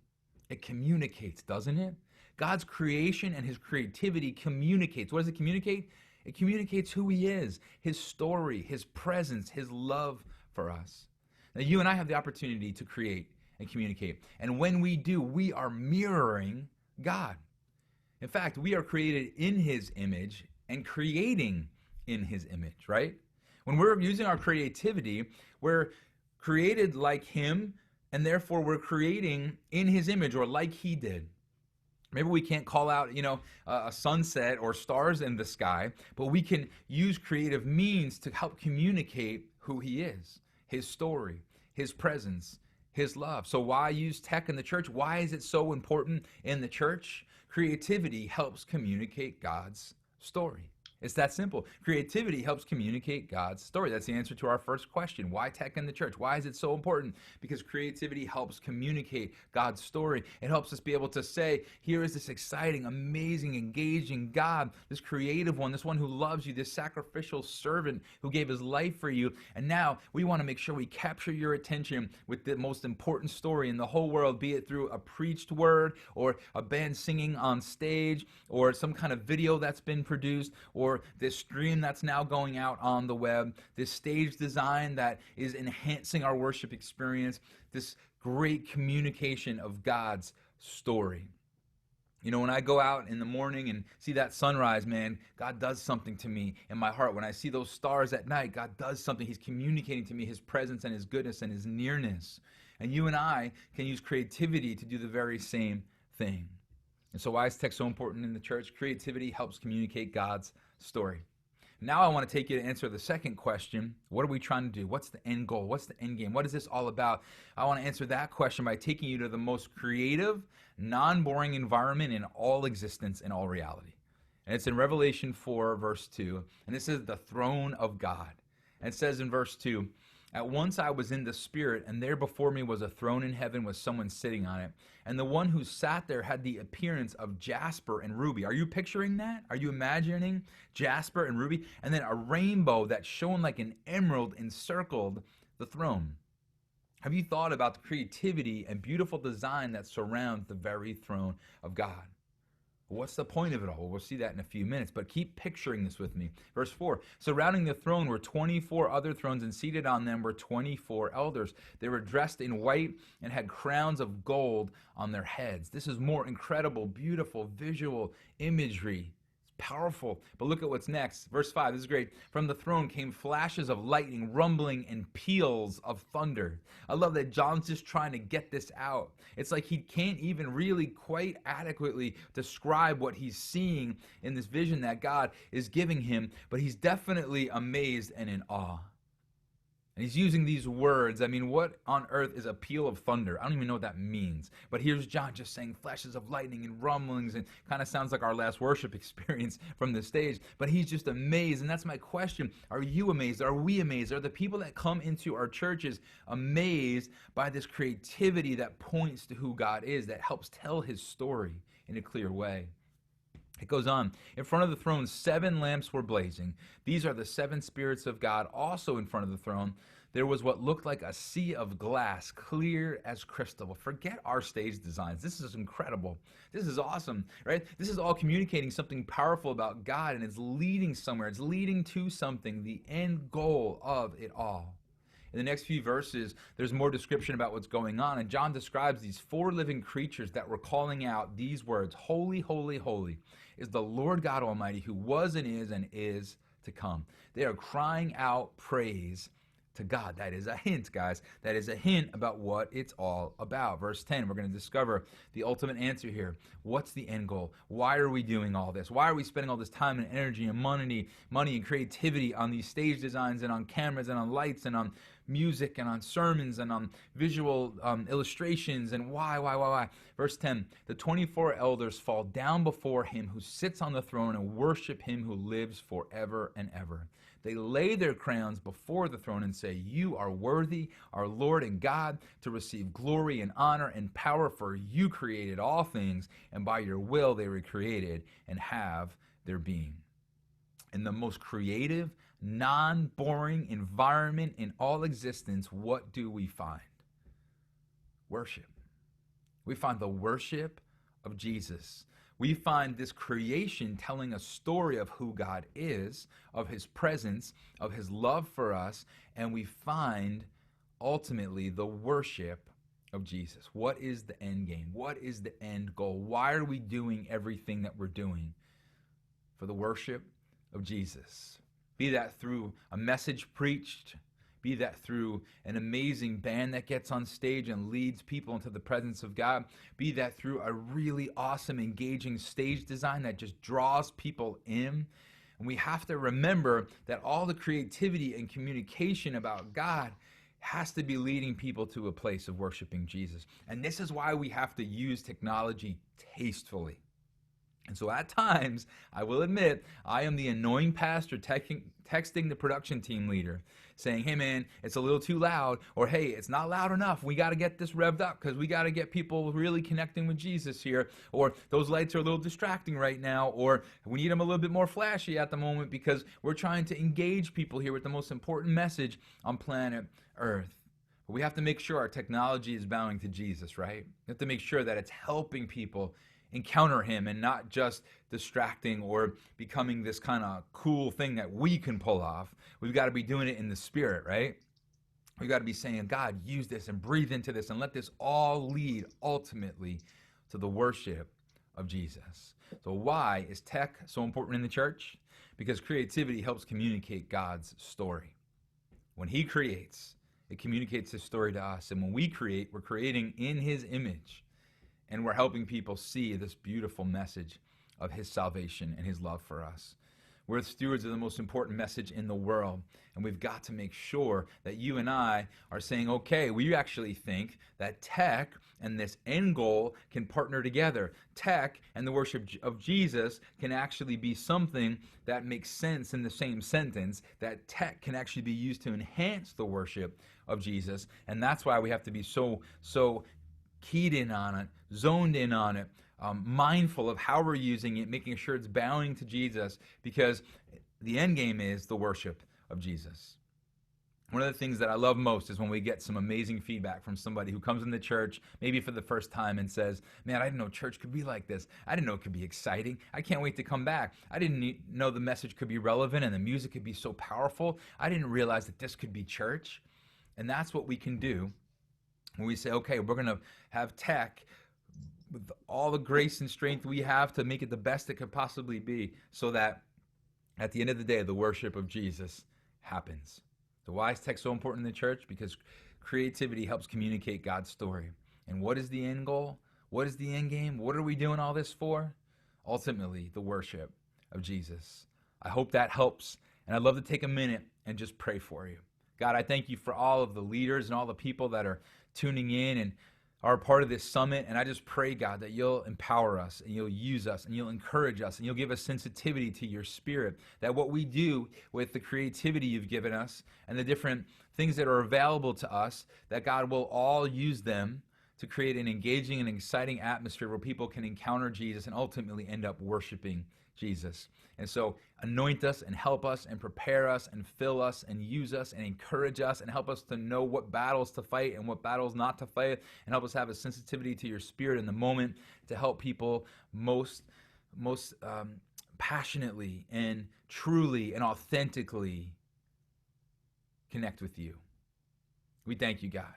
It communicates, doesn't it? God's creation and his creativity communicates. What does it communicate? It communicates who he is, his story, his presence, his love for us. Now, you and I have the opportunity to create and communicate. And when we do, we are mirroring God. In fact, we are created in his image and creating in his image, right? When we're using our creativity, we're created like him, and therefore we're creating in his image or like he did. Maybe we can't call out, a sunset or stars in the sky, but we can use creative means to help communicate who he is, his story, his presence, his love. So why use tech in the church? Why is it so important in the church? Creativity helps communicate God's story. It's that simple. Creativity helps communicate God's story. That's the answer to our first question. Why tech in the church? Why is it so important? Because creativity helps communicate God's story. It helps us be able to say, here is this exciting, amazing, engaging God, this creative one, this one who loves you, this sacrificial servant who gave his life for you. And now we want to make sure we capture your attention with the most important story in the whole world, be it through a preached word or a band singing on stage or some kind of video that's been produced or this stream that's now going out on the web, this stage design that is enhancing our worship experience, this great communication of God's story. When I go out in the morning and see that sunrise, man, God does something to me in my heart. When I see those stars at night, God does something. He's communicating to me his presence and his goodness and his nearness. And you and I can use creativity to do the very same thing. And so why is tech so important in the church? Creativity helps communicate God's story. Now I want to take you to answer the second question. What are we trying to do? What's the end goal? What's the end game? What is this all about? I want to answer that question by taking you to the most creative, non-boring environment in all existence and all reality. And it's in Revelation 4, verse 2. And this is the throne of God. And it says in verse 2, at once I was in the Spirit, and there before me was a throne in heaven with someone sitting on it. And the one who sat there had the appearance of jasper and ruby. Are you picturing that? Are you imagining jasper and ruby? And then a rainbow that shone like an emerald encircled the throne. Have you thought about the creativity and beautiful design that surrounds the very throne of God? What's the point of it all? Well, we'll see that in a few minutes, but keep picturing this with me. Verse 4, surrounding the throne were 24 other thrones, and seated on them were 24 elders. They were dressed in white and had crowns of gold on their heads. This is more incredible, beautiful, visual imagery. Powerful. But look at what's next. Verse 5, this is great. From the throne came flashes of lightning, rumbling, and peals of thunder. I love that John's just trying to get this out. It's like he can't even really quite adequately describe what he's seeing in this vision that God is giving him, but he's definitely amazed and in awe. And he's using these words. I mean, what on earth is a peal of thunder? I don't even know what that means. But here's John just saying flashes of lightning and rumblings, and kind of sounds like our last worship experience from the stage. But he's just amazed, and that's my question. Are you amazed? Are we amazed? Are the people that come into our churches amazed by this creativity that points to who God is, that helps tell his story in a clear way? It goes on. In front of the throne, 7 lamps were blazing. These are the 7 spirits of God. Also in front of the throne, there was what looked like a sea of glass, clear as crystal. Forget our stage designs. This is incredible. This is awesome, right? This is all communicating something powerful about God, and it's leading somewhere. It's leading to something, the end goal of it all. In the next few verses, there's more description about what's going on, and John describes these 4 living creatures that were calling out these words, holy, holy, holy is the Lord God Almighty, who was and is to come. They are crying out praise to God. That is a hint, guys. That is a hint about what it's all about. Verse 10, we're going to discover the ultimate answer here. What's the end goal? Why are we doing all this? Why are we spending all this time and energy and money and creativity on these stage designs and on cameras and on lights and on music and on sermons and on visual illustrations, and why? Verse 10, the 24 elders fall down before him who sits on the throne and worship him who lives forever and ever. They lay their crowns before the throne and say, you are worthy, our Lord and God, to receive glory and honor and power, for you created all things, and by your will they were created and have their being. In the most creative, non-boring environment in all existence, what do we find? Worship. We find the worship of Jesus. We find this creation telling a story of who God is, of his presence, of his love for us, and we find ultimately the worship of Jesus. What is the end game? What is the end goal? Why are we doing everything that we're doing? For the worship of Jesus. Be that through a message preached, be that through an amazing band that gets on stage and leads people into the presence of God, be that through a really awesome, engaging stage design that just draws people in. And we have to remember that all the creativity and communication about God has to be leading people to a place of worshiping Jesus. And this is why we have to use technology tastefully. And so at times, I will admit, I am the annoying pastor texting the production team leader saying, hey man, it's a little too loud, or hey, it's not loud enough. We got to get this revved up because we got to get people really connecting with Jesus here, or those lights are a little distracting right now, or we need them a little bit more flashy at the moment because we're trying to engage people here with the most important message on planet Earth. But we have to make sure our technology is bowing to Jesus, right? We have to make sure that it's helping people encounter him and not just distracting or becoming this kind of cool thing that we can pull off. We've got to be doing it in the spirit, right? We've got to be saying, God, use this and breathe into this and let this all lead ultimately to the worship of Jesus. So why is tech so important in the church? Because creativity helps communicate God's story. When he creates, it communicates his story to us. And when we create, we're creating in his image. And we're helping people see this beautiful message of his salvation and his love for us. We're stewards of the most important message in the world. And we've got to make sure that you and I are saying, okay, we actually think that tech and this end goal can partner together. Tech and the worship of Jesus can actually be something that makes sense in the same sentence, that tech can actually be used to enhance the worship of Jesus. And that's why we have to be so keyed in on it, zoned in on it, mindful of how we're using it, making sure it's bowing to Jesus, because the end game is the worship of Jesus. One of the things that I love most is when we get some amazing feedback from somebody who comes into church, maybe for the first time, and says, man, I didn't know church could be like this. I didn't know it could be exciting. I can't wait to come back. I didn't know the message could be relevant and the music could be so powerful. I didn't realize that this could be church. And that's what we can do when we say, okay, we're going to have tech with all the grace and strength we have to make it the best it could possibly be, so that at the end of the day, the worship of Jesus happens. So why is tech so important in the church? Because creativity helps communicate God's story. And what is the end goal? What is the end game? What are we doing all this for? Ultimately, the worship of Jesus. I hope that helps. And I'd love to take a minute and just pray for you. God, I thank you for all of the leaders and all the people that are tuning in and are a part of this summit. And I just pray, God, that you'll empower us and you'll use us and you'll encourage us and you'll give us sensitivity to your spirit, that what we do with the creativity you've given us and the different things that are available to us, that God will all use them to create an engaging and exciting atmosphere where people can encounter Jesus and ultimately end up worshiping Jesus. And so anoint us and help us and prepare us and fill us and use us and encourage us and help us to know what battles to fight and what battles not to fight, and help us have a sensitivity to your spirit in the moment to help people most passionately and truly and authentically connect with you. We thank you, God.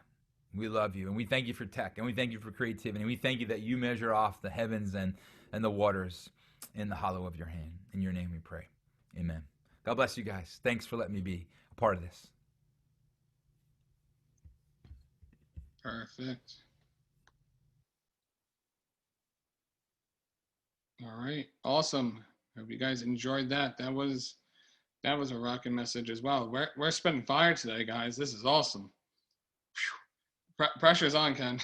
We love you, and we thank you for tech, and we thank you for creativity, and we thank you that you measure off the heavens and the waters in the hollow of your hand. In your name we pray. Amen. God bless you guys. Thanks for letting me be a part of this. Perfect. All right. Awesome. Hope you guys enjoyed that. That was a rocking message as well. We're spitting fire today, guys. This is awesome. Pressure's on, Ken.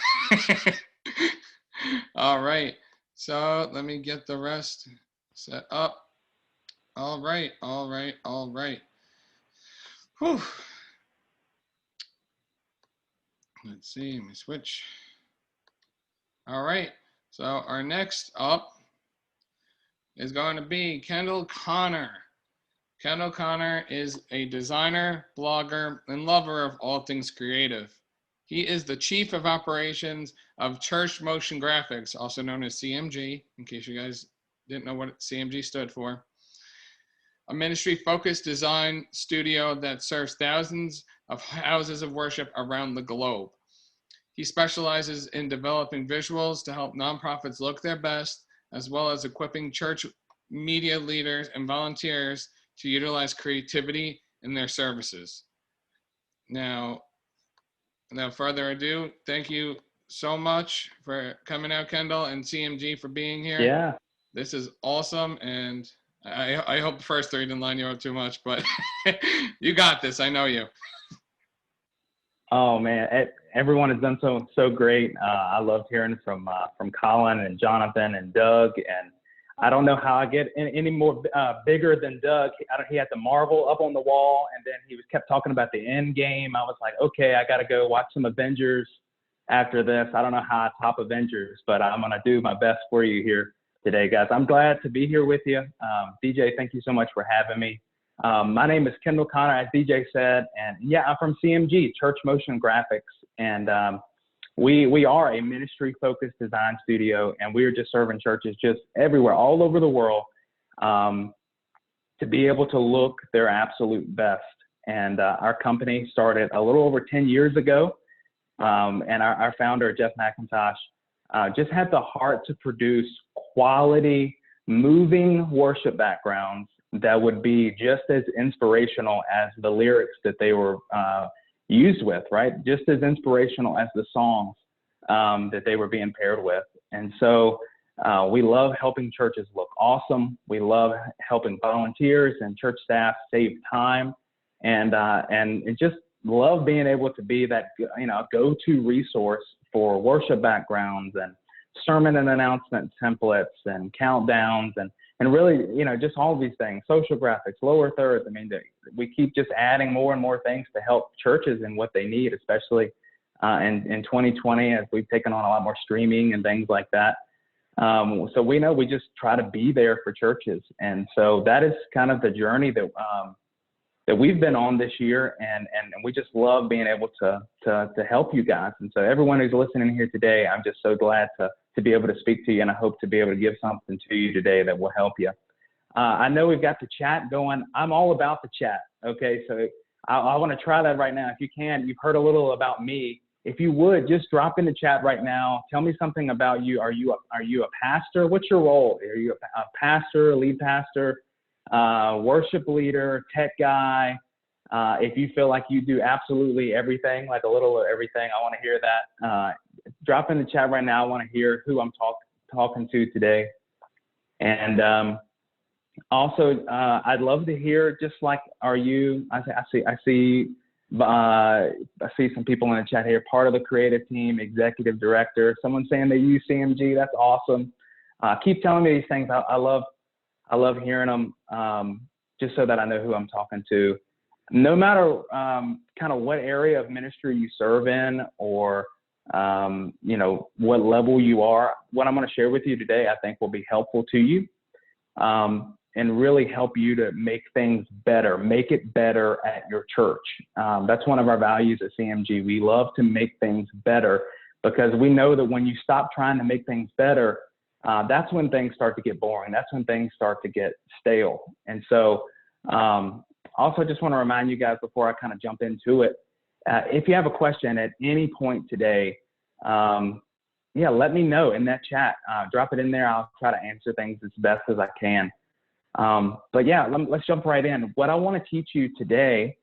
All right. So let me get the rest set up. All right. Whew. Let's see. Let me switch. All right. So our next up is going to be Kendall Connor. Kendall Connor is a designer, blogger, and lover of all things creative. He is the Chief of Operations of Church Motion Graphics, also known as CMG, in case you guys didn't know what CMG stood for. A ministry-focused design studio that serves thousands of houses of worship around the globe. He specializes in developing visuals to help nonprofits look their best, as well as equipping church media leaders and volunteers to utilize creativity in their services. Now, without further ado, thank you so much for coming out, Kendall, and CMG for being here. Yeah. This is awesome, and I hope the first three didn't line you up too much, but you got this. I know you. Oh man, everyone has done so great. I loved hearing from Colin and Jonathan and Doug, and I don't know how I get any more bigger than Doug. He had the Marvel up on the wall, and then he kept talking about the end game. I was like, okay, I got to go watch some Avengers after this. I don't know how I top Avengers, but I'm gonna do my best for you here today, guys. I'm glad to be here with you. DJ, thank you so much for having me. My name is Kendall Connor, as DJ said, and yeah, I'm from CMG, Church Motion Graphics, and we are a ministry-focused design studio, and we are just serving churches just everywhere, all over the world, to be able to look their absolute best. And our company started a little over 10 years ago, and our founder, Jeff McIntosh, just had the heart to produce quality, moving worship backgrounds that would be just as inspirational as the lyrics that they were used with, right? Just as inspirational as the songs that they were being paired with. And so we love helping churches look awesome. We love helping volunteers and church staff save time, and just love being able to be that, go-to resource for worship backgrounds and sermon and announcement templates and countdowns and really, just all of these things, social graphics, lower thirds. I mean, we keep just adding more and more things to help churches in what they need, especially in 2020, as we've taken on a lot more streaming and things like that. So we know we just try to be there for churches. And so that is kind of the journey that we've been on this year. And we just love being able to help you guys. And so everyone who's listening here today, I'm just so glad to be able to speak to you, and I hope to be able to give something to you today that will help you. I know we've got the chat going. I'm all about the chat. Okay, so I want to try that right now. If you can, you've heard a little about me. If you would, just drop in the chat right now. Tell me something about you. Are you a pastor? What's your role? Are you a pastor, lead pastor, worship leader, tech guy? If you feel like you do absolutely everything, like a little of everything, I want to hear that. Drop in the chat right now. I want to hear who I'm talking to today. And also, I'd love to hear, just like, are you, I see some people in the chat here, part of the creative team, executive director, someone saying they use CMG. That's awesome. Keep telling me these things. I love hearing them, just so that I know who I'm talking to. No matter kind of what area of ministry you serve in, or what level you are, what I'm going to share with you today, I think will be helpful to you, and really help you to make things better, make it better at your church. That's one of our values at CMG. We love to make things better, because we know that when you stop trying to make things better, that's when things start to get boring. That's when things start to get stale. And so also just want to remind you guys, before I kind of jump into it, if you have a question at any point today, let me know in that chat. Drop it in there. I'll try to answer things as best as I can. But yeah, let's jump right in. What I want to teach you today,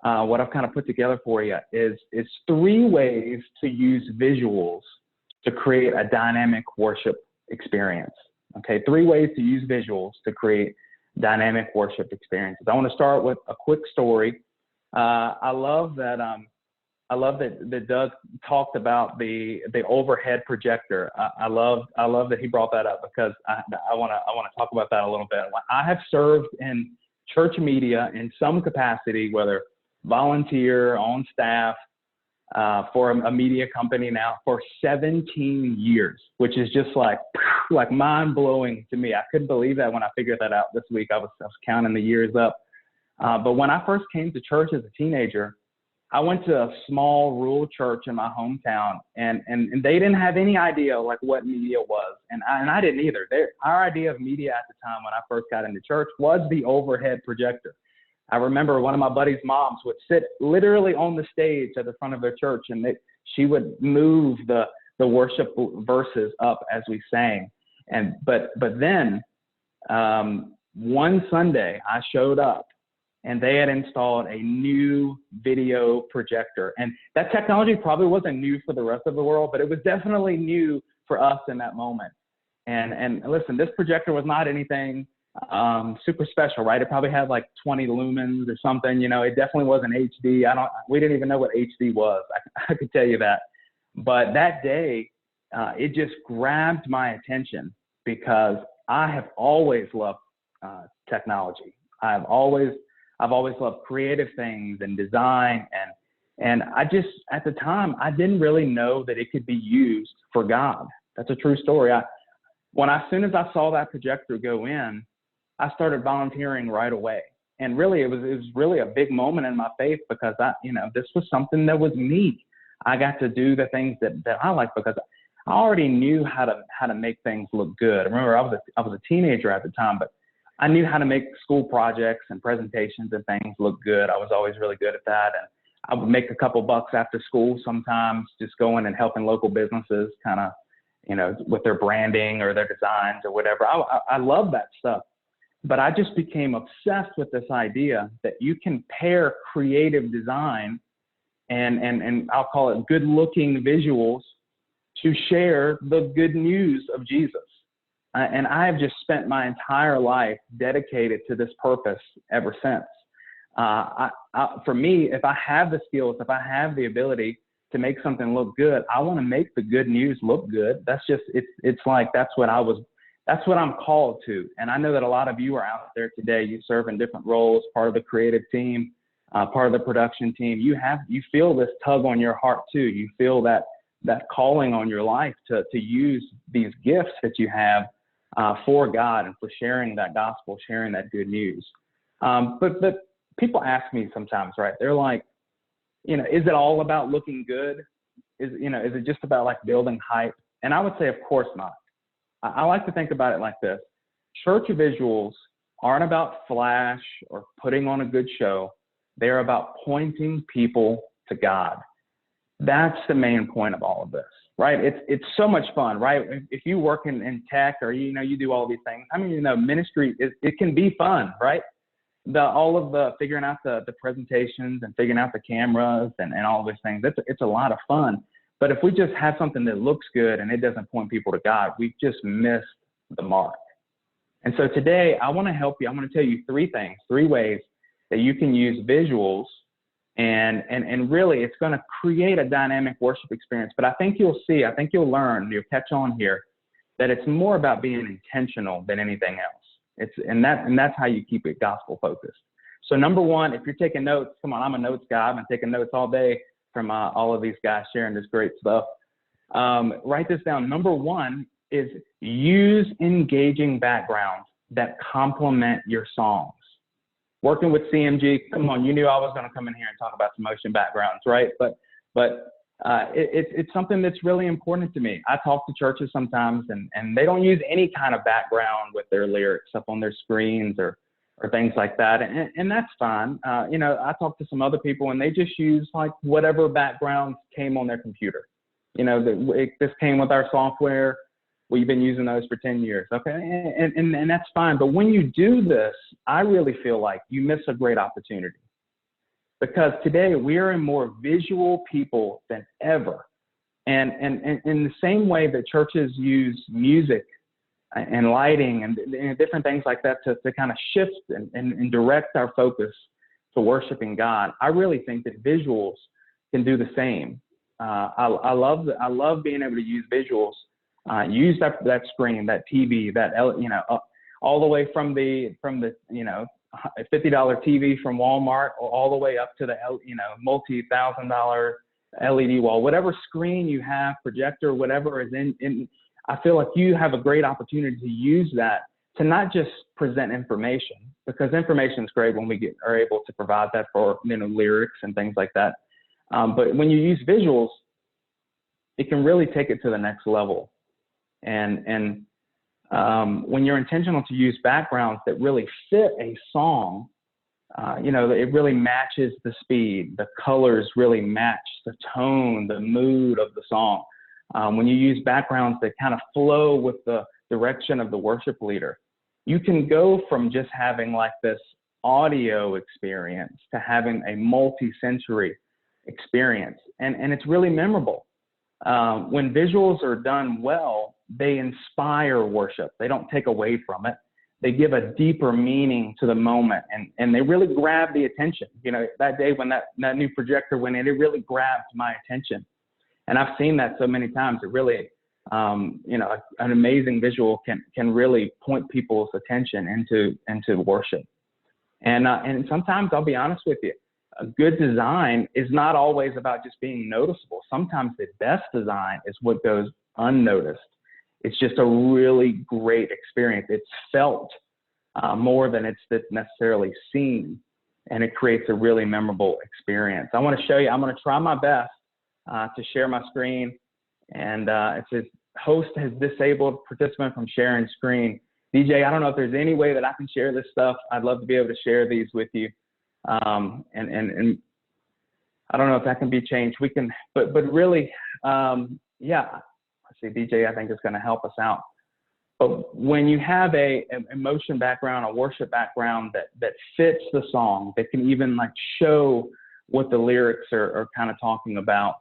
what I've kind of put together for you is 3 ways to use visuals to create a dynamic worship experience. Okay, 3 ways to use visuals to create dynamic worship experiences. I want to start with a quick story. I love that Doug talked about the overhead projector. I love that he brought that up, because I want to talk about that a little bit. I have served in church media in some capacity, whether volunteer, on staff, for a media company now for 17 years, which is just like mind blowing to me. I couldn't believe that when I figured that out this week. I was counting the years up. But when I first came to church as a teenager, I went to a small rural church in my hometown, and they didn't have any idea like what media was, and I didn't either. Our idea of media at the time when I first got into church was the overhead projector. I remember one of my buddy's moms would sit literally on the stage at the front of their church, and she would move the worship verses up as we sang. But then one Sunday I showed up, and they had installed a new video projector. And that technology probably wasn't new for the rest of the world, but it was definitely new for us in that moment. And listen, this projector was not anything super special, right? It probably had like 20 lumens or something. You know, it definitely wasn't HD. We didn't even know what HD was. I could tell you that. But that day, it just grabbed my attention because I have always loved technology. I've always loved creative things and design, and I just, at the time, I didn't really know that it could be used for God. That's a true story. As soon as I saw that projector go in, I started volunteering right away. And really, it was really a big moment in my faith because this was something that was me. I got to do the things that I like because I already knew how to make things look good. I remember I was a teenager at the time, but I knew how to make school projects and presentations and things look good. I was always really good at that. And I would make a couple bucks after school sometimes, just going and helping local businesses kind of, with their branding or their designs or whatever. I love that stuff. But I just became obsessed with this idea that you can pair creative design and I'll call it good looking visuals to share the good news of Jesus. And I have just spent my entire life dedicated to this purpose ever since. For me, if I have the skills, if I have the ability to make something look good, I want to make the good news look good. That's just, it's like, that's what I'm called to. And I know that a lot of you are out there today. You serve in different roles, part of the creative team, part of the production team. You feel this tug on your heart too. You feel that calling on your life to use these gifts that you have for God and for sharing that gospel, sharing that good news. But people ask me sometimes, right? They're like, is it all about looking good? Is it just about like building hype? And I would say, of course not. I like to think about it like this. Church visuals aren't about flash or putting on a good show. They're about pointing people to God. That's the main point of all of this, right? It's so much fun, right? If you work in tech or, you do all these things, ministry, it can be fun, right? All of the figuring out the presentations and figuring out the cameras and all of these things, it's a lot of fun. But if we just have something that looks good and it doesn't point people to God, we've just missed the mark. And so today I want to help you. I'm going to tell you three ways that you can use visuals and really it's going to create a dynamic worship experience. But I think you'll learn, you'll catch on here that it's more about being intentional than anything else. And that's how you keep it gospel focused. So number one, if you're taking notes, come on, I'm a notes guy. I've been taking notes all day from all of these guys sharing this great stuff. Write this down. Number one is use engaging backgrounds that complement your songs. Working with CMG, come on, you knew I was going to come in here and talk about some motion backgrounds, right? But it's something that's really important to me. I talk to churches sometimes and they don't use any kind of background with their lyrics up on their screens or things like that. And that's fine. I talked to some other people and they just use like whatever backgrounds came on their computer. This came with our software. We've been using those for 10 years. Okay. And that's fine. But when you do this, I really feel like you miss a great opportunity because today we are more visual people than ever. And in the same way that churches use music and lighting and different things like that to kind of shift and direct our focus to worshiping God, I really think that visuals can do the same. I love being able to use visuals, use that screen, that TV, all the way from the $50 TV from Walmart all the way up to the multi-$1,000 LED wall, whatever screen you have, projector, whatever is in. I feel like you have a great opportunity to use that to not just present information, because information is great when we are able to provide that for lyrics and things like that. But when you use visuals, it can really take it to the next level. And when you're intentional to use backgrounds that really fit a song, it really matches the speed. The colors really match the tone, the mood of the song. When you use backgrounds that kind of flow with the direction of the worship leader, you can go from just having like this audio experience to having a multi-sensory experience. And it's really memorable. When visuals are done well, they inspire worship. They don't take away from it. They give a deeper meaning to the moment, and they really grab the attention. You know, that day when that new projector went in, it really grabbed my attention. And I've seen that so many times. It really, you know, an amazing visual can really point people's attention into worship. And sometimes, I'll be honest with you, a good design is not always about just being noticeable. Sometimes the best design is what goes unnoticed. It's just a really great experience. It's felt more than it's necessarily seen, and it creates a really memorable experience. I want to show you, I'm going to try my best to share my screen, and it says host has disabled participant from sharing screen. DJ, I don't know if there's any way that I can share this stuff. I'd love to be able to share these with you. And I don't know if that can be changed. We can, but really, yeah. Let's see, DJ, I think is going to help us out. But when you have a emotion background, a worship background that fits the song, that can even like show what the lyrics are kind of talking about,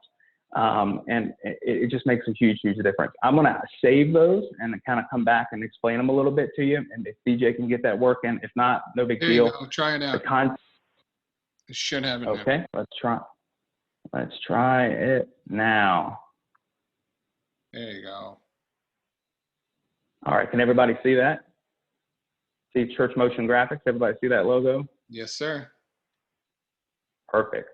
and it just makes a huge, huge difference. I'm going to save those and kind of come back and explain them a little bit to you. And if DJ can get that working, if not, no big deal. There you go. Try it out. It should have it Okay, now. let's try it now. There you go. All right, can everybody see that? See Church Motion Graphics? Everybody see that logo? Yes, sir. Perfect.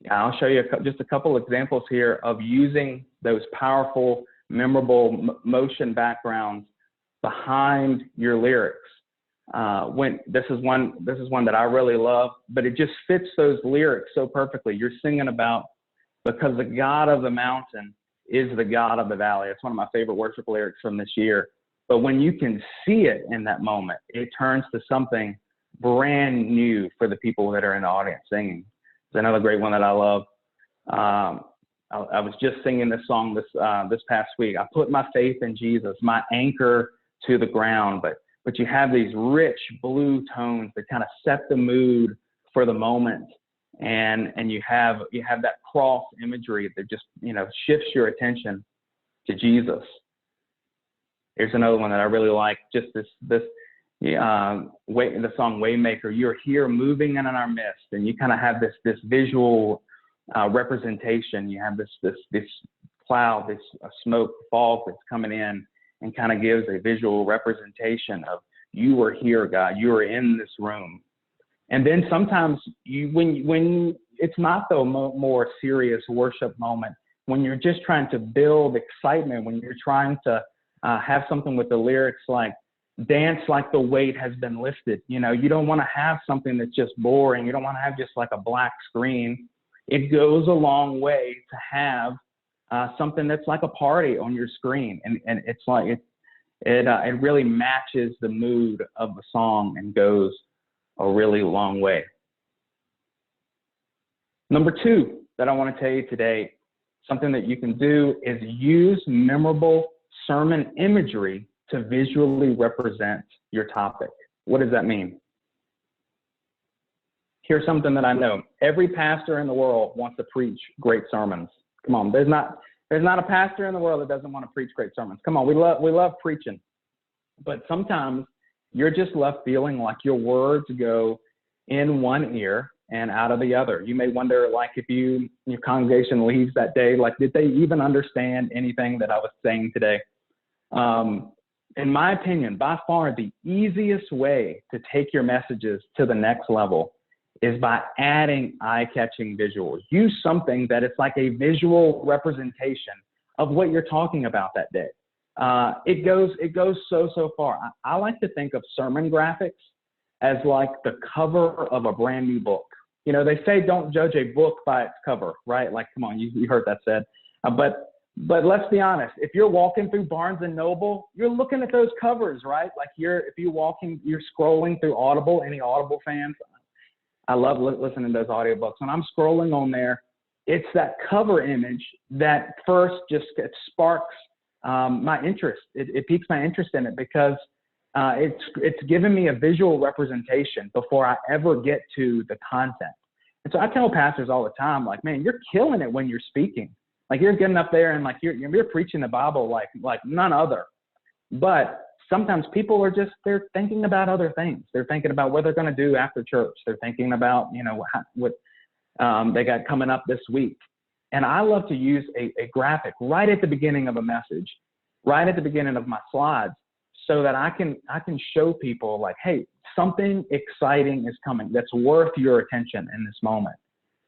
Yeah, I'll show you just a couple examples here of using those powerful, memorable motion backgrounds behind your lyrics. When this is one that I really love, but it just fits those lyrics so perfectly. You're singing about, because the God of the mountain is the God of the valley. It's one of my favorite worship lyrics from this year. But when you can see it in that moment, it turns to something brand new for the people that are in the audience singing. It's another great one that I love. I was just singing this song this past week. I put my faith in Jesus, my anchor to the ground. But you have these rich blue tones that kind of set the mood for the moment. And you have that cross imagery that just, you know, shifts your attention to Jesus. Here's another one that I really like. Just the song Waymaker. You're here moving in our midst, and you kind of have this visual representation. You have this cloud, this smoke fog that's coming in, and kind of gives a visual representation of you are here, God. You are in this room. And then sometimes when it's not the more serious worship moment, when you're just trying to build excitement, when you're trying to have something with the lyrics like dance like the weight has been lifted. You know, you don't want to have something that's just boring. You don't want to have just like a black screen. It goes a long way to have something that's like a party on your screen, and it's like it really matches the mood of the song and goes a really long way. Number two that I want to tell you today, something that you can do is use memorable sermon imagery to visually represent your topic. What does that mean? Here's something that I know. Every pastor in the world wants to preach great sermons. Come on, there's not a pastor in the world that doesn't want to preach great sermons. Come on, we love preaching. But sometimes you're just left feeling like your words go in one ear and out of the other. You may wonder, like, if your congregation leaves that day, like, did they even understand anything that I was saying today? In my opinion, by far the easiest way to take your messages to the next level is by adding eye-catching visuals. Use something that it's like a visual representation of what you're talking about that day. It goes so far. I like to think of sermon graphics as like the cover of a brand new book. You know, they say don't judge a book by its cover, right? Like, come on, you heard that said. But let's be honest. If you're walking through Barnes and Noble, you're looking at those covers, right? Like you're scrolling through Audible. Any Audible fans? I love listening to those audiobooks. When I'm scrolling on there, it's that cover image that first just sparks my interest. It piques my interest in it because it's given me a visual representation before I ever get to the content. And so I tell pastors all the time, like, man, you're killing it when you're speaking. Like, you're getting up there and like you're preaching the Bible like none other. But sometimes people are they're thinking about other things. They're thinking about what they're going to do after church. They're thinking about, what they got coming up this week. And I love to use a graphic right at the beginning of a message, right at the beginning of my slides, so that I can show people like, hey, something exciting is coming that's worth your attention in this moment.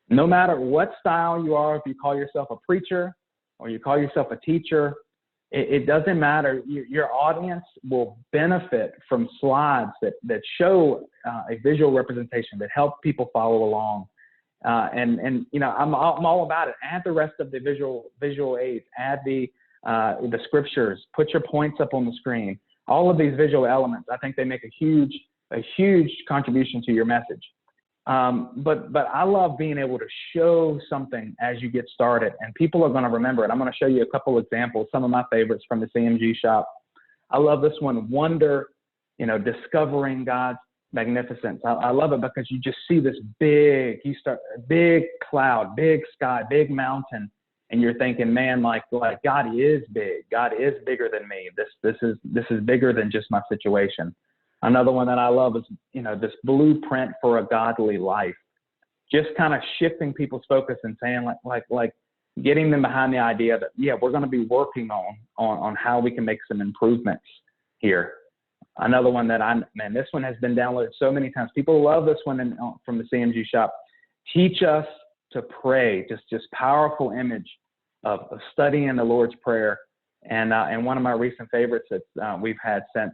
No matter what style you are, if you call yourself a preacher or you call yourself a teacher, it doesn't matter. Your audience will benefit from slides that show a visual representation that help people follow along. And I'm all about it. Add the rest of the visual aids. Add the scriptures. Put your points up on the screen. All of these visual elements, I think they make a huge contribution to your message. But I love being able to show something as you get started, and people are going to remember it. I'm going to show you a couple examples, some of my favorites from the CMG shop. I love this one, Wonder, discovering God's magnificence. I love it because you just see this big cloud, big sky, big mountain, and you're thinking, man, like God is big. God is bigger than me. This is bigger than just my situation. Another one that I love is, this blueprint for a godly life. Just kind of shifting people's focus and saying like getting them behind the idea that, yeah, we're going to be working on how we can make some improvements here. Another one that this one has been downloaded so many times. People love this one from the CMG shop. Teach us to pray. Just powerful image of studying the Lord's Prayer. And one of my recent favorites that we've had since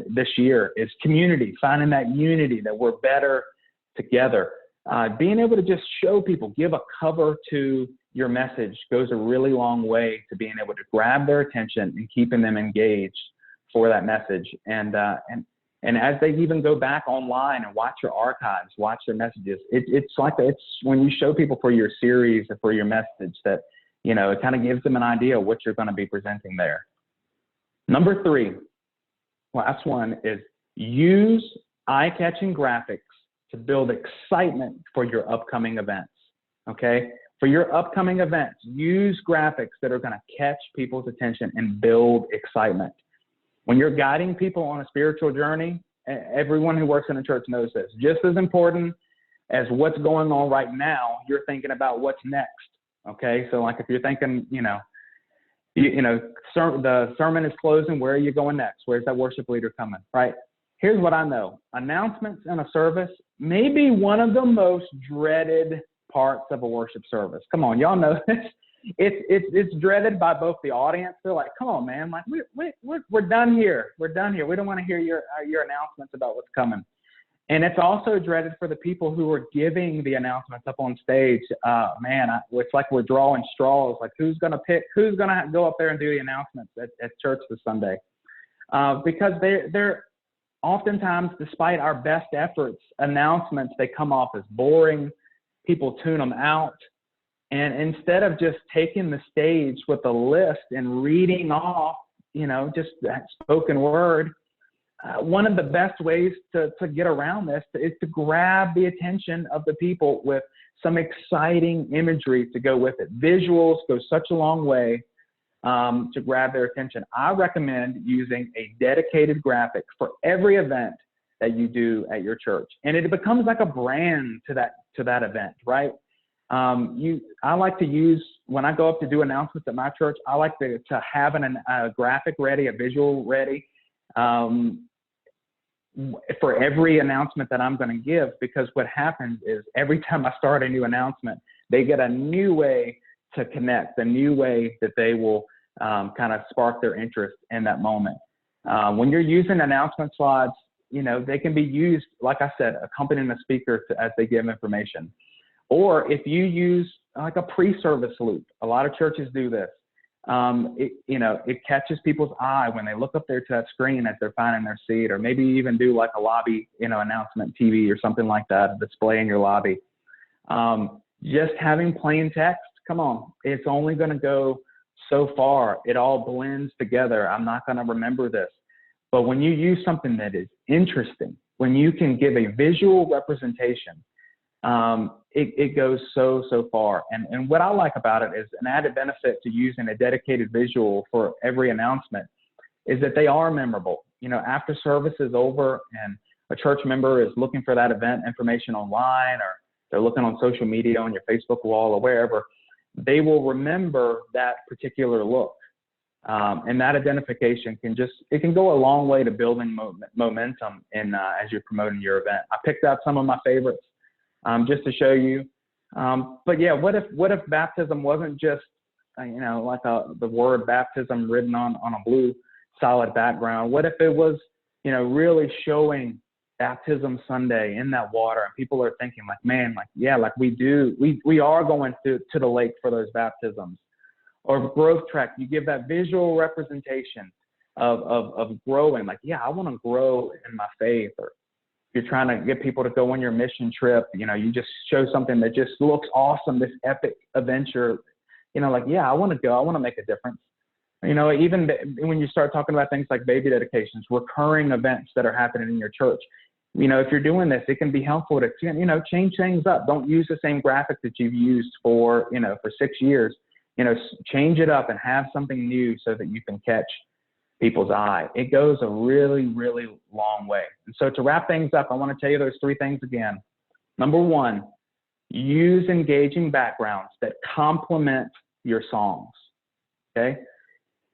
this year is community, finding that unity, that we're better together. Being able to just show people, give a cover to your message goes a really long way to being able to grab their attention and keeping them engaged for that message. And as they even go back online and watch your archives, watch their messages, it's when you show people for your series or for your message that, it kind of gives them an idea of what you're going to be presenting there. Number 3, last one, is use eye-catching graphics to build excitement for your upcoming events, okay? For your upcoming events, use graphics that are going to catch people's attention and build excitement. When you're guiding people on a spiritual journey, everyone who works in a church knows this. Just as important as what's going on right now, you're thinking about what's next, okay? So like if you're thinking, the sermon is closing, where are you going next? Where's that worship leader coming, right? Here's what I know. Announcements in a service may be one of the most dreaded parts of a worship service. Come on, y'all know this. It's dreaded by both the audience. They're like, come on, man, like we're done here. We're done here. We don't want to hear your announcements about what's coming. And it's also dreaded for the people who are giving the announcements up on stage. It's like we're drawing straws. Like who's going to go up there and do the announcements at church this Sunday? Because they're oftentimes, despite our best efforts, announcements, they come off as boring. People tune them out. And instead of just taking the stage with a list and reading off, just that spoken word, one of the best ways to get around this is to grab the attention of the people with some exciting imagery to go with it. Visuals go such a long way to grab their attention. I recommend using a dedicated graphic for every event that you do at your church. And it becomes like a brand to that event, right? I like to use, when I go up to do announcements at my church, I like to have a graphic ready, a visual ready, for every announcement that I'm going to give, because what happens is every time I start a new announcement, they get a new way to connect, a new way that they will kind of spark their interest in that moment. When you're using announcement slides, they can be used, like I said, accompanying the speaker as they give information. Or if you use like a pre-service loop, a lot of churches do this. It catches people's eye when they look up there to that screen as they're finding their seat, or maybe even do like a lobby, announcement TV or something like that, a display in your lobby. Just having plain text, come on, it's only going to go so far. It all blends together. I'm not going to remember this. But when you use something that is interesting, when you can give a visual representation, it goes so far. And what I like about it is an added benefit to using a dedicated visual for every announcement is that they are memorable. You know, after service is over and a church member is looking for that event information online, or they're looking on social media on your Facebook wall or wherever, they will remember that particular look. And that identification can go a long way to building momentum as you're promoting your event. I picked out some of my favorites just to show you. But yeah, what if baptism wasn't just, like the word baptism written on a blue solid background? What if it was, really showing Baptism Sunday in that water, and people are thinking like, man, like, yeah, like we are going to the lake for those baptisms. Or growth track, you give that visual representation of growing, like, yeah, I want to grow in my faith. Or you're trying to get people to go on your mission trip, you just show something that just looks awesome, this epic adventure, like, yeah, I want to go, I want to make a difference. Even when you start talking about things like baby dedications, recurring events that are happening in your church, if you're doing this, it can be helpful to, change things up. Don't use the same graphic that you've used for 6 years. Change it up and have something new so that you can catch people's eye. It goes a really, really long way. And so to wrap things up, I want to tell you those 3 things again. Number 1, use engaging backgrounds that complement your songs. Okay.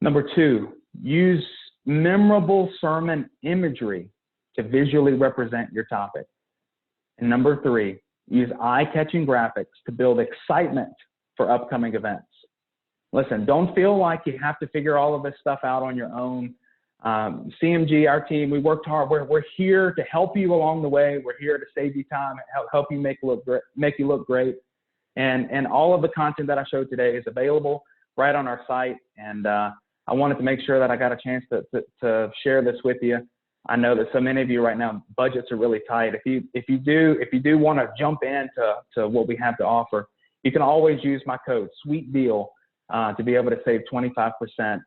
Number 2, use memorable sermon imagery to visually represent your topic. And number 3, use eye-catching graphics to build excitement for upcoming events. Listen, don't feel like you have to figure all of this stuff out on your own. CMG, our team, we worked hard. We're here to help you along the way. We're here to save you time and help you make you look great. And all of the content that I showed today is available right on our site. And I wanted to make sure that I got a chance to share this with you. I know that so many of you right now, budgets are really tight. If you do want to jump into what we have to offer, you can always use my code, Sweet Deal, to be able to save 25%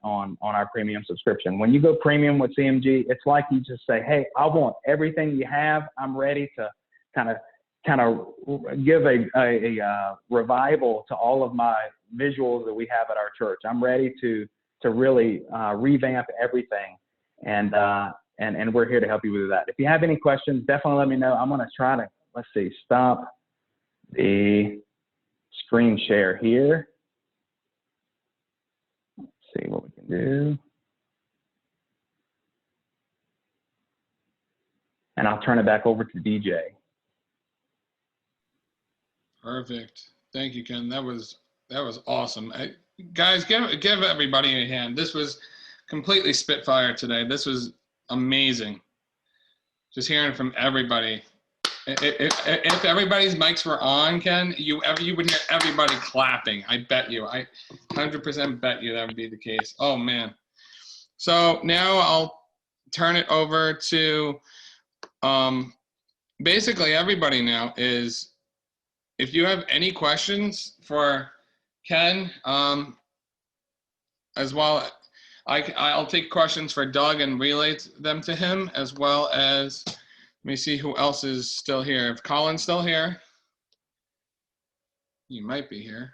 on our premium subscription. When you go premium with CMG, it's like you just say, hey, I want everything you have. I'm ready to kind of give a revival to all of my visuals that we have at our church. I'm ready to really revamp everything, and we're here to help you with that. If you have any questions, definitely let me know. I'm going to try to, stop the screen share here. Let's see what we can do. And I'll turn it back over to DJ. Perfect. Thank you, Ken. That was awesome. Guys, give everybody a hand. This was completely spitfire today. This was amazing. Just hearing from everybody. If everybody's mics were on, Ken, you would hear everybody clapping. I bet you. I 100% bet you that would be the case. Oh man. So now I'll turn it over to basically everybody now. Is if you have any questions for Ken, as well, I'll take questions for Doug and relay them to him, as well as, let me see who else is still here. If Colin's still here, he might be here.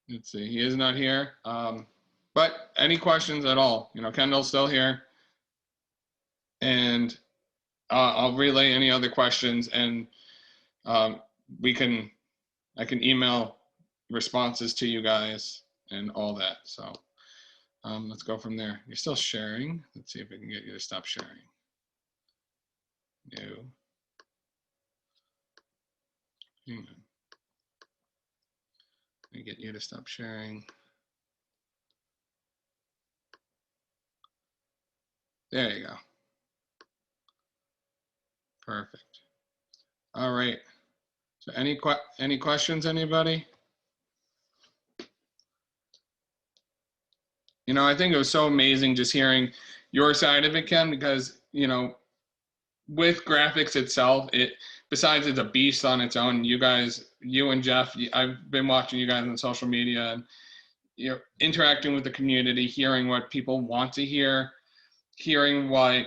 Let's see, he is not here. But any questions at all, Kendall's still here. And I'll relay any other questions, and I can email responses to you guys and all that. So let's go from there. You're still sharing. Let's see if we can get you to stop sharing. No. Hang on. Let me get you to stop sharing. There you go. Perfect. All right. So any questions, anybody? I think it was so amazing just hearing your side of it, Ken, because, with graphics itself, besides it's a beast on its own, you and Jeff, I've been watching you guys on social media, and you're interacting with the community, hearing what people want to hear, hearing what,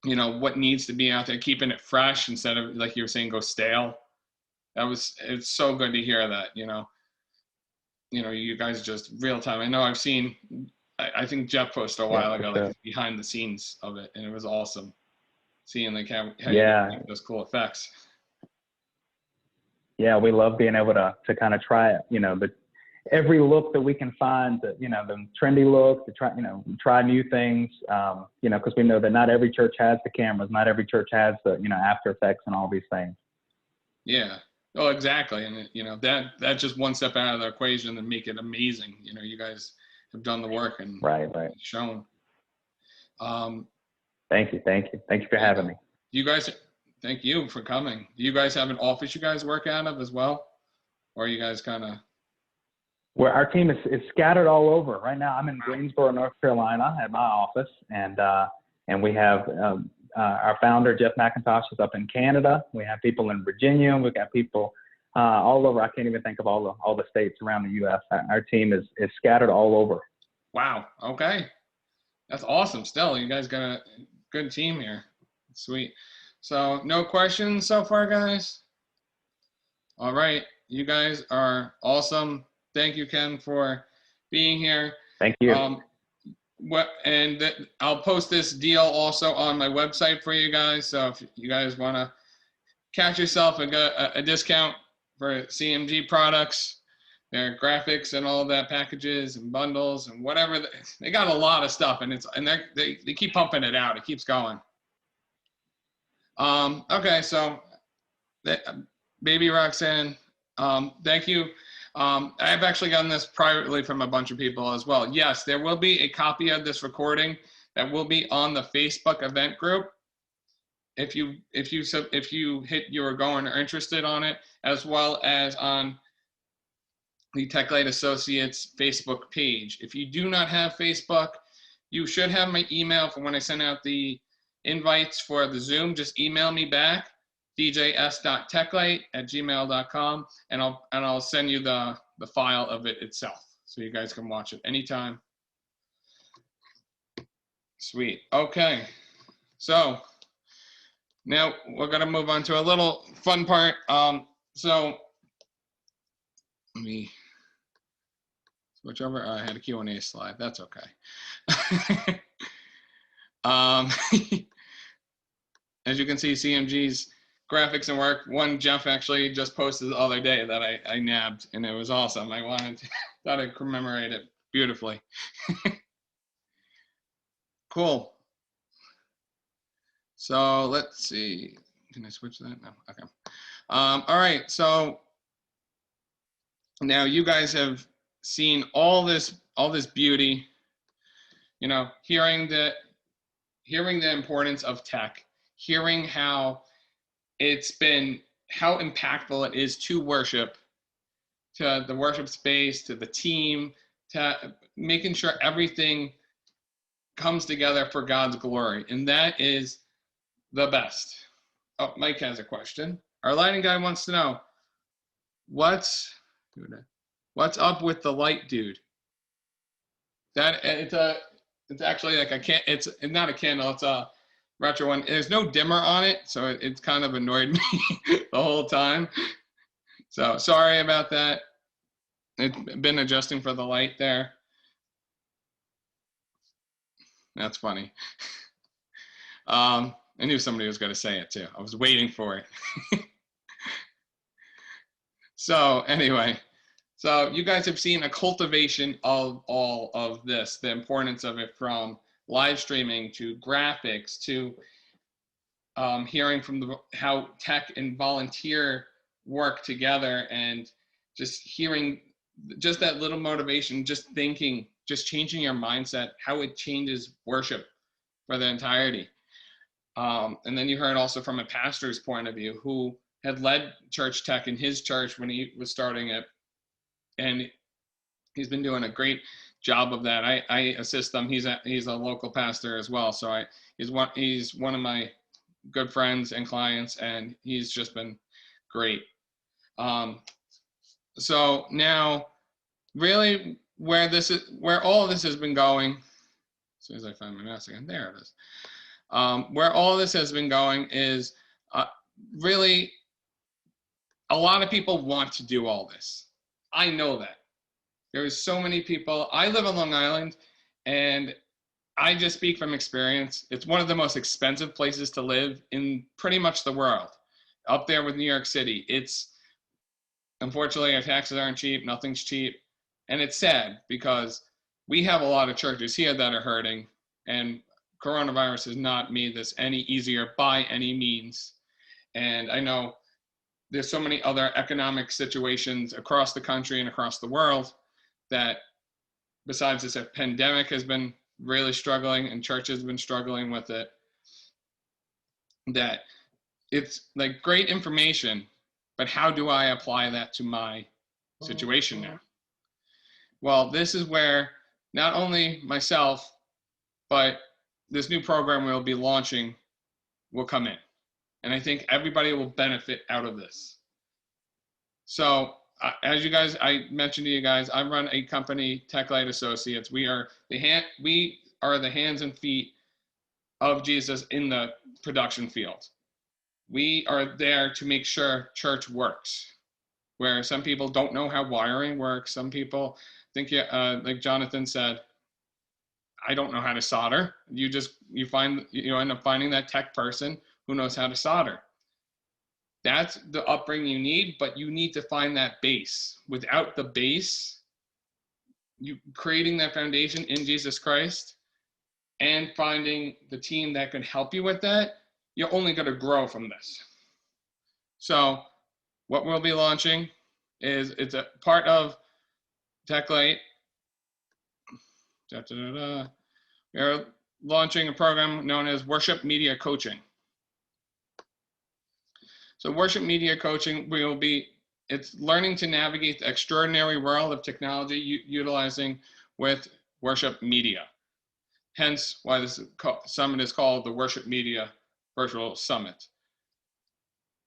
you know, what needs to be out there, keeping it fresh instead of, like you were saying, go stale. It's so good to hear that, you know, you guys just real time. I know I've seen, I think Jeff posted a while ago, sure. like behind the scenes of it, and it was awesome seeing like how Yeah. you make those cool effects. Yeah, we love being able to kind of try it, you know, but every look that we can find, that, you know, the trendy look, to try, you know, try new things, you know, because we know that not every church has the cameras, not every church has the, you know, After Effects and all these things. Yeah. Oh, exactly. And you know, that's just one step out of the equation and make it amazing. You know, you guys have done the work and Right. shown. Thank you for having me. You guys, thank you for coming. Do you guys have an office you guys work out of as well? Or are you guys kind of? Well, our team is scattered all over. Right now, I'm in Greensboro, North Carolina, at my office, and we have our founder Jeff McIntosh is up in Canada. We have people in Virginia. We've got people all over. I can't even think of all the states around the U.S. Our team is scattered all over. Wow. Okay, that's awesome. Still, you guys got a good team here. Sweet. So, no questions so far, guys? All right, you guys are awesome. Thank you, Ken, for being here. Thank you. I'll post this deal also on my website for you guys. So if you guys want to catch yourself a discount for CMG products, their graphics and all of that, packages and bundles and whatever, they got a lot of stuff, and they keep pumping it out. It keeps going. Okay, so Baby Roxanne, thank you. I've actually gotten this privately from a bunch of people as well. Yes, there will be a copy of this recording that will be on the Facebook event group. If you hit you were going or interested on it, as well as on the TechLight Associates Facebook page. If you do not have Facebook, you should have my email for when I send out the invites for the Zoom. Just email me back, djs.techlight@gmail.com, and I'll send you the file of it itself, so you guys can watch it anytime. Sweet. Okay, so now we're gonna move on to a little fun part. So let me switch over. I had a Q&A slide. That's okay. As you can see, CMG's graphics and work. One Jeff actually just posted the other day that I nabbed, and it was awesome. I thought I'd commemorate it beautifully. Cool. So let's see. Can I switch that? No. Okay. All right. So now you guys have seen all this beauty. You know, hearing the importance of tech, hearing how impactful it is to worship, to the worship space, to the team, to making sure everything comes together for God's glory. And that is the best. Oh, Mike has a question. Our lighting guy wants to know, what's up with the light dude? It's actually like it's not a candle, it's a retro one. There's no dimmer on it, so it's kind of annoyed me the whole time. So sorry about that. It's been adjusting for the light there. That's funny. I knew somebody was going to say it too. I was waiting for it. So anyway, so you guys have seen a cultivation of all of this, the importance of it, from live streaming to graphics to hearing from how tech and volunteer work together, and just hearing just that little motivation, just thinking, just changing your mindset, how it changes worship for the entirety. And then you heard also from a pastor's point of view, who had led church tech in his church when he was starting it. And he's been doing a great job of that. I assist them. He's a local pastor as well. So he's one of my good friends and clients, and he's just been great. So now really where all of this has been going. As soon as I find my mouse again, there it is. Where all this has been going is really a lot of people want to do all this. I know that. There's so many people. I live on Long Island, and I just speak from experience. It's one of the most expensive places to live in pretty much the world, up there with New York City. Unfortunately, our taxes aren't cheap. Nothing's cheap. And it's sad because we have a lot of churches here that are hurting, and coronavirus has not made this any easier by any means. And I know there's so many other economic situations across the country and across the world that, besides this pandemic, has been really struggling, and churches have been struggling with it, that it's like great information, but how do I apply that to my situation now? Well, this is where not only myself, but this new program we'll be launching will come in. And I think everybody will benefit out of this. So as you guys, I mentioned to you guys, I run a company, TechLight Associates. We are the hands and feet of Jesus in the production field. We are there to make sure church works. Where some people don't know how wiring works. Some people think, like Jonathan said, I don't know how to solder. You end up finding that tech person who knows how to solder. That's the upbringing you need, but you need to find that base. Without the base, you creating that foundation in Jesus Christ and finding the team that can help you with that, you're only going to grow from this. So what we'll be launching is, it's a part of TechLight. We're launching a program known as Worship Media Coaching. So Worship Media Coaching, it's learning to navigate the extraordinary world of technology utilizing with worship media. Hence why this summit is called the Worship Media Virtual Summit.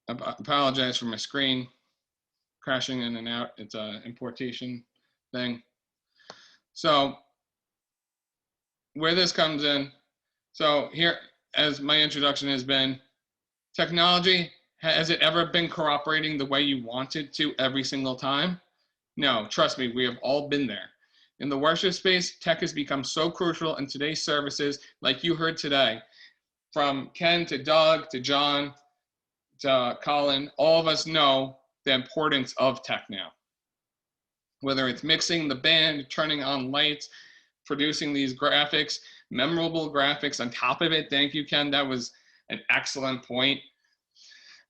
I apologize for my screen crashing in and out. It's an importation thing. So where this comes in, so here, as my introduction has been, technology, has it ever been cooperating the way you want it to every single time? No, trust me, we have all been there. In the worship space, tech has become so crucial in today's services, like you heard today, from Ken to Doug to John to Colin, all of us know the importance of tech now. Whether it's mixing the band, turning on lights, producing these graphics, memorable graphics on top of it. Thank you, Ken. That was an excellent point.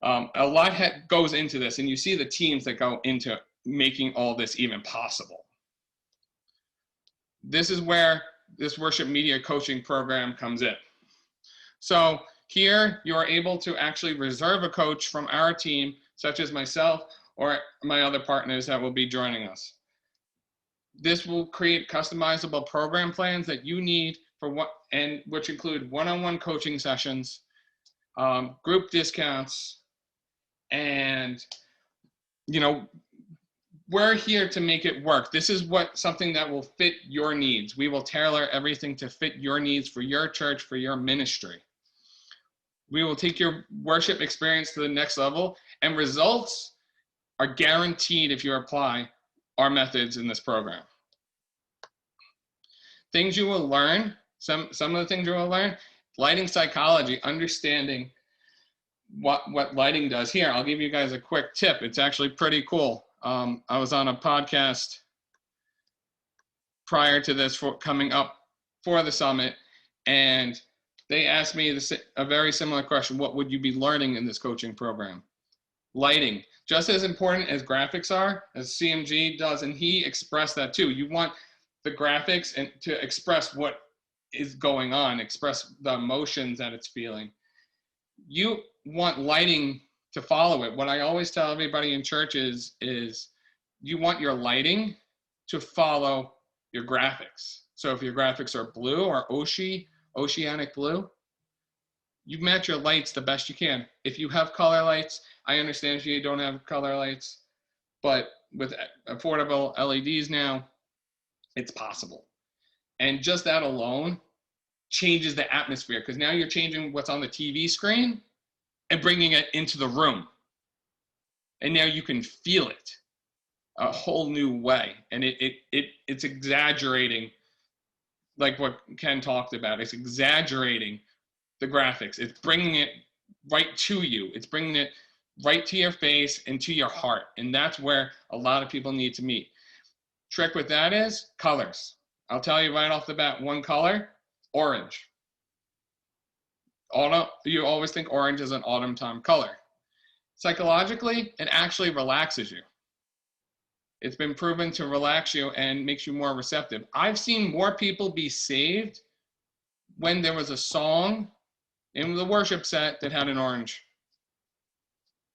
A lot goes into this, and you see the teams that go into making all this even possible. This is where this worship media coaching program comes in. So here you are able to actually reserve a coach from our team, such as myself or my other partners that will be joining us. This will create customizable program plans that you need which include one-on-one coaching sessions, group discounts, and we're here to make it work. This is something that will fit your needs. We will tailor everything to fit your needs for your church, for your ministry. We will take your worship experience to the next level, and results are guaranteed if you apply our methods in this program. Things you will learn, some of the things you will learn, lighting psychology, understanding what lighting does. Here, I'll give you guys a quick tip. It's actually pretty cool. I was on a podcast prior to this coming up for the summit, and they asked me a very similar question. What would you be learning in this coaching program? Lighting, just as important as graphics are, as CMG does, and he expressed that too. You want the graphics and to express what is going on, express the emotions that it's feeling. You want lighting to follow it. What I always tell everybody in church is you want your lighting to follow your graphics. So if your graphics are blue or oceanic blue, you match your lights the best you can. If you have color lights, I understand if you don't have color lights, but with affordable LEDs now, it's possible. And just that alone changes the atmosphere, because now you're changing what's on the TV screen and bringing it into the room. And now you can feel it a whole new way. And it's exaggerating, like what Ken talked about. It's exaggerating the graphics. It's bringing it right to you. It's bringing it right to your face and to your heart. And that's where a lot of people need to meet. Trick with that is colors. I'll tell you right off the bat, one color, orange. You always think orange is an autumn time color. Psychologically, it actually relaxes you. It's been proven to relax you and makes you more receptive. I've seen more people be saved when there was a song in the worship set that had an orange.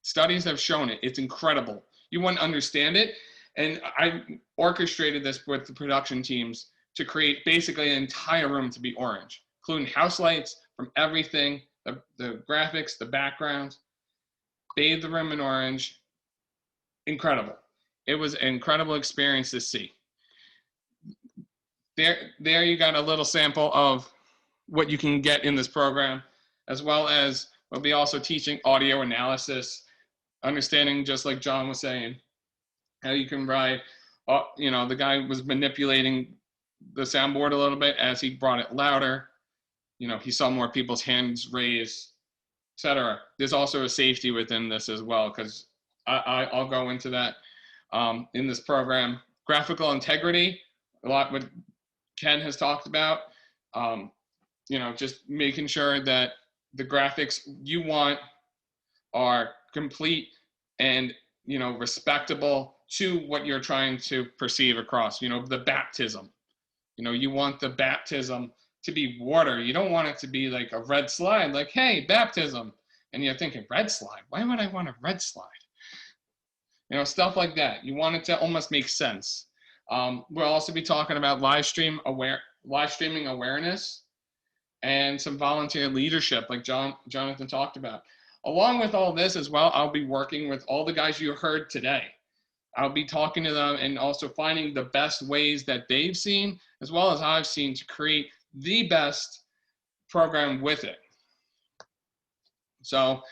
Studies have shown it. It's incredible. You wouldn't understand it. And I orchestrated this with the production teams to create basically an entire room to be orange, including house lights from everything, the graphics, the background, bathe the room in orange. Incredible. It was an incredible experience to see. There you got a little sample of what you can get in this program, as well as we'll be also teaching audio analysis, understanding, just like John was saying, how you can write, the guy was manipulating the soundboard a little bit as he brought it louder. He saw more people's hands raised, etc. There's also a safety within this as well, because I'll go into that in this program. Graphical integrity, a lot what Ken has talked about, just making sure that the graphics you want are complete and, respectable to what you're trying to perceive across, the baptism. You want the baptism to be water. You don't want it to be like a red slide, like, hey, baptism. And you're thinking, red slide? Why would I want a red slide? Stuff like that. You want it to almost make sense. We'll also be talking about live streaming awareness and some volunteer leadership, like Jonathan talked about. Along with all this as well, I'll be working with all the guys you heard today. I'll be talking to them and also finding the best ways that they've seen, as well as I've seen, to create the best program with it. So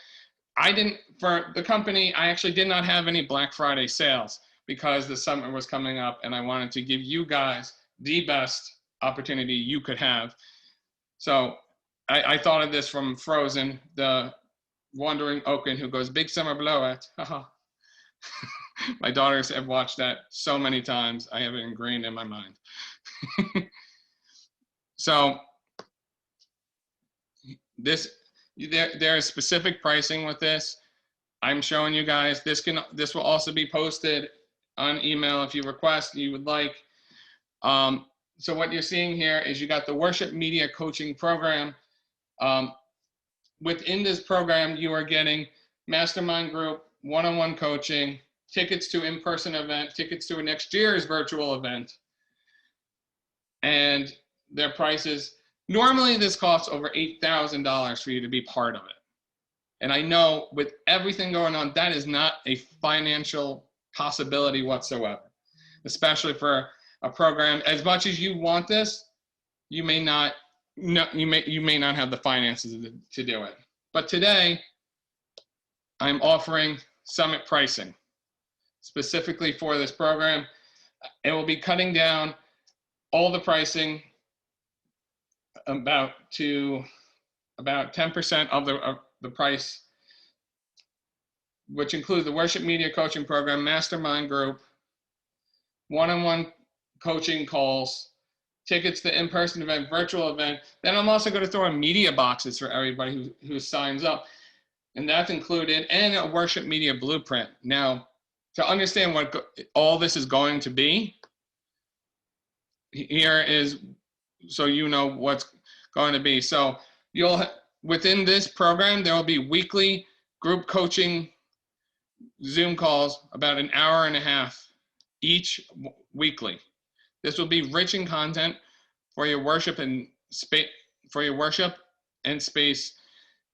for the company, I actually did not have any Black Friday sales because the summer was coming up and I wanted to give you guys the best opportunity you could have. So I thought of this from Frozen, the wandering Oaken who goes, big summer blowout. My daughters have watched that so many times. I have it ingrained in my mind. So there is specific pricing with this. I'm showing you guys. This will also be posted on email if you request, you would like. So what you're seeing here is you got the worship media coaching program. Within this program, you are getting mastermind group, one-on-one coaching, tickets to in-person event, tickets to a next year's virtual event, and their prices. Normally this costs over $8,000 for you to be part of it. And I know with everything going on, that is not a financial possibility whatsoever, especially for a program. As much as you want this, you may not have the finances to do it. But today, I'm offering summit pricing specifically for this program. It will be cutting down all the pricing about 10% of the price, which includes the worship media coaching program, mastermind group, one-on-one coaching calls, tickets to in-person event, virtual event. Then I'm also going to throw in media boxes for everybody who signs up. And that's included, and a worship media blueprint. Now, to understand what all this is going to be, here is, so you know what's going to be. So within this program, there will be weekly group coaching Zoom calls, about an hour and a half each weekly. This will be rich in content for your worship and space,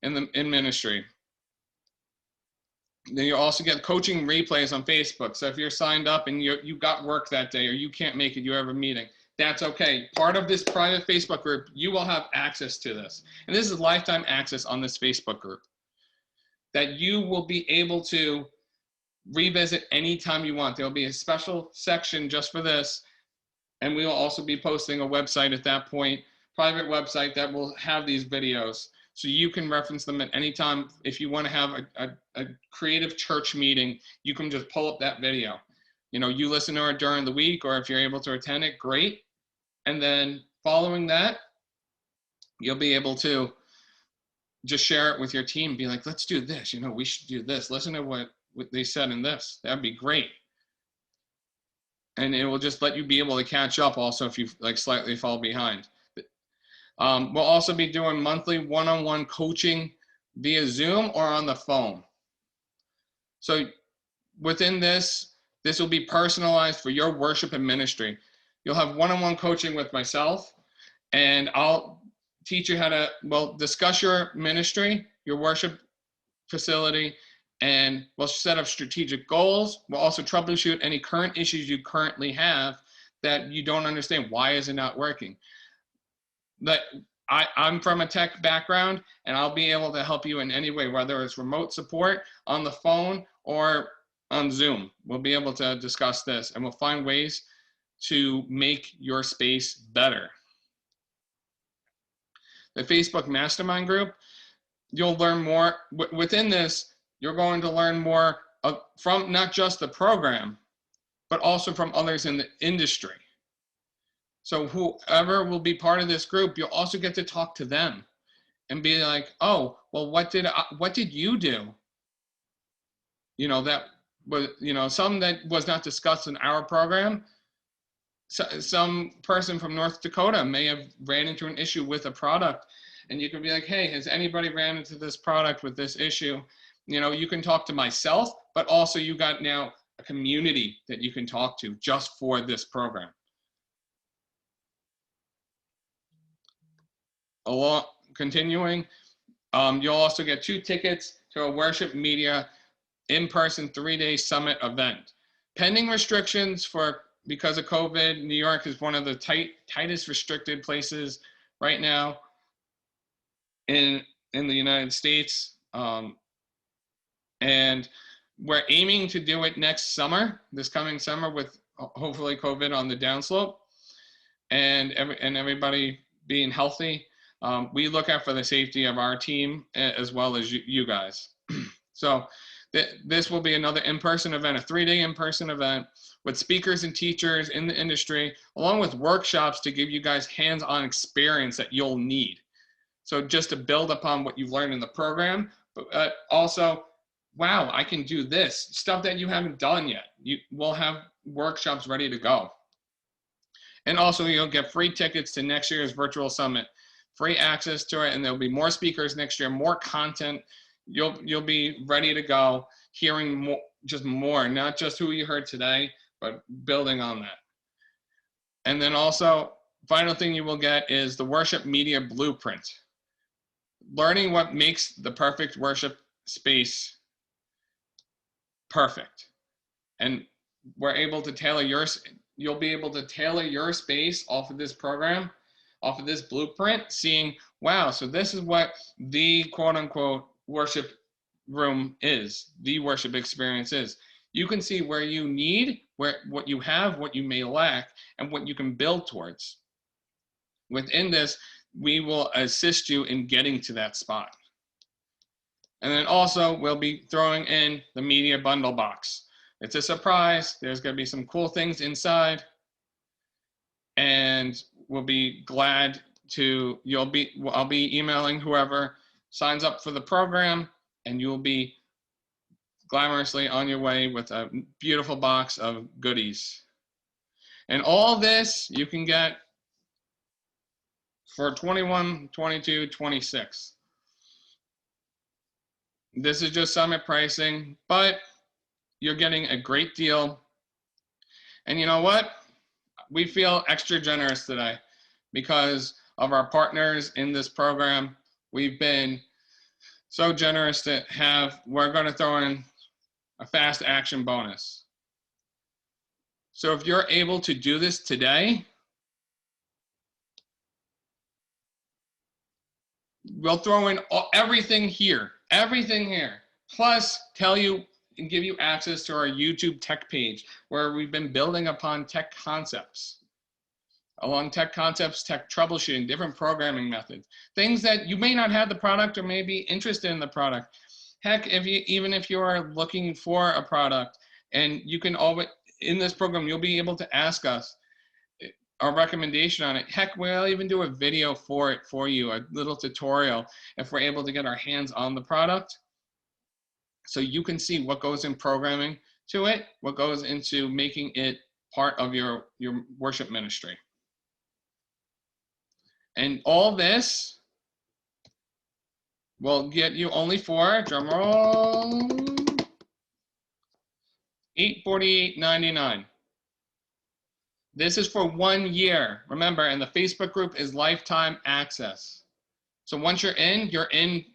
in ministry. Then you also get coaching replays on Facebook. So if you're signed up and you got work that day, or you can't make it, you have a meeting, that's okay. Part of this private Facebook group, you will have access to this. And this is lifetime access on this Facebook group that you will be able to revisit anytime you want. There'll be a special section just for this. And we will also be posting a website at that point, private website that will have these videos. So you can reference them at any time. If you want to have a creative church meeting, you can just pull up that video. You know, you listen to it during the week, or if you're able to attend it, great. And then following that, you'll be able to just share it with your team. Be like, let's do this. You know, we should do this. Listen to what they said in this. That'd be great. And it will just let you be able to catch up also if you like slightly fall behind. We'll also be doing monthly one-on-one coaching via Zoom or on the phone. So within this will be personalized for your worship and ministry. You'll have one-on-one coaching with myself, and I'll teach you how to, well, discuss your ministry, your worship facility, and we'll set up strategic goals. We'll also troubleshoot any current issues you currently have that you don't understand. Why is it not working? But I'm from a tech background, and I'll be able to help you in any way, whether it's remote support, on the phone, or on Zoom. We'll be able to discuss this, and we'll find ways to make your space better. The Facebook Mastermind group, you'll learn more. Within this, you're going to learn more from not just the program, but also from others in the industry. So whoever will be part of this group, you'll also get to talk to them and be like, oh, well, what did you do? You know, that was, you know, some that was not discussed in our program. So, some person from North Dakota may have ran into an issue with a product, and you can be like, hey, has anybody ran into this product with this issue? You know, you can talk to myself, but also you got now a community that you can talk to just for this program. Continuing, you'll also get 2 tickets to a worship media in-person 3-day summit event. Pending restrictions because of COVID, New York is one of the tightest restricted places right now in the United States. And we're aiming to do it next summer, this coming summer, with hopefully COVID on the downslope and everybody being healthy. We look out for the safety of our team as well as you guys. So this will be another in-person event, a 3-day in-person event with speakers and teachers in the industry, along with workshops to give you guys hands-on experience that you'll need. So just to build upon what you've learned in the program, but also, wow, I can do this, stuff that you haven't done yet. We'll have workshops ready to go. And also you'll get free tickets to next year's virtual summit, free access to it, and there'll be more speakers next year, more content. You'll be ready to go, hearing more, not just who you heard today, but building on that. And then also, final thing you will get is the worship media blueprint. Learning what makes the perfect worship space perfect. And we're able to tailor you'll be able to tailor your space off of this program, off of this blueprint, seeing, wow, so this is what the quote unquote worship room is, the worship experience is. You can see where you need, what you have, what you may lack, and what you can build towards. Within this, we will assist you in getting to that spot. And then also, we'll be throwing in the media bundle box. It's a surprise. There's going to be some cool things inside. And we'll be glad to, I'll be emailing whoever signs up for the program, and you'll be glamorously on your way with a beautiful box of goodies. And all this you can get for $21, $22, $26. This is just summit pricing, but you're getting a great deal. And you know what? We feel extra generous today because of our partners in this program. We've been so generous to we're going to throw in a fast action bonus. So if you're able to do this today, we'll throw in everything here, plus tell you and give you access to our YouTube tech page where we've been building upon tech concepts. Along tech concepts, tech troubleshooting, different programming methods, things that you may not have the product or may be interested in the product. Heck, even if you are looking for a product, and you can always, in this program, you'll be able to ask us our recommendation on it. Heck, we'll even do a video for it for you, a little tutorial, if we're able to get our hands on the product. So you can see what goes in programming to it, what goes into making it part of your worship ministry. And all this will get you only for, drum roll, $848.99. This is for 1 year. Remember, and the Facebook group is lifetime access. So once you're in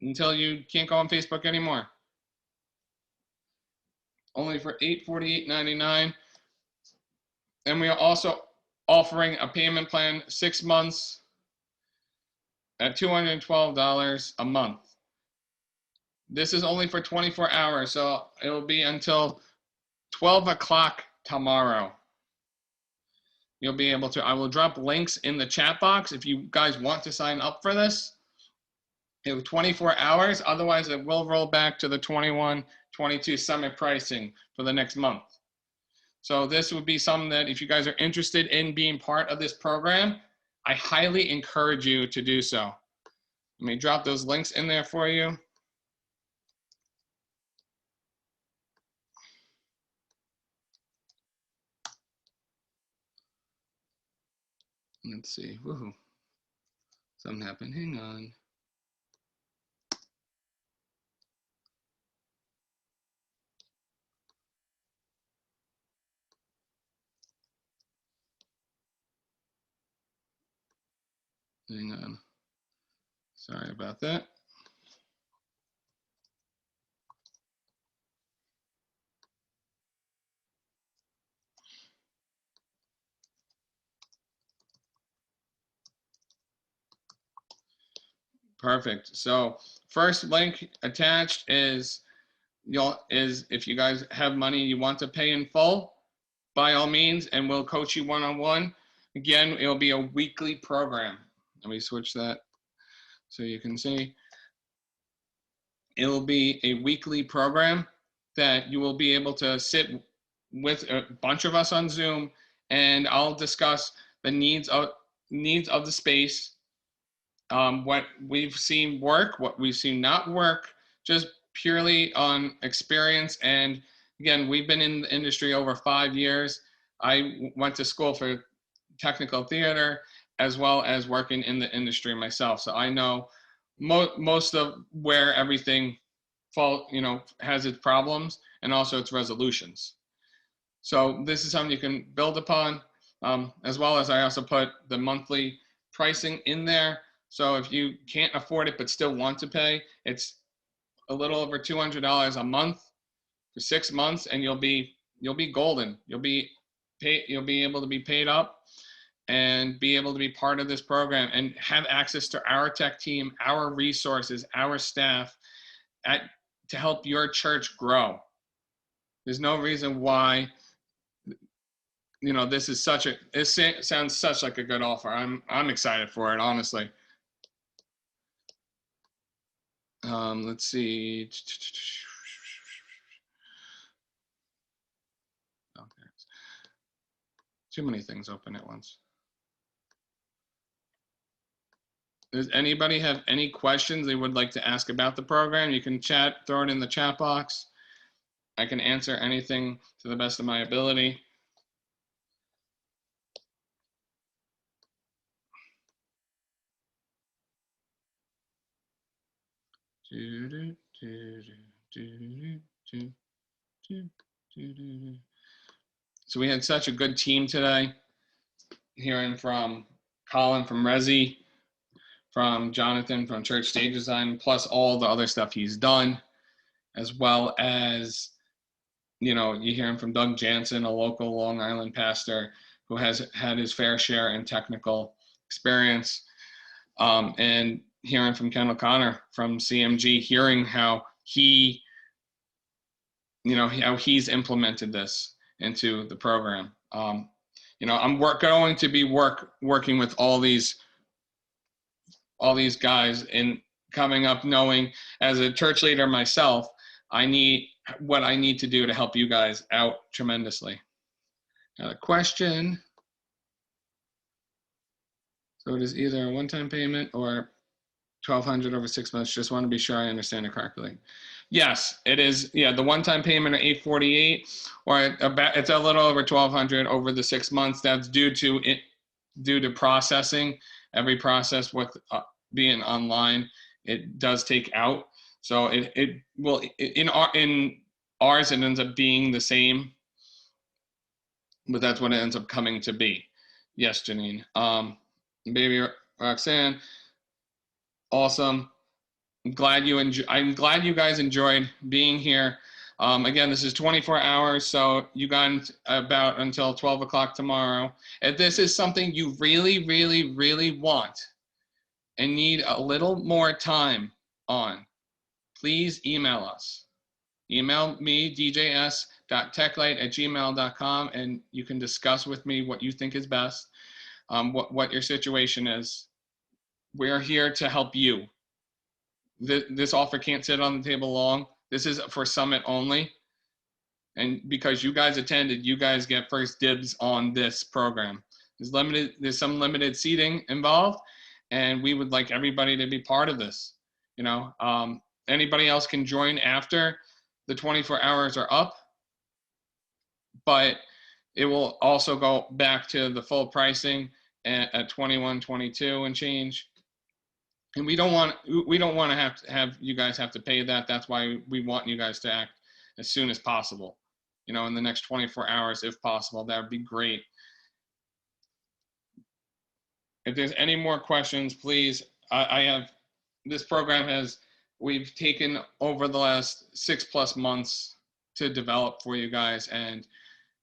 until you can't go on Facebook anymore. Only for $848.99. And we are also offering a payment plan, 6 months at $212 a month. This is only for 24 hours, so it will be until 12 o'clock tomorrow. You'll be able to, I will drop links in the chat box if you guys want to sign up for this. It was 24 hours, otherwise it will roll back to the 21-22 summit pricing for the next month. So this would be something that if you guys are interested in being part of this program, I highly encourage you to do so. Let me drop those links in there for you. Let's see, woohoo, something happened, hang on. Hang on, sorry about that. Perfect. So first link attached is if you guys have money you want to pay in full, by all means, and we'll coach you one-on-one. Again, it'll be a weekly program. Let me switch that so you can see. It will be a weekly program that you will be able to sit with a bunch of us on Zoom, and I'll discuss the needs of the space, what we've seen work, what we've seen not work, just purely on experience. And again, we've been in the industry over 5 years. I went to school for technical theater as well as working in the industry myself. So I know most of where everything has its problems and also its resolutions. So this is something you can build upon, as well as I also put the monthly pricing in there. So if you can't afford it but still want to pay, it's a little over $200 a month for 6 months, and you'll be golden. You'll be able to be paid up and be able to be part of this program and have access to our tech team, our resources, our staff to help your church grow. There's no reason why, this is it sounds such like a good offer. I'm excited for it, honestly. Let's see. Okay. Too many things open at once. Does anybody have any questions they would like to ask about the program? You can throw it in the chat box. I can answer anything to the best of my ability. So we had such a good team today, hearing from Colin from Resi, from Jonathan from Church Stage Design, plus all the other stuff he's done, as well as, you're hearing from Doug Jansen, a local Long Island pastor who has had his fair share in technical experience. and hearing from Ken O'Connor from CMG, hearing how he, how he's implemented this into the program. I'm going to be working with all these guys and coming up, knowing as a church leader myself, I need what I need to do to help you guys out tremendously. Got a question. So it is either a one-time payment or $1,200 over 6 months. Just want to be sure I understand it correctly. Yes, it is. Yeah, the one-time payment of $848, or it's a little over $1,200 over the 6 months. That's due to processing. Every process with being online, it does take out. So it will in ours it ends up being the same, but that's what it ends up coming to be. Yes, Janine. Baby Roxanne, awesome. I'm glad you guys enjoyed being here. Again, this is 24 hours, so you got about until 12 o'clock tomorrow. If this is something you really, really, really want and need a little more time on, please email us. Email me, djs.techlight@gmail.com, and you can discuss with me what you think is best, what your situation is. We're here to help you. This offer can't sit on the table long. This is for Summit only. And because you guys attended, you guys get first dibs on this program. There's some limited seating involved, and we would like everybody to be part of this. Anybody else can join after the 24 hours are up, but it will also go back to the full pricing at $21.22 and change. And we don't want to have you guys have to pay that. That's why we want you guys to act as soon as possible. In the next 24 hours, if possible. That would be great. If there's any more questions, please. This program we've taken over the last 6+ months to develop for you guys, and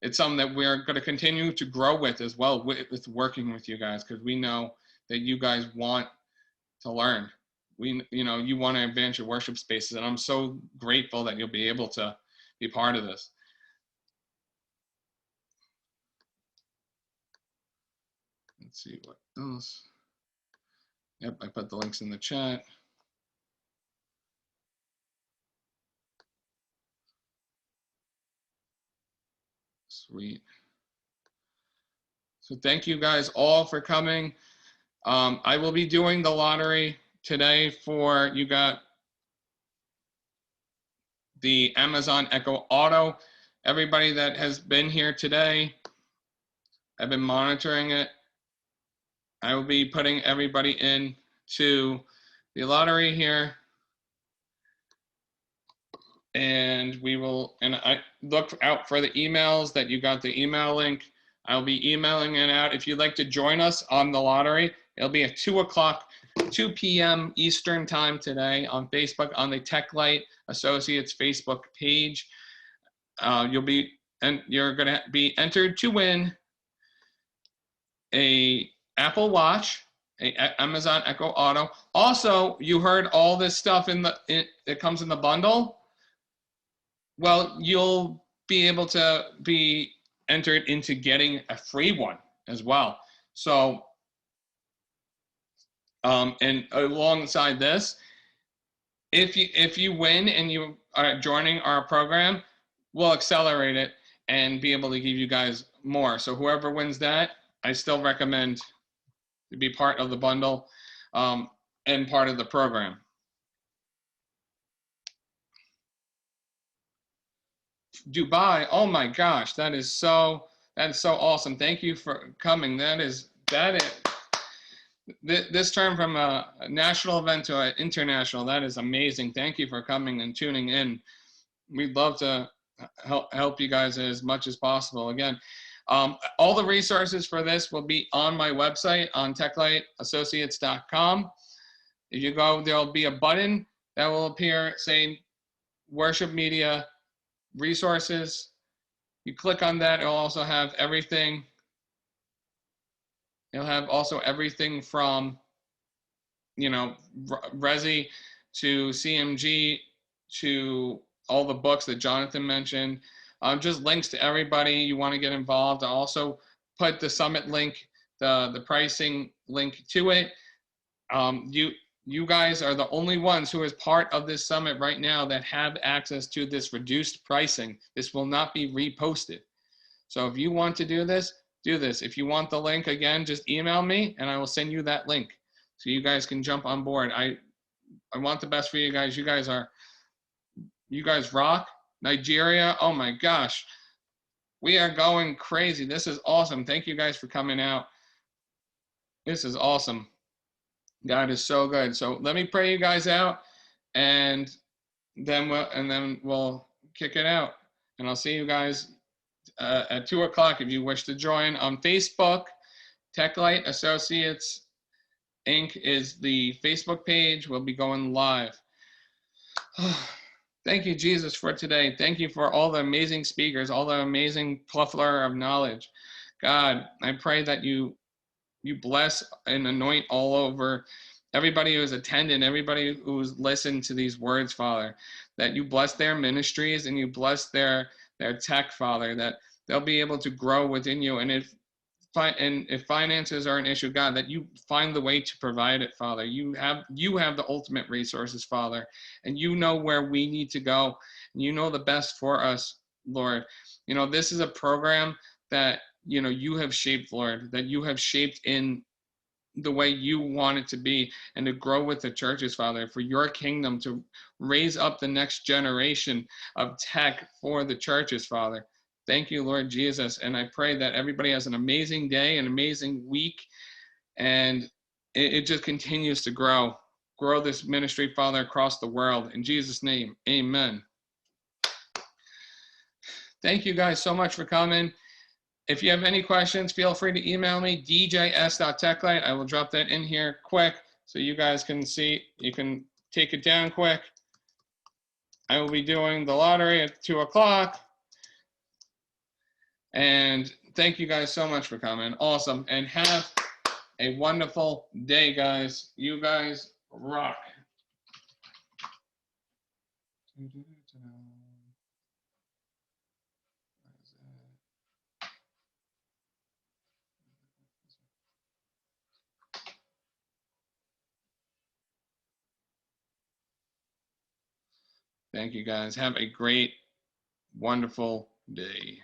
it's something that we're going to continue to grow with as well, with working with you guys, because we know that you guys want to learn. You want to advance your worship spaces, and I'm so grateful that you'll be able to be part of this. Let's see what else. Yep, I put the links in the chat. Sweet. So thank you guys all for coming. I will be doing the lottery today for, you got the Amazon Echo Auto. Everybody that has been here today, I've been monitoring it. I will be putting everybody in to the lottery here. And I look out for the emails that you got the email link. I'll be emailing it out. If you'd like to join us on the lottery, it'll be at 2 p.m. Eastern time today on Facebook, on the TechLight Associates Facebook page. You're going to be entered to win a Apple Watch, a Amazon Echo Auto. Also, you heard all this stuff that comes in the bundle. Well, you'll be able to be entered into getting a free one as well. So, and alongside this, if you win and you are joining our program, we'll accelerate it and be able to give you guys more. So whoever wins that, I still recommend to be part of the bundle and part of the program. Dubai, oh my gosh, that is so awesome. Thank you for coming. This term from a national event to an international, that is amazing. Thank you for coming and tuning in. We'd love to help you guys as much as possible. Again, all the resources for this will be on my website on techlightassociates.com. If you go, there'll be a button that will appear saying Worship Media Resources. You click on that, it'll also have everything. It'll have also everything from you know, Resi to CMG to all the books that Jonathan mentioned. Just links to everybody you want to get involved. I also put the summit link, the pricing link to it. You guys are the only ones who is part of this summit right now that have access to this reduced pricing. This will not be reposted. So if you want to do this, do this. If you want the link, again, just email me and I will send you that link so you guys can jump on board. I want the best for you guys. You guys rock. Nigeria, oh my gosh. We are going crazy. This is awesome. Thank you guys for coming out. This is awesome. God is so good. So let me pray you guys out, and then we'll kick it out. And I'll see you guys at 2 o'clock if you wish to join on Facebook. TechLight Associates Inc. is the Facebook page. We'll be going live. Thank you, Jesus, for today. Thank you for all the amazing speakers, all the amazing plethora of knowledge. God, I pray that you bless and anoint all over everybody who has attended, everybody who's listened to these words, Father, that you bless their ministries and you bless their tech, Father, that they'll be able to grow within you. And if finances are an issue, God, that you find the way to provide it, Father. You have the ultimate resources, Father, and you know where we need to go. And you know the best for us, Lord. You know, this is a program that, you know, you have shaped, Lord, that you have shaped in the way you want it to be, and to grow with the churches, Father, for your kingdom, to raise up the next generation of tech for the churches, Father. Thank you, Lord Jesus. And I pray that everybody has an amazing day, an amazing week, and it just continues to grow this ministry, Father, across the world. In Jesus' name, amen. Thank you guys so much for coming. If you have any questions, feel free to email me, djs.techlight. I will drop that in here quick so you guys can see. You can take it down quick. I will be doing the lottery at 2 o'clock. And thank you guys so much for coming. Awesome. And have a wonderful day, guys. You guys rock. Thank you, guys. Have a great, wonderful day.